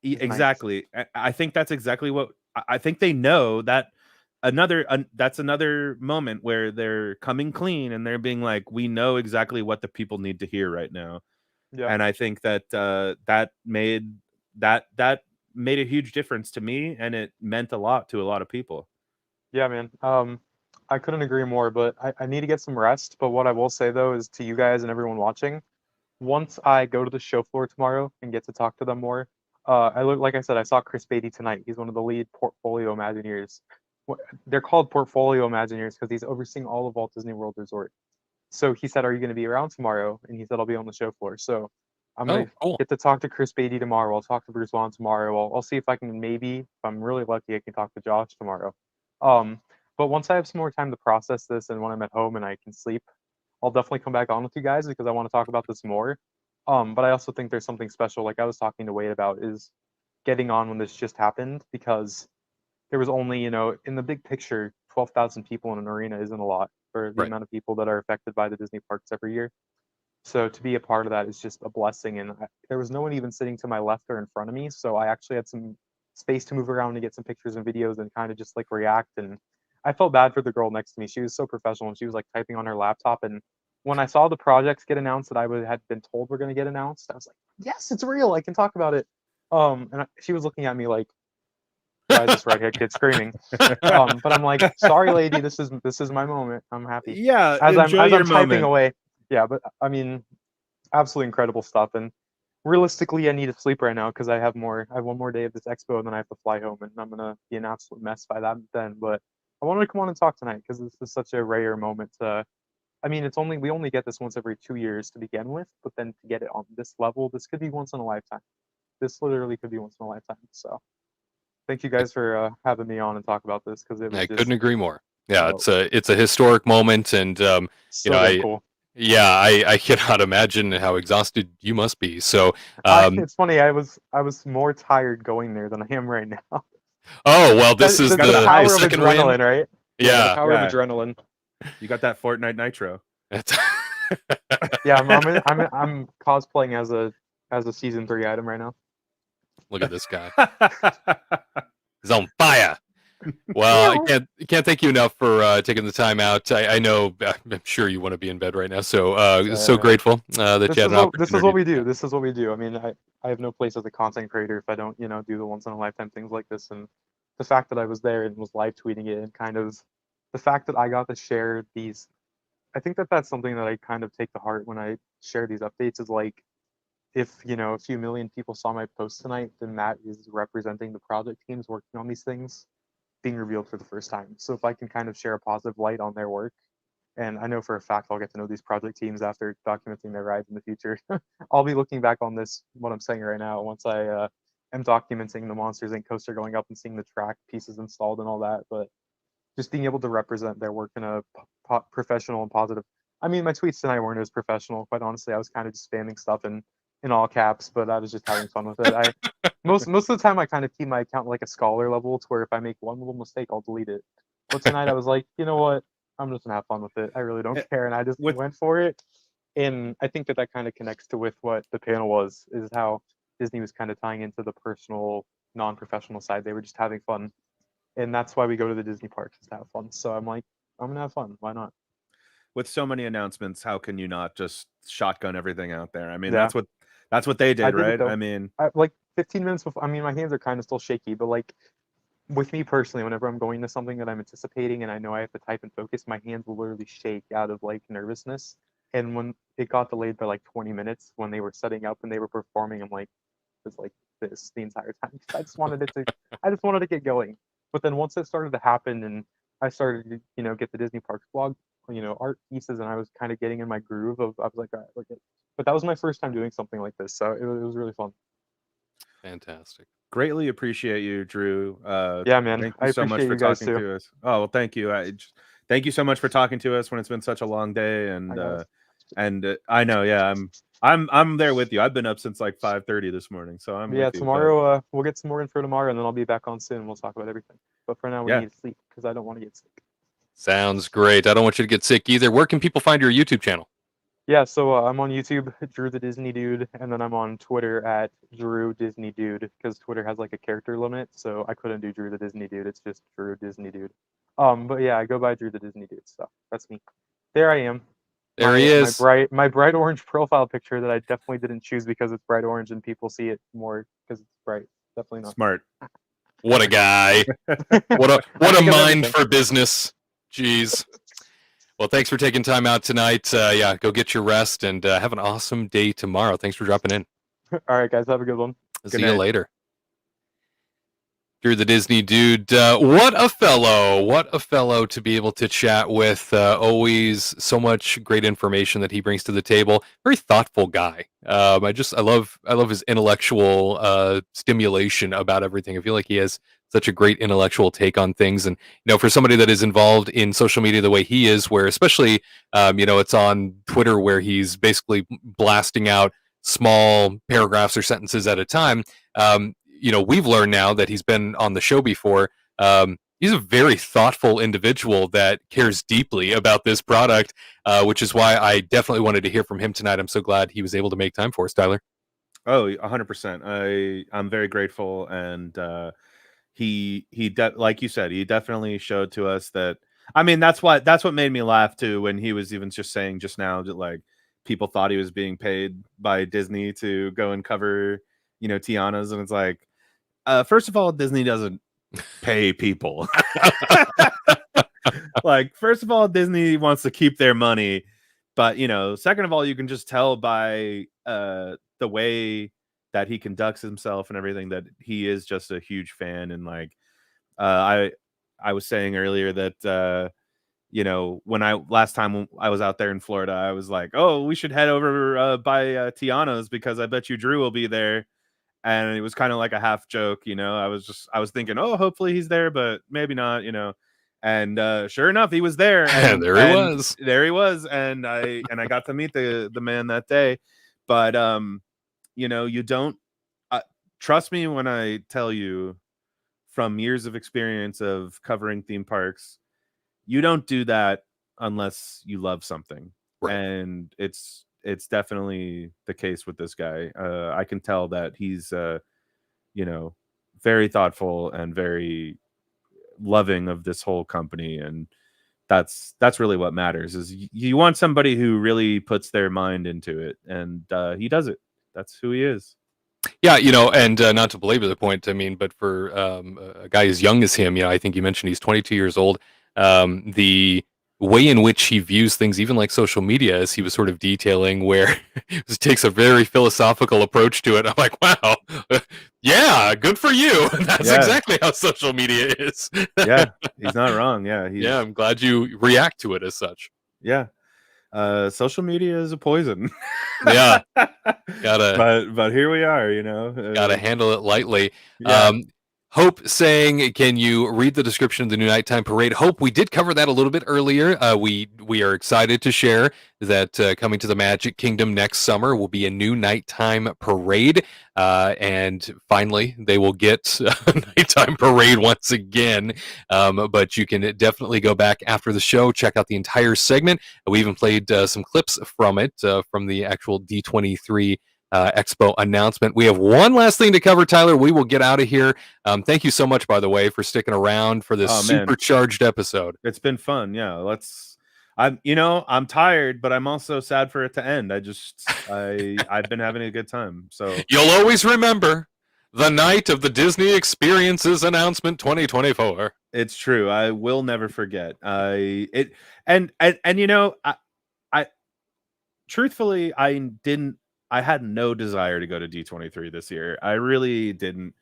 exactly. Nice. I think that's exactly what I think they know that that's another moment where they're coming clean and they're being we know exactly what the people need to hear right now. Yeah. And I think that that made a huge difference to me, and it meant a lot to a lot of people. Yeah, man. I couldn't agree more, but I need to get some rest. But what I will say though is to you guys and everyone watching, once I go to the show floor tomorrow and get to talk to them more, like I said, I saw Chris Beatty tonight. He's one of the lead portfolio Imagineers. They're called portfolio Imagineers because he's overseeing all of Walt Disney World Resort. So he said, "Are you going to be around tomorrow?" And he said, "I'll be on the show floor." So I'm going to cool. get to talk to Chris Beatty tomorrow. I'll talk to Bruce Vaughn tomorrow. I'll see if I can if I'm really lucky, I can talk to Josh tomorrow. But once I have some more time to process this and when I'm at home and I can sleep, I'll definitely come back on with you guys because I want to talk about this more. But I also think there's something special, like I was talking to Wade about, is getting on when this just happened, because there was only, in the big picture, 12,000 people in an arena isn't a lot for the amount of people that are affected by the Disney parks every year. So to be a part of that is just a blessing. And there was no one even sitting to my left or in front of me. So I actually had some space to move around and get some pictures and videos and kind of just like react. And I felt bad for the girl next to me. She was so professional and she was like typing on her laptop. And when I saw the projects get announced that had been told were going to get announced, I was like, yes, it's real. I can talk about it. She was looking at me like, why is this redhead kid screaming? But I'm like, sorry, lady, this is my moment. I'm happy. Yeah, as I'm typing moment. away. Yeah, but I mean, absolutely incredible stuff. And realistically, I need to sleep right now because I have one more day of this expo, and then I have to fly home, and I'm gonna be an absolute mess by that then. But I wanted to come on and talk tonight because this is such a rare moment. I mean, we only get this once every 2 years to begin with, but then to get it on this level, this could be once in a lifetime. This literally could be once in a lifetime. So thank you guys for having me on and talk about this, because I couldn't agree more. Yeah, it's a historic moment, and cool. Yeah, I cannot imagine how exhausted you must be. So it's funny. I was more tired going there than I am right now. Oh well, this is the power of second adrenaline, win, right? Yeah, the power of adrenaline. You got that Fortnite Nitro. Yeah, I'm cosplaying as a season 3 item right now. Look at this guy. He's on fire. Well, I can't thank you enough for taking the time out. I know, I'm sure you want to be in bed right now. So so grateful that you had an opportunity. This is what we do. This is what we do. I mean, I have no place as a content creator if I don't, do the once in a lifetime things like this. And the fact that I was there and was live tweeting it, and kind of the fact that I got to share these, I think that's something that I kind of take to heart when I share these updates, is like, if a few million people saw my post tonight, then that is representing the project teams working on these things being revealed for the first time. So if I can kind of share a positive light on their work, and I know for a fact I'll get to know these project teams after documenting their rides in the future. I'll be looking back on this, what I'm saying right now, once I am documenting the Monsters Inc. coaster going up and seeing the track pieces installed and all that. But just being able to represent their work in a professional and positive. I mean, my tweets tonight weren't as professional. Quite honestly, I was kind of just spamming stuff in all caps, but I was just having fun with it. Most of the time I kind of keep my account like a scholar level, to where if I make one little mistake, I'll delete it. But tonight I was like, you know what? I'm just gonna have fun with it. I really don't care, and I just went for it. And I think that kind of connects to with what the panel was, is how Disney was kind of tying into the personal, non-professional side. They were just having fun, and that's why we go to the Disney parks, is to have fun. So I'm like, I'm gonna have fun. Why not? With so many announcements, how can you not just shotgun everything out there? I mean, that's what they did, right? I mean, like 15 minutes before. I mean, my hands are kind of still shaky, but like with me personally, whenever I'm going to something that I'm anticipating and I know I have to type and focus, my hands will literally shake out of like nervousness. And when it got delayed by like 20 minutes, when they were setting up and they were performing, I'm like, it was like this the entire time. I just wanted to get going. But then once it started to happen and I started to, get the Disney Parks blog, art pieces, and I was kind of getting in my groove of, I was like, all right, look at. But that was my first time doing something like this, so it was really fun. Fantastic. Greatly appreciate you, Drew. Yeah, man. Thank you so much for talking to us. Oh, well, thank you. Thank you so much for talking to us when it's been such a long day. And I know, yeah, I'm there with you. I've been up since like 5:30 this morning, so I'm. Yeah, tomorrow we'll get some more info tomorrow, and then I'll be back on soon. We'll talk about everything. But for now, we need to sleep because I don't want to get sick. Sounds great. I don't want you to get sick either. Where can people find your YouTube channel? Yeah, so I'm on YouTube, Drew the Disney Dude, and then I'm on Twitter at Drew Disney Dude, because Twitter has like a character limit, so I couldn't do Drew the Disney Dude. It's just Drew Disney Dude. But yeah, I go by Drew the Disney Dude, so that's me. There I am. There he is. My bright orange profile picture that I definitely didn't choose because it's bright orange and people see it more because it's bright. Definitely not. Smart. What a guy. What a mind for business. Jeez. Well, thanks for taking time out tonight. Yeah, go get your rest and have an awesome day tomorrow. Thanks for dropping in. All right, guys. Have a good one. See you later. Drew the Disney Dude. What a fellow to be able to chat with. Always so much great information that he brings to the table. Very thoughtful guy. I love his intellectual stimulation about everything. I feel like he has such a great intellectual take on things. And, for somebody that is involved in social media the way he is, where especially, it's on Twitter where he's basically blasting out small paragraphs or sentences at a time. We've learned now that he's been on the show before. He's a very thoughtful individual that cares deeply about this product, which is why I definitely wanted to hear from him tonight. I'm so glad he was able to make time for us, Tyler. Oh, 100%. I'm very grateful. And like you said, he definitely showed to us that, that's what made me laugh too, when he was even just saying just now that like people thought he was being paid by Disney to go and cover, Tiana's. And it's like, first of all, Disney doesn't pay people. Like, first of all, Disney wants to keep their money. But, second of all, you can just tell by the way that he conducts himself and everything that he is just a huge fan. And like, I was saying earlier that, when last time I was out there in Florida, I was like, oh, we should head over by Tiana's because I bet you Drew will be there. And it was kind of like a half joke, I was thinking, oh, hopefully he's there, but maybe not, and sure enough, he was there. And there he was. And I got to meet the man that day. But, you don't trust me when I tell you from years of experience of covering theme parks, you don't do that unless you love something. Right. And it's definitely the case with this guy. I can tell that he's, very thoughtful and very loving of this whole company. And that's really what matters, is you want somebody who really puts their mind into it. And he does it. That's who he is. Yeah, and not to belabor the point, but for a guy as young as him, I think you mentioned he's 22 years old. The way in which he views things, even like social media, as he was sort of detailing, where he takes a very philosophical approach to it. I'm like, wow, yeah, good for you. That's exactly how social media is. Yeah, he's not wrong. Yeah, yeah, I'm glad you react to it as such. Yeah, social media is a poison. Yeah, but here we are. Gotta handle it lightly. Yeah. Hope saying, can you read the description of the new nighttime parade? Hope, we did cover that a little bit earlier. We are excited to share that coming to the Magic Kingdom next summer will be a new nighttime parade. And finally, they will get a nighttime parade once again. But you can definitely go back after the show, check out the entire segment. We even played some clips from it, from the actual D23 Expo announcement. We have one last thing to cover, Tyler. We will get out of here. Thank you so much, by the way, for sticking around for this supercharged episode. It's been fun. Yeah, I'm tired, but I'm also sad for it to end. I've been having a good time. So you'll always remember the night of the Disney Experiences announcement 2024. It's true. I will never forget. Truthfully, I had no desire to go to D23 this year. I really didn't,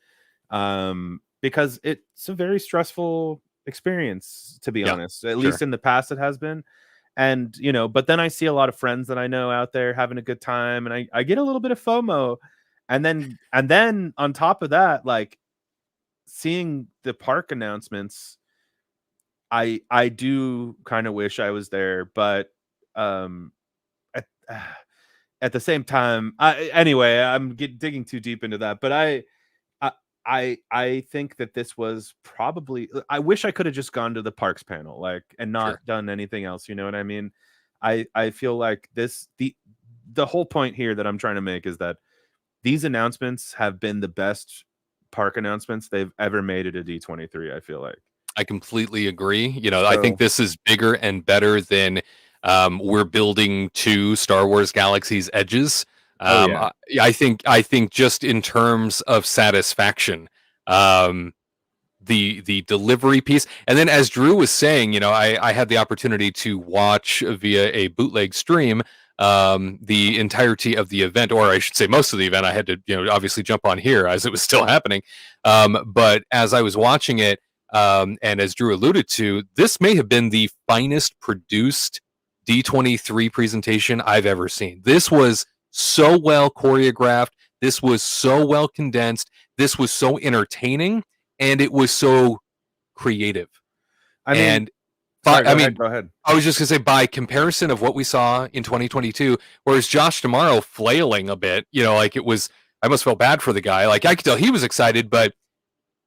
because it's a very stressful experience, to be honest. At least in the past, it has been. And, but then I see a lot of friends that I know out there having a good time, and I get a little bit of FOMO. And then on top of that, like seeing the park announcements, I do kind of wish I was there, but at the same time, anyway, I'm digging too deep into that. But I think that this was probably. I wish I could have just gone to the parks panel, and not done anything else. You know what I mean? I feel like the whole point here that I'm trying to make is that these announcements have been the best park announcements they've ever made at a D23. I feel like. I completely agree. I think this is bigger and better than. We're building 2 Star Wars Galaxy's Edges. I think just in terms of satisfaction, the delivery piece, and then as Drew was saying, I had the opportunity to watch via a bootleg stream the entirety of the event, or I should say most of the event. I had to, obviously jump on here as it was still happening. But as I was watching it, and as Drew alluded to, this may have been the finest produced D23 presentation I've ever seen. This was so well choreographed. This was so well condensed. This was so entertaining, and it was so creative. Go ahead. I was just gonna say, by comparison of what we saw in 2022, whereas Josh D'Amaro flailing a bit, like it was, I almost felt bad for the guy. Like, I could tell he was excited, but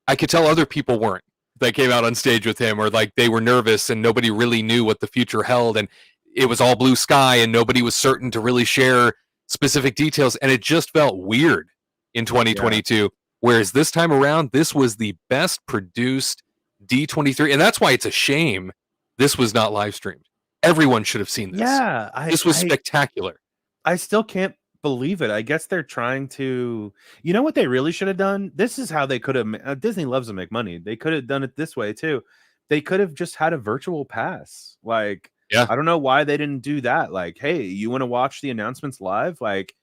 I could tell other people weren't. That came out on stage with him, or like they were nervous and nobody really knew what the future held, and it was all blue sky and nobody was certain to really share specific details, and it just felt weird in 2022. Yeah. Whereas this time around, this was the best produced D23, and that's why it's a shame this was not live streamed. Everyone should have seen this. Yeah, this was spectacular. I still can't believe it. I guess they're trying to, what they really should have done? This is how they could have, Disney loves to make money. They could have done it this way too. They could have just had a virtual pass. Like, yeah, I don't know why they didn't do that. Like, hey, you want to watch the announcements live? Like,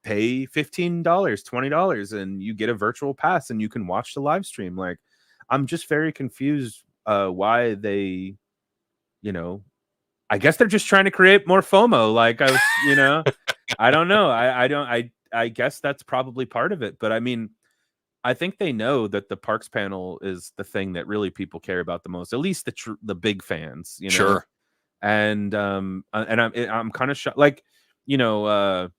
pay $15, $20, and you get a virtual pass and you can watch the live stream. Like, I'm just very confused why they, I guess they're just trying to create more FOMO. Like, I was, I don't know. I guess that's probably part of it. But I mean, I think they know that the parks panel is the thing that really people care about the most, at least the big fans, Sure. And I'm kind of shocked. Like, for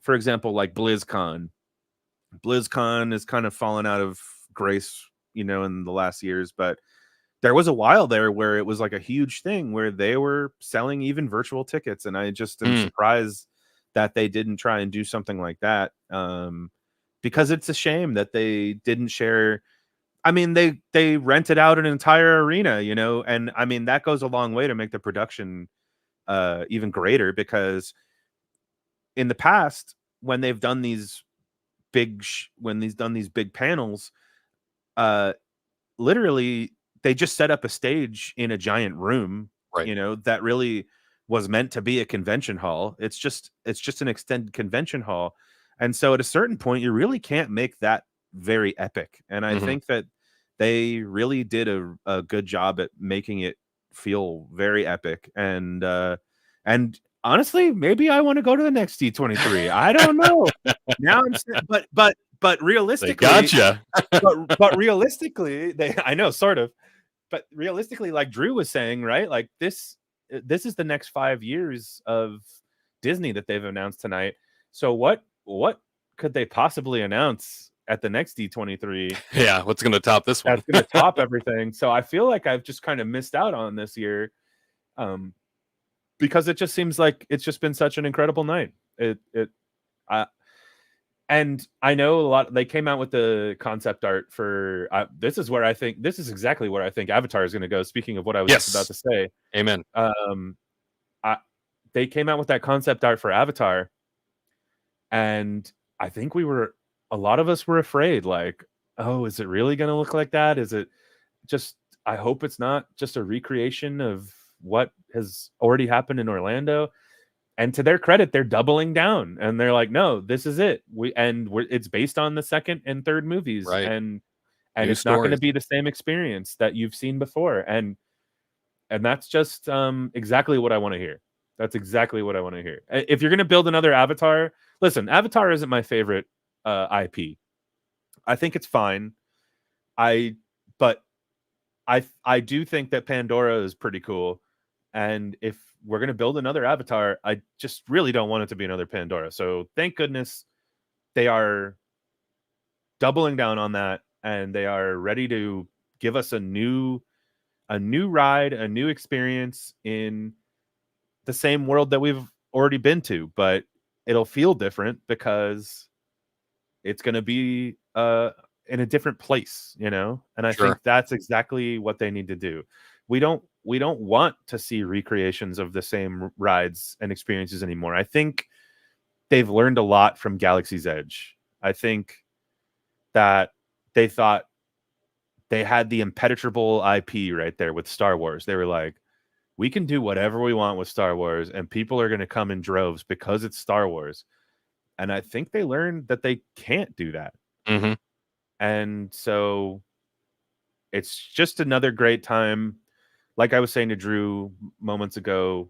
example, like BlizzCon has kind of fallen out of grace, in the last years, but there was a while there where it was like a huge thing where they were selling even virtual tickets. And I just am surprised that they didn't try and do something like that. Because it's a shame that they didn't share. I mean, they rented out an entire arena, and I mean, that goes a long way to make the production even greater, because in the past, when they've done these big panels, literally they just set up a stage in a giant room, right? That really was meant to be a convention hall. It's just an extended convention hall. And so at a certain point, you really can't make that very epic. And I think that they really did a good job at making it feel very epic. And honestly, maybe I want to go to the next D23. I don't know. Now but realistically, they gotcha. but realistically, I know, sort of. But realistically, like Drew was saying, right? Like this is the next 5 years of Disney that they've announced tonight. So what could they possibly announce at the next D23? Yeah, what's going to top this one? That's going to top everything. So I feel like I've just kind of missed out on this year, because it just seems like it's just been such an incredible night. And I know they came out with the concept art for this is exactly where I think Avatar is going to go. Speaking of what I was just about to say, amen. They came out with that concept art for Avatar, and I think a lot of us were afraid, like, oh, is it really going to look like that? Is it just, I hope it's not just a recreation of what has already happened in Orlando. And to their credit, they're doubling down, and they're like, no, this is it. It's based on the second and third movies, right? And it's not going to be the same experience that you've seen before. And that's just exactly what I want to hear. That's exactly what I want to hear. If you're going to build another Avatar, listen, Avatar isn't my favorite IP. I think it's fine. But I do think that Pandora is pretty cool. And if we're going to build another Avatar, I just really don't want it to be another Pandora. So thank goodness they are doubling down on that, and they are ready to give us a new ride, a new experience in the same world that we've already been to, but it'll feel different because it's going to be in a different place, and I think that's exactly what they need to do. We don't want to see recreations of the same rides and experiences anymore. I think they've learned a lot from Galaxy's Edge. I think that they thought they had the impenetrable IP right there with Star Wars. They were like, we can do whatever we want with Star Wars, and people are going to come in droves because it's Star Wars. And I think they learned that they can't do that. Mm-hmm. And so it's just another great time. Like I was saying to Drew moments ago,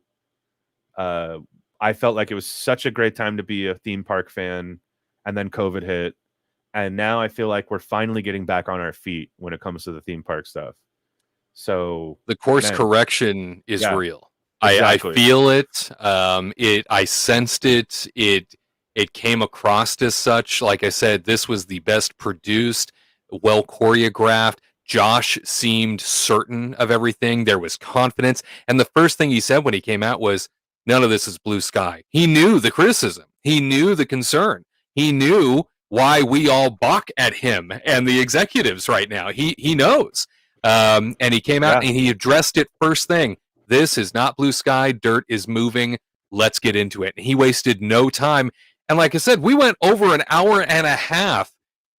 I felt like it was such a great time to be a theme park fan, and then COVID hit. And now I feel like we're finally getting back on our feet when it comes to the theme park stuff. So the course correction is real. Exactly. I feel it. I sensed it. It came across as such. Like I said, this was the best produced, well choreographed. Josh seemed certain of everything. There was confidence. And the first thing he said when he came out was, none of this is blue sky. He knew the criticism. He knew the concern. He knew why we all balk at him and the executives right now. He knows. And he came out and he addressed it first thing. This is not blue sky. Dirt is moving. Let's get into it. And he wasted no time. And like I said, we went over an hour and a half.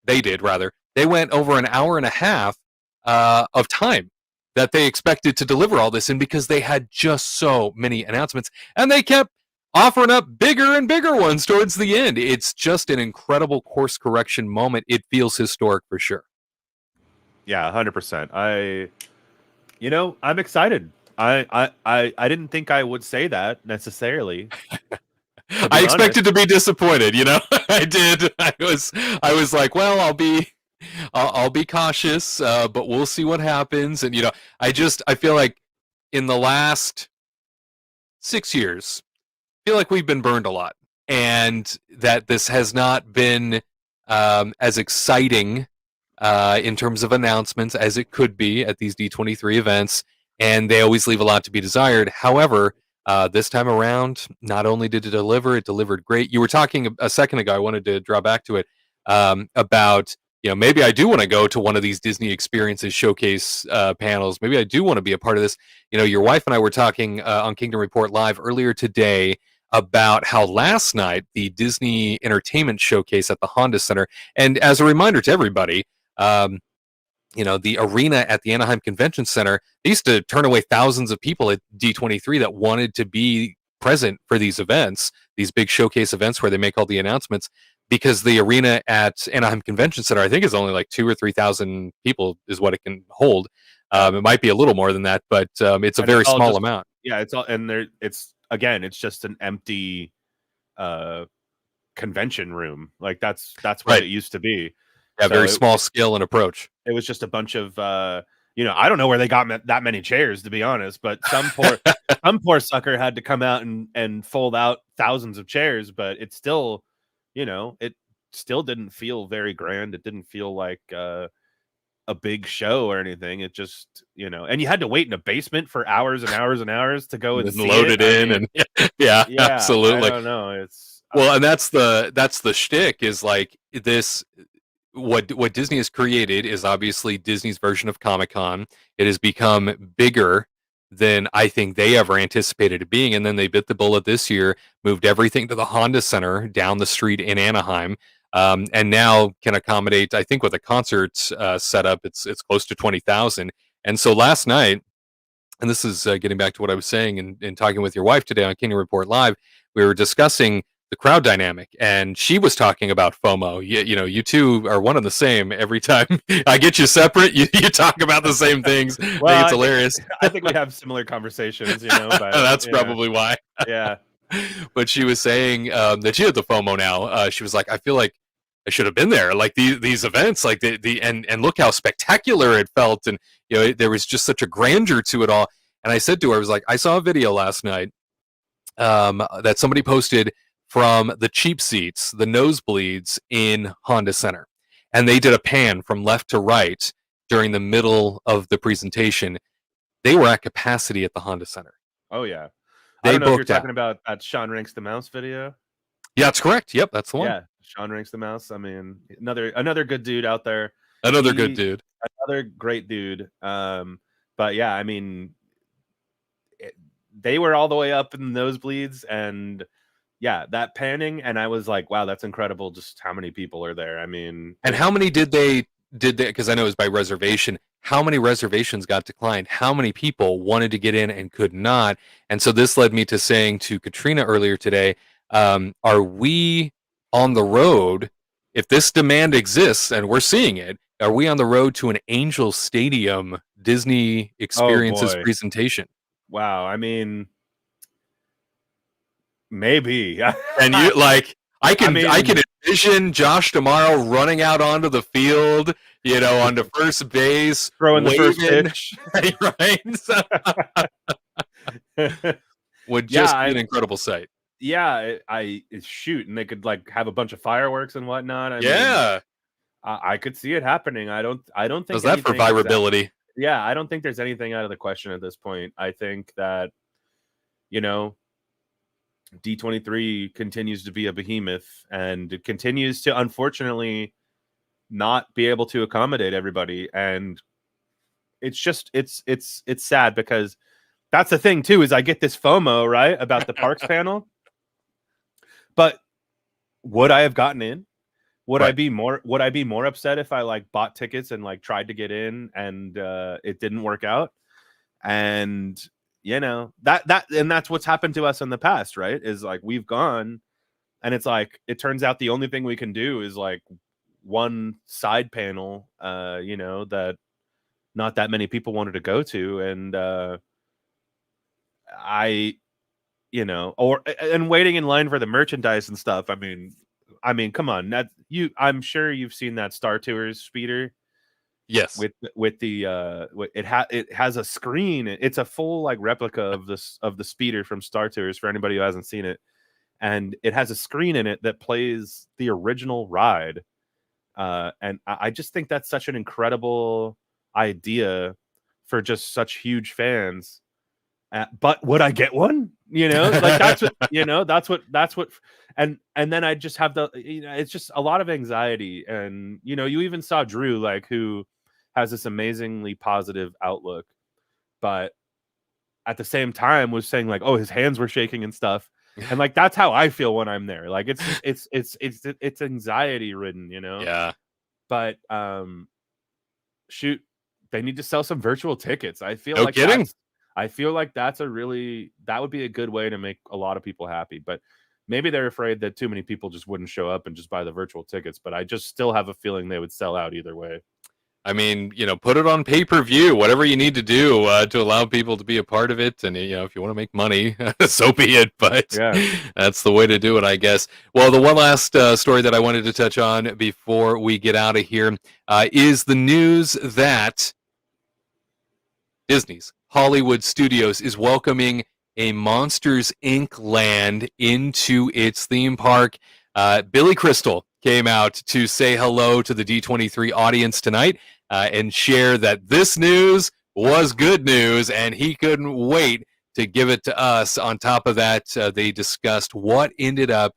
They did, rather. They went over an hour and a half of time that they expected to deliver all this in, because they had just so many announcements. And they kept offering up bigger and bigger ones towards the end. It's just an incredible course correction moment. It feels historic for sure. Yeah, 100%. I'm excited. I didn't think I would say that necessarily. I expected to be disappointed, I did. I was like, well, I'll be cautious, but we'll see what happens. And I feel like in the last 6 years, I feel like we've been burned a lot, and that this has not been as exciting in terms of announcements as it could be at these D23 events, and they always leave a lot to be desired. However, this time around, not only did it delivered great. You were talking a second ago, I wanted to draw back to it, about, maybe I do want to go to one of these Disney Experiences showcase panels. Maybe I do want to be a part of this. Your wife and I were talking on Kingdom Report Live earlier today about how last night the Disney Entertainment Showcase at the Honda Center, and as a reminder to everybody, the arena at the Anaheim Convention Center, they used to turn away thousands of people at D23 that wanted to be present for these events, these big showcase events where they make all the announcements, because the arena at Anaheim Convention Center, I think, is only like 2,000 or 3,000 people is what it can hold. It might be a little more than that, but it's a very small amount. Yeah, it's all, and it's just an empty convention room. Like that's what it used to be. Yeah, very small scale and approach. It was just a bunch of, I don't know where they got that many chairs, to be honest, but some poor sucker had to come out and fold out thousands of chairs, but it still, it still didn't feel very grand. It didn't feel like a big show or anything. It just, and you had to wait in a basement for hours and hours and hours to go and load it in. And yeah, absolutely. I don't know. It's well, and that's the shtick, is like this. What Disney has created is obviously Disney's version of Comic-Con. It has become bigger than I think they ever anticipated it being, and then they bit the bullet this year, moved everything to the Honda Center down the street in Anaheim, and now can accommodate, I think, with a concert setup, it's close to 20,000. And so last night, and this is getting back to what I was saying and talking with your wife today on Kingdom Report Live, we were discussing the crowd dynamic, and she was talking about FOMO. You two are one and the same every time. I get you separate, you talk about the same things. Well, I think it's hilarious. I think we have similar conversations, but that's probably why. Yeah. But she was saying that she had the FOMO now. She was like, I feel like I should have been there. Like these events, like and look how spectacular it felt, and there was just such a grandeur to it all. And I said to her, I was like, I saw a video last night that somebody posted from the cheap seats, the nosebleeds in Honda Center. And they did a pan from left to right during the middle of the presentation. They were at capacity at the Honda Center. Oh, yeah. I don't know if you're talking about that Sean Ranks the Mouse video. Yeah, that's correct. Yep, that's the one. Yeah, Sean Ranks the Mouse. I mean, another good dude out there. Another great dude. But yeah, I mean, they were all the way up in the nosebleeds, and yeah, that panning, and I was like, wow, that's incredible just how many people are there. I mean, and how many did they did they, because I know it was by reservation, how many reservations got declined? How many people wanted to get in and could not? And so this led me to saying to Katrina earlier today, are we on the road, if this demand exists and we're seeing it, are we on the road to an Angel Stadium Disney Experiences presentation? Wow. I mean, maybe. And you like, I can envision Josh tomorrow running out onto the field, you know, onto first base, throwing the first pitch, right? Would just be an incredible sight. Yeah, I shoot, and they could like have a bunch of fireworks and whatnot. I mean, I could see it happening. I don't think. How's that for viability? Yeah, I don't think there's anything out of the question at this point. I think that, you know, D23 continues to be a behemoth, and it continues to, unfortunately, not be able to accommodate everybody. And it's just it's sad, because that's the thing too, is I get this FOMO, right, about the parks panel. But would I have gotten in? Would I be more upset if I like bought tickets and like tried to get in and it didn't work out? And you know, that's what's happened to us in the past, right? Is like we've gone and it's like it turns out the only thing we can do is like one side panel, you know, that not that many people wanted to go to. And and waiting in line for the merchandise and stuff. I mean, come on, I'm sure you've seen that Star Tours speeder. Yes, with the it has a screen. It's a full like replica of the speeder from Star Tours for anybody who hasn't seen it, and it has a screen in it that plays the original ride. And I just think that's such an incredible idea for just such huge fans. But would I get one? You know, like that's what, you know, that's what, and then I just have it's just a lot of anxiety. And, you know, you even saw Drew, like, who has this amazingly positive outlook, but at the same time was saying like, oh, his hands were shaking and stuff. And like, that's how I feel when I'm there. Like it's anxiety ridden, you know? Yeah. But, shoot, they need to sell some virtual tickets. I feel no like kidding. I feel like that would be a good way to make a lot of people happy, but maybe they're afraid that too many people just wouldn't show up and just buy the virtual tickets. But I just still have a feeling they would sell out either way. I mean, you know, put it on pay-per-view, whatever you need to do to allow people to be a part of it. And, you know, if you want to make money, so be it. But that's the way to do it, I guess. Well, the one last story that I wanted to touch on before we get out of here is the news that Disney's Hollywood Studios is welcoming a Monsters, Inc. land into its theme park. Billy Crystal came out to say hello to the D23 audience tonight and share that this news was good news, and he couldn't wait to give it to us. On top of that, they discussed what ended up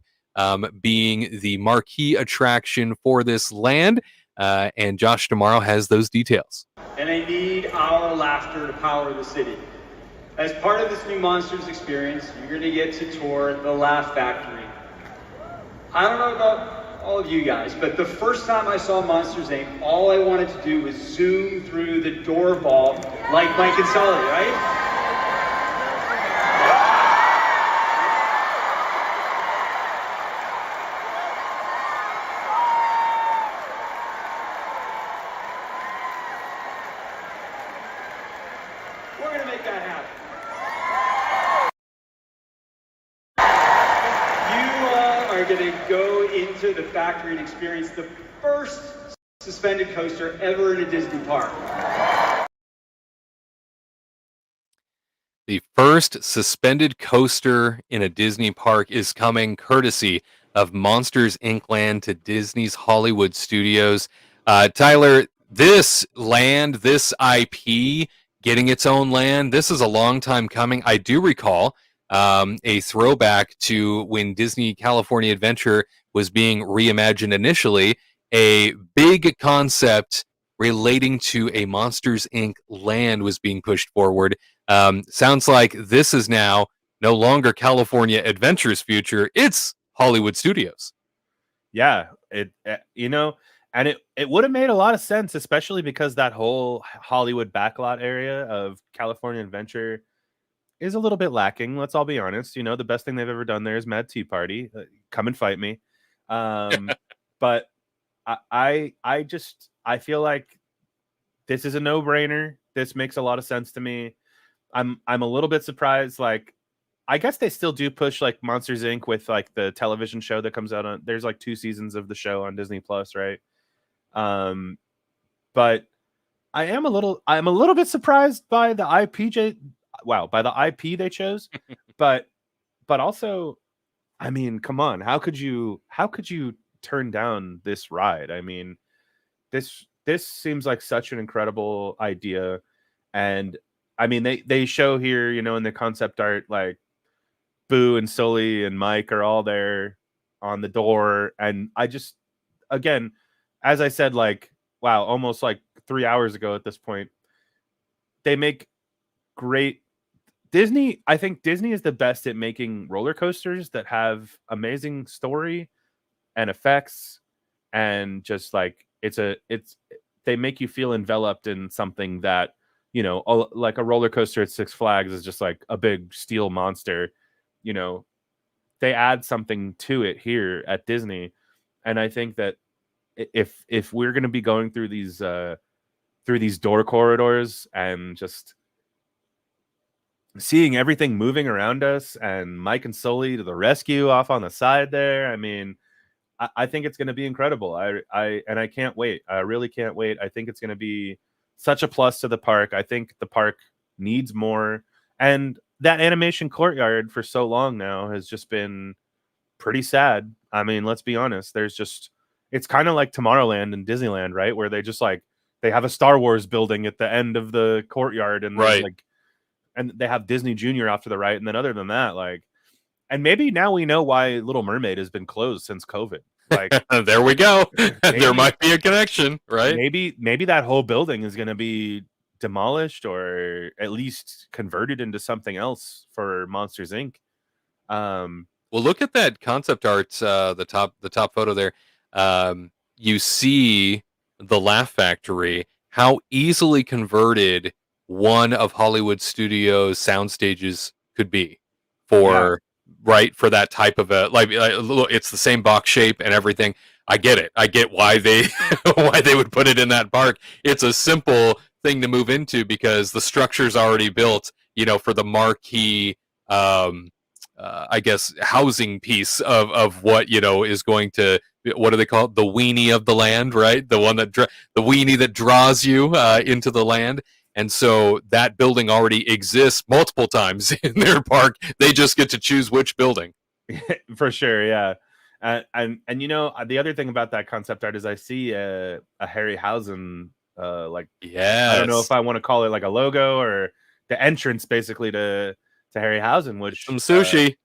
being the marquee attraction for this land, and Josh tomorrow has those details. And they need our laughter to power the city. As part of this new Monsters experience, you're going to get to tour the Laugh Factory. I don't know about all of you guys, but the first time I saw Monsters Inc., all I wanted to do was zoom through the door vault like Mike and Sully, right? We're going to make that happen. You are going to go into the factory and experience the first suspended coaster ever in a Disney park. The first suspended coaster in a Disney park is coming courtesy of Monsters, Inc. land to Disney's Hollywood Studios. Tyler, this land, this IP, getting its own land, this is a long time coming. I do recall a throwback to when Disney California Adventure was being reimagined initially, a big concept relating to a Monsters, Inc. land was being pushed forward. Sounds like this is now no longer California Adventure's future. It's Hollywood Studios. Yeah, you know, And it would have made a lot of sense, especially because that whole Hollywood backlot area of California Adventure is a little bit lacking. Let's all be honest. You know, the best thing they've ever done there is Mad Tea Party. Come and fight me. But I feel like this is a no-brainer. This makes a lot of sense to me. I'm a little bit surprised. Like, I guess they still do push like Monsters Inc. with like the television show that comes out on. There's like 2 seasons of the show on Disney Plus, right? But I'm a little bit surprised by the by the IP they chose. but also, I mean, come on, how could you turn down this ride? I mean, this seems like such an incredible idea. And I mean, they show here, you know, in the concept art, like Boo and Sully and Mike are all there on the door. And I just, again, as I said, like, wow, almost like 3 hours ago at this point, they make great Disney. I think Disney is the best at making roller coasters that have amazing story and effects, and just like they make you feel enveloped in something that, you know, like a roller coaster at Six Flags is just like a big steel monster. You know, they add something to it here at Disney. And I think that if we're going to be going through these door corridors and just seeing everything moving around us, and Mike and Sully to the rescue off on the side there, I mean, I think it's going to be incredible. I can't wait. I really can't wait. I think it's going to be such a plus to the park. I think the park needs more. And that animation courtyard for so long now has just been pretty sad. I mean, let's be honest. It's kind of like Tomorrowland and Disneyland, right? Where they just like, they have a Star Wars building at the end of the courtyard, and right, like, and they have Disney Junior off to the right. And then other than that, like, and maybe now we know why Little Mermaid has been closed since COVID. Like, there we go. There might be a connection, right? Maybe that whole building is going to be demolished, or at least converted into something else for Monsters Inc. Well, look at that concept art, the top photo there. You see the Laugh Factory, how easily converted one of Hollywood Studios sound stages could be for for that type of a, like it's the same box shape and everything. I get it. I get why they why they would put it in that park. It's a simple thing to move into because the structure's already built, you know, for the marquee I guess housing piece of what, you know, is going to, what do they call it? The weenie of the land, right? The one that the weenie that draws you into the land. And so that building already exists multiple times in their park. They just get to choose which building. For sure, yeah. And you know, the other thing about that concept art is I see a Harryhausen like, yes. I don't know if I want to call it like a logo or the entrance basically to Harryhausen, which some sushi.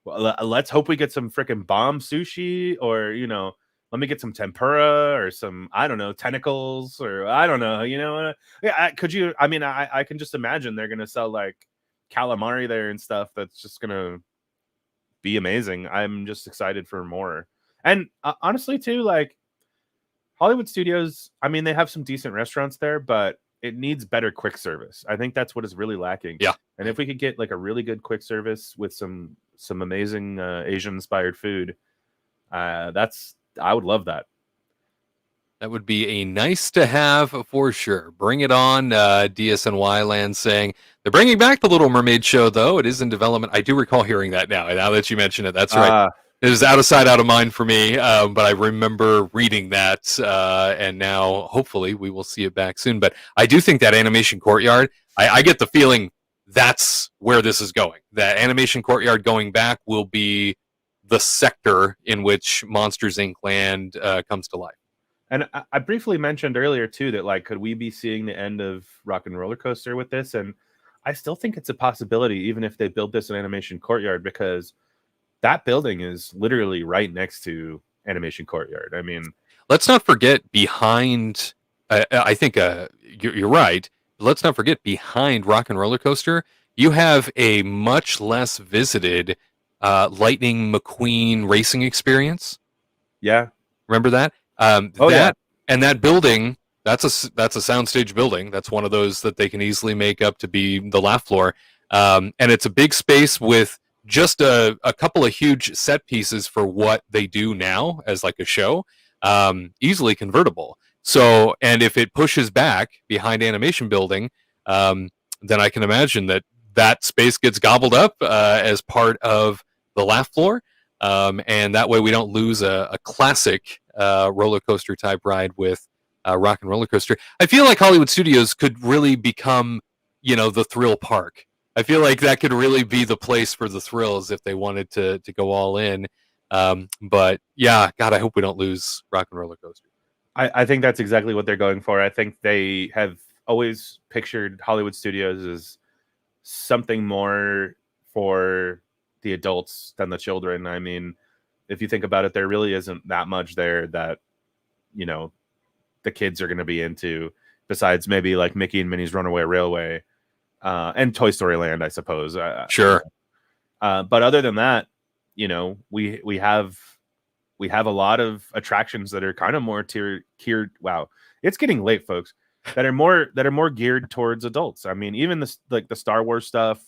Well, let's hope we get some freaking bomb sushi, or, you know, let me get some tempura or some, I don't know, tentacles, or I don't know, you know. Yeah, could you? I mean, I can just imagine they're gonna sell like calamari there and stuff. That's just gonna be amazing. I'm just excited for more. And honestly, too, like Hollywood Studios, I mean, they have some decent restaurants there, but it needs better quick service. I think that's what is really lacking. Yeah. And if we could get like a really good quick service with some amazing Asian inspired food, I would love that. That would be a nice to have for sure. Bring it on, DSNY Land saying they're bringing back the Little Mermaid show, though. It is in development. I do recall hearing that now that you mention it. That's right. It was out of sight, out of mind for me, but I remember reading that, and now hopefully we will see it back soon. But I do think that animation courtyard, I get the feeling that's where this is going. That animation courtyard going back will be the sector in which Monsters Inc. Land comes to life. And I briefly mentioned earlier, too, that like, could we be seeing the end of Rock and Roller Coaster with this? And I still think it's a possibility, even if they build this in Animation Courtyard, because that building is literally right next to Animation Courtyard. I mean, let's not forget behind, I think you're right. Let's not forget behind Rock and Roller Coaster, you have a much less visited Lightning McQueen racing experience. Yeah. Remember that? And that building, that's a soundstage building. That's one of those that they can easily make up to be the laugh floor. And it's a big space with just a couple of huge set pieces for what they do now as like a show, easily convertible. So, and if it pushes back behind Animation Building, then I can imagine that space gets gobbled up as part of the laugh floor. And that way we don't lose a classic roller coaster type ride with Rock and Roller Coaster. I feel like Hollywood Studios could really become, the thrill park. I feel like that could really be the place for the thrills if they wanted to go all in. But yeah, God, I hope we don't lose Rock and Roller Coaster. I think that's exactly what they're going for. I think they have always pictured Hollywood Studios as something more for the adults than the children. I mean, if you think about it, there really isn't that much there that, the kids are going to be into, besides maybe like Mickey and Minnie's Runaway Railway. And Toy Story Land, I suppose. Sure. But other than that, we have a lot of attractions that are kind of more geared. Wow, it's getting late, folks. That are more geared towards adults. I mean, even the Star Wars stuff.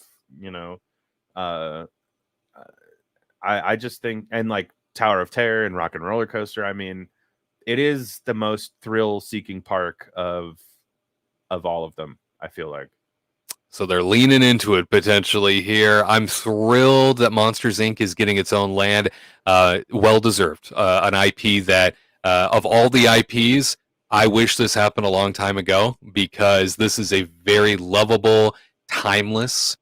I just think, and like Tower of Terror and Rock and Roller Coaster. I mean, it is the most thrill-seeking park of all of them, I feel like. So they're leaning into it potentially here. I'm thrilled that Monsters, Inc. is getting its own land. Well-deserved. An IP that, of all the IPs, I wish this happened a long time ago, because this is a very lovable, timeless,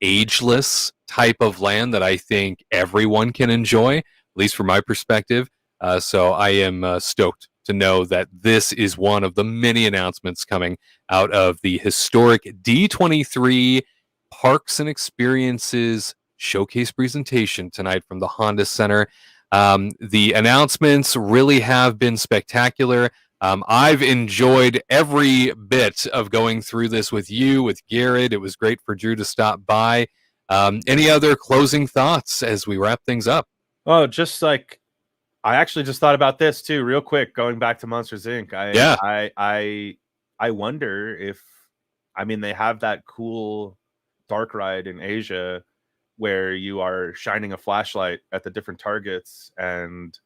ageless type of land that I think everyone can enjoy, at least from my perspective. So I am stoked to know that this is one of the many announcements coming out of the historic D23 Parks and Experiences showcase presentation tonight from the Honda Center. The announcements really have been spectacular. I've enjoyed every bit of going through this with you, with Garrett. It was great for Drew to stop by. Any other closing thoughts as we wrap things up? Oh, just like, I actually just thought about this too, real quick, going back to Monsters, Inc. I wonder if, they have that cool dark ride in Asia where you are shining a flashlight at the different targets and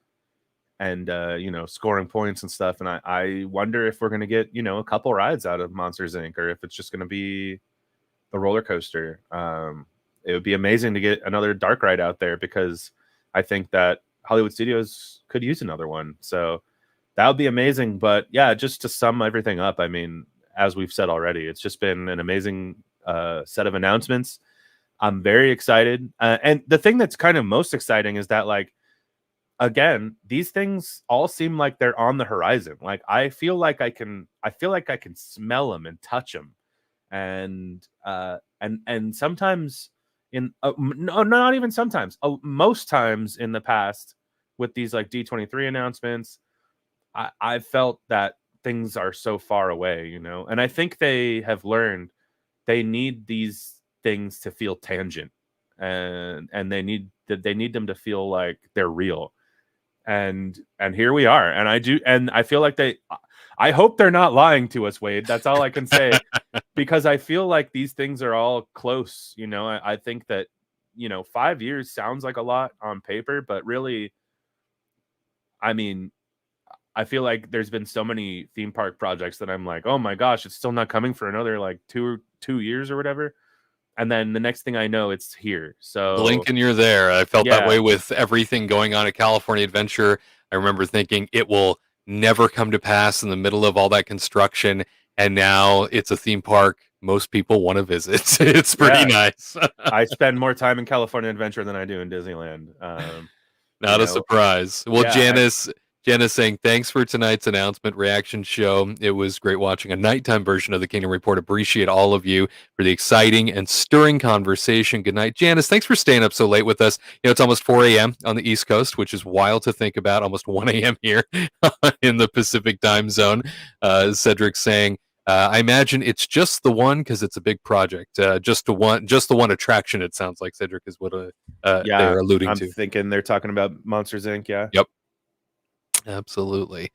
scoring points and stuff. And I wonder if we're going to get, a couple rides out of Monsters, Inc. or if it's just going to be the roller coaster. It would be amazing to get another dark ride out there, because I think that Hollywood Studios could use another one. So that would be amazing. But yeah, just to sum everything up, as we've said already, it's just been an amazing set of announcements. I'm very excited. And the thing that's kind of most exciting is that, like, again, these things all seem like they're on the horizon. Like, I feel like I can smell them and touch them. And sometimes no, not even sometimes, most times in the past with these like D23 announcements, I felt that things are so far away, and I think they have learned they need these things to feel tangent, and they need them to feel like they're real. And here we are. And I feel like I hope they're not lying to us, Wade. That's all I can say. Because I feel like these things are all close. I think that, 5 years sounds like a lot on paper, but really, I feel like there's been so many theme park projects that I'm like, oh my gosh, it's still not coming for another like two years or whatever. And then the next thing I know, it's here. So blink and you're there. I felt that way with everything going on at California Adventure. I remember thinking it will never come to pass in the middle of all that construction. And now it's a theme park most people want to visit. It's pretty nice. I spend more time in California Adventure than I do in Disneyland. Not a surprise. Well, Janice saying, thanks for tonight's announcement reaction show. It was great watching a nighttime version of the Kingdom Report. Appreciate all of you for the exciting and stirring conversation. Good night, Janice. Thanks for staying up so late with us. It's almost 4 a.m. on the East Coast, which is wild to think about. Almost 1 a.m. here in the Pacific time zone. Cedric saying, I imagine it's just the one because it's a big project. Just the one attraction, it sounds like, Cedric, is what they're alluding to. I'm thinking they're talking about Monsters, Inc., yeah? Yep. Absolutely.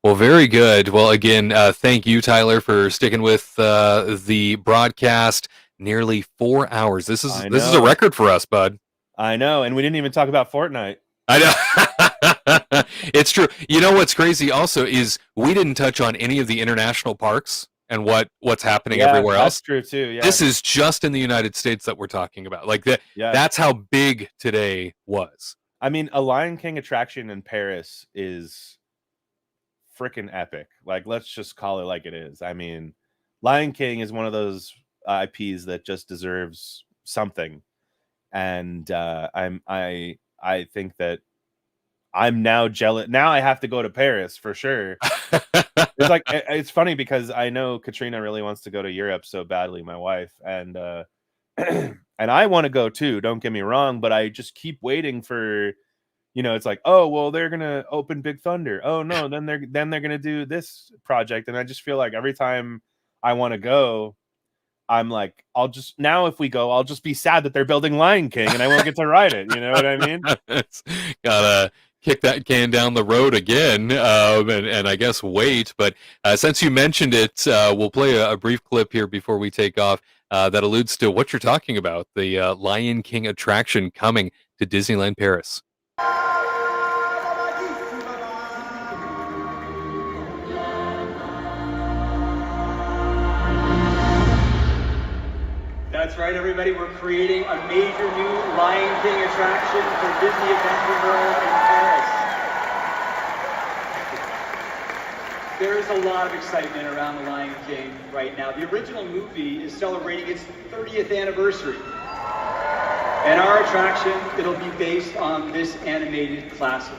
Well, very good. Well, again, thank you, Tyler, for sticking with the broadcast. Nearly 4 hours. This is a record for us, bud. I know, and we didn't even talk about Fortnite. I know. It's true. You know what's crazy also is we didn't touch on any of the international parks and what's happening everywhere else. That's true too. Yeah. This is just in the United States that we're talking about. Like that. Yeah. That's how big today was. I mean, a Lion King attraction in Paris is freaking epic. Like, let's just call it like it is. I mean, Lion King is one of those IPs that just deserves something, and I think that I'm now jealous. Now I have to go to Paris for sure. It's like it's funny because I know Katrina really wants to go to Europe so badly, my wife, and and I want to go too. Don't get me wrong, but I just keep waiting for, it's like, oh well, they're gonna open Big Thunder. Oh no, then they're gonna do this project, and I just feel like every time I want to go, I'm like, if we go, I'll just be sad that they're building Lion King and I won't get to ride it. You know what I mean? Gotta kick that can down the road again, and I guess wait. But since you mentioned it, we'll play a brief clip here before we take off that alludes to what you're talking about, the Lion King attraction coming to Disneyland Paris. That's right, everybody. We're creating a major new Lion King attraction for Disney Adventure World in Paris. There is a lot of excitement around the Lion King right now. The original movie is celebrating its 30th anniversary. And our attraction, it'll be based on this animated classic.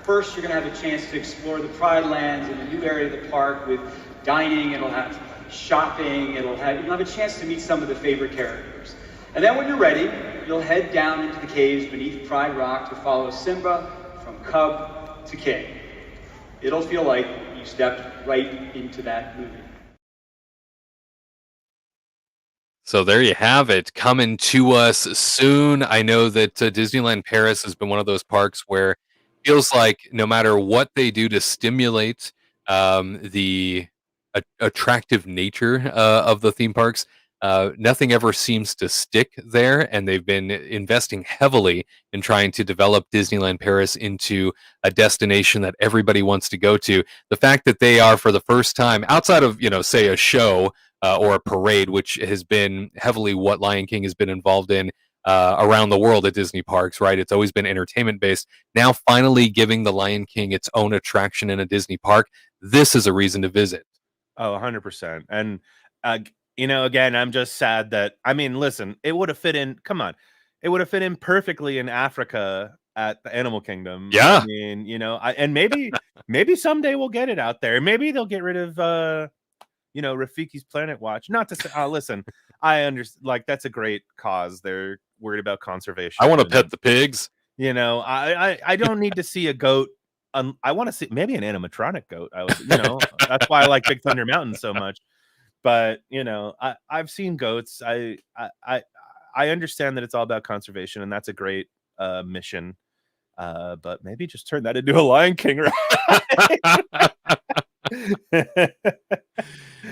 First, you're going to have a chance to explore the Pride Lands in the new area of the park with dining. It'll have shopping, you'll have a chance to meet some of the favorite characters. And then when you're ready, you'll head down into the caves beneath Pride Rock to follow Simba from cub to king. It'll feel like you stepped right into that movie. So there you have it, coming to us soon. I know that Disneyland Paris has been one of those parks where it feels like no matter what they do to stimulate the attractive nature of the theme parks, nothing ever seems to stick there, and they've been investing heavily in trying to develop Disneyland Paris into a destination that everybody wants to go to. The fact that they are, for the first time, outside of, say, a show or a parade, which has been heavily what Lion King has been involved in around the world at Disney parks, right? It's always been entertainment based. Now finally giving the Lion King its own attraction in a Disney park, this is a reason to visit. Oh, 100%. And, again, I'm just sad that, listen, it would have fit in. Come on. It would have fit in perfectly in Africa at the Animal Kingdom. Yeah. And maybe someday we'll get it out there. Maybe they'll get rid of, Rafiki's Planet Watch. Not to say, listen, I understand. Like, that's a great cause. They're worried about conservation. I want to pet the pigs. I don't need to see a goat. I want to see maybe an animatronic goat. That's why I like Big Thunder Mountain so much. But I've seen goats. I understand that it's all about conservation, and that's a great mission. But maybe just turn that into a Lion King ride.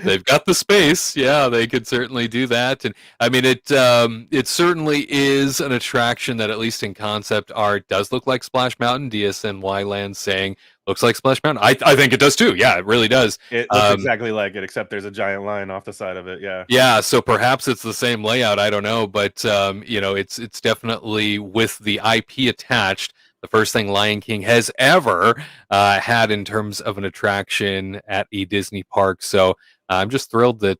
They've got the space. Yeah, they could certainly do that. And it certainly is an attraction that, at least in concept art, does look like Splash Mountain. DSNY Land saying looks like Splash Mountain. I think it does too. Yeah, it really does. It looks exactly like it, except there's a giant lion off the side of it. Yeah. Yeah. So perhaps it's the same layout. I don't know, but it's definitely, with the IP attached, the first thing Lion King has ever had in terms of an attraction at a Disney park. So I'm just thrilled that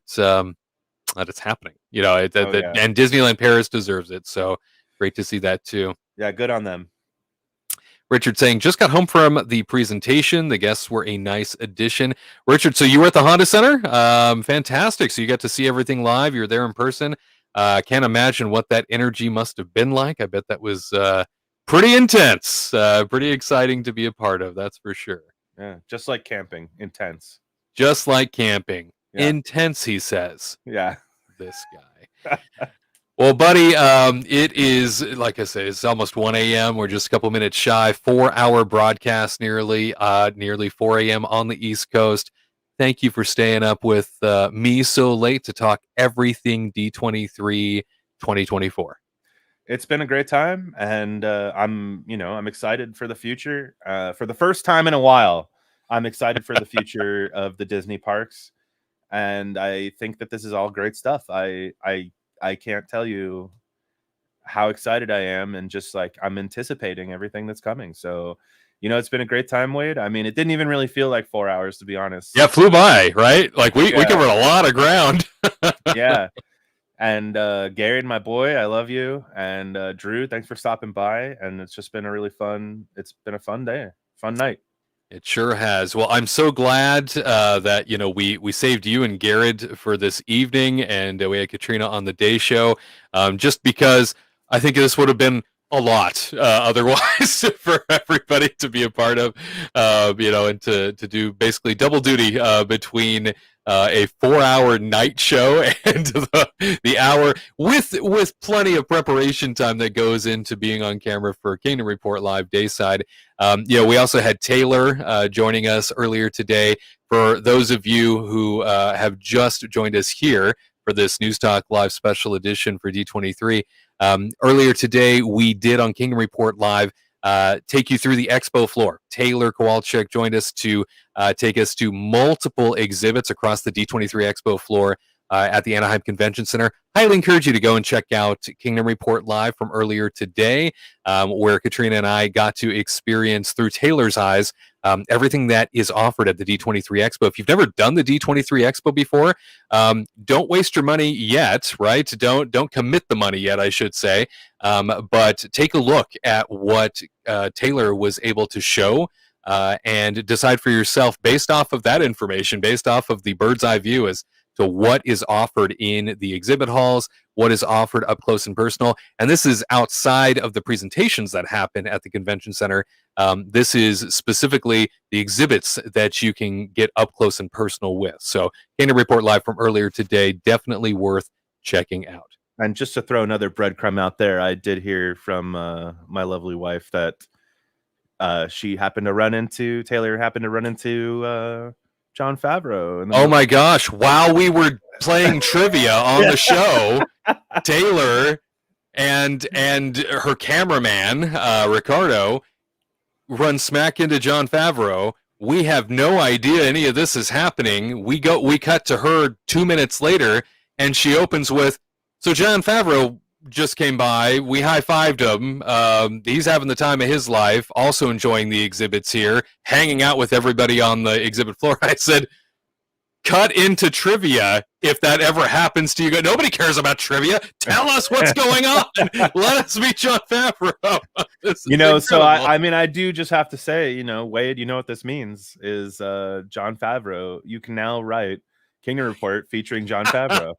it's happening. And Disneyland Paris deserves it. So great to see that too. Yeah, good on them. Richard saying, just got home from the presentation. The guests were a nice addition. Richard, so you were at the Honda Center? Fantastic. So you got to see everything live. You were there in person. Can't imagine what that energy must have been like. I bet that was pretty intense. Pretty exciting to be a part of. That's for sure. Yeah, just like camping. Intense. Just like camping. Yeah. Intense, he says. Yeah. This guy. Well, buddy, it is, like I say, it's almost 1 a.m. We're just a couple minutes shy. 4-hour broadcast nearly 4 a.m. on the East Coast. Thank you for staying up with me so late to talk everything D23 2024. It's been a great time, and I'm excited for the future. For the first time in a while, I'm excited for the future of the Disney parks, and I think that this is all great stuff. I can't tell you how excited I am, and just like I'm anticipating everything that's coming. So, it's been a great time, Wade. I mean, it didn't even really feel like 4 hours, to be honest. Yeah, flew by, right? Like we covered a lot of ground. Yeah. And Gary, my boy, I love you. And Drew, thanks for stopping by. And it's just been a really fun. It's been a fun day, fun night. It sure has. Well, I'm so glad that we saved you and Garrett for this evening, and we had Katrina on the day show. Just because I think this would have been a lot otherwise for everybody to be a part of, and to do basically double duty between a 4-hour night show and the hour with plenty of preparation time that goes into being on camera for Kingdom Report Live Dayside. We also had Taylor joining us earlier today. For those of you who have just joined us here for this News Talk Live special edition for D23, earlier today we did on Kingdom Report Live take you through the expo floor. Taylor Kowalczyk joined us to take us to multiple exhibits across the D23 expo floor at the Anaheim Convention Center. Highly encourage you to go and check out Kingdom Report Live from earlier today, where Katrina and I got to experience through Taylor's eyes everything that is offered at the D23 Expo. If you've never done the D23 Expo before, don't waste your money yet, right? Don't commit the money yet, I should say. But take a look at what Taylor was able to show and decide for yourself based off of that information, based off of the bird's eye view as to what is offered in the exhibit halls, what is offered up close and personal. And this is outside of the presentations that happen at the convention center. This is specifically the exhibits that you can get up close and personal with. So Kingdom Report Live from earlier today, definitely worth checking out. And just to throw another breadcrumb out there, I did hear from my lovely wife that Taylor happened to run into Jon Favreau. Oh my gosh. While we were playing trivia on the show, Taylor and her cameraman, Ricardo, run smack into Jon Favreau. We have no idea any of this is happening. We cut to her 2 minutes later, and she opens with, "So Jon Favreau just came by. We high-fived him. He's having the time of his life, also enjoying the exhibits here, hanging out with everybody on the exhibit floor." I said, cut into trivia if that ever happens to you. Nobody cares about trivia. Tell us what's going on. Let us meet Jon Favreau. So I do just have to say, Wade, you know what this means is Jon Favreau. You can now write Kingdom Report featuring Jon Favreau.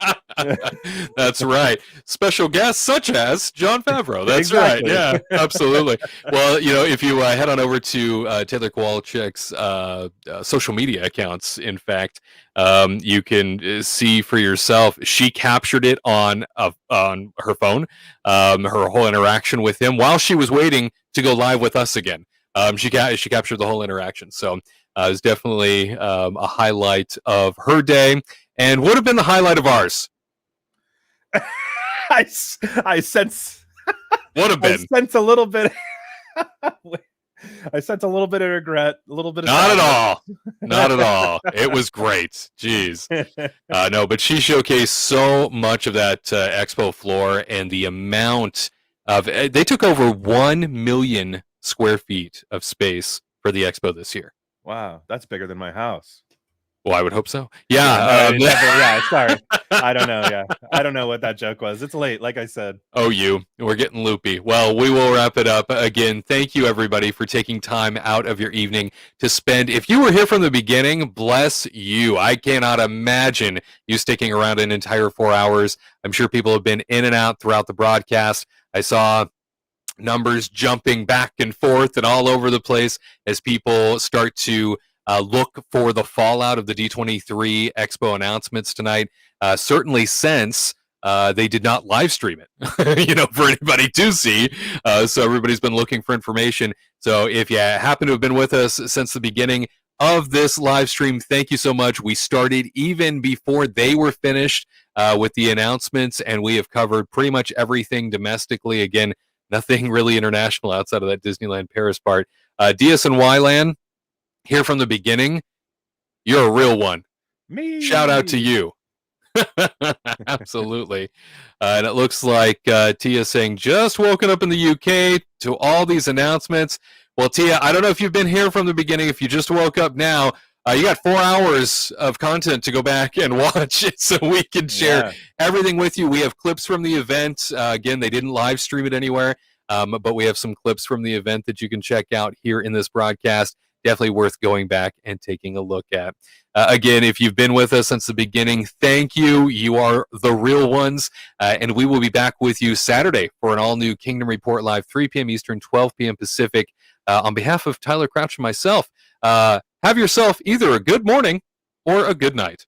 That's right. Special guests such as Jon Favreau. That's exactly. Right. Yeah, absolutely. Well, if you head on over to Taylor Kowalczyk's social media accounts, in fact, you can see for yourself. She captured it on her phone, her whole interaction with him while she was waiting to go live with us again. She captured the whole interaction. So it was definitely a highlight of her day, and would have been the highlight of ours. I sense would have been. I sense a little bit. I sense a little bit of regret, a little bit of not at all. It was great. Jeez, no, but she showcased so much of that expo floor, and the amount of they took over 1 million square feet of space for the expo this year. Wow, that's bigger than my house. Well, I would hope so. Yeah. Sorry. I don't know. Yeah. I don't know what that joke was. It's late, like I said. Oh, we're getting loopy. Well, we will wrap it up. Again, thank you, everybody, for taking time out of your evening to spend. If you were here from the beginning, bless you. I cannot imagine you sticking around an entire 4 hours. I'm sure people have been in and out throughout the broadcast. I saw numbers jumping back and forth and all over the place as people start to look for the fallout of the D23 Expo announcements tonight. Certainly sense they did not live stream it, for anybody to see. So everybody's been looking for information. So if you happen to have been with us since the beginning of this live stream, thank you so much. We started even before they were finished with the announcements, and we have covered pretty much everything domestically. Again, nothing really international outside of that Disneyland Paris part. DSNY land, here from the beginning, you're a real one. Me. Shout out to you. Absolutely. And it looks like Tia saying, just woken up in the UK to all these announcements. Well, Tia, I don't know if you've been here from the beginning. If you just woke up now, you got 4 hours of content to go back and watch so we can share everything with you. We have clips from the event. Again, they didn't live stream it anywhere, but we have some clips from the event that you can check out here in this broadcast. Definitely worth going back and taking a look at. Again, if you've been with us since the beginning, thank you. You are the real ones. And we will be back with you Saturday for an all-new Kingdom Report Live, 3 p.m. Eastern, 12 p.m. Pacific. On behalf of Tyler Crouch and myself, have yourself either a good morning or a good night.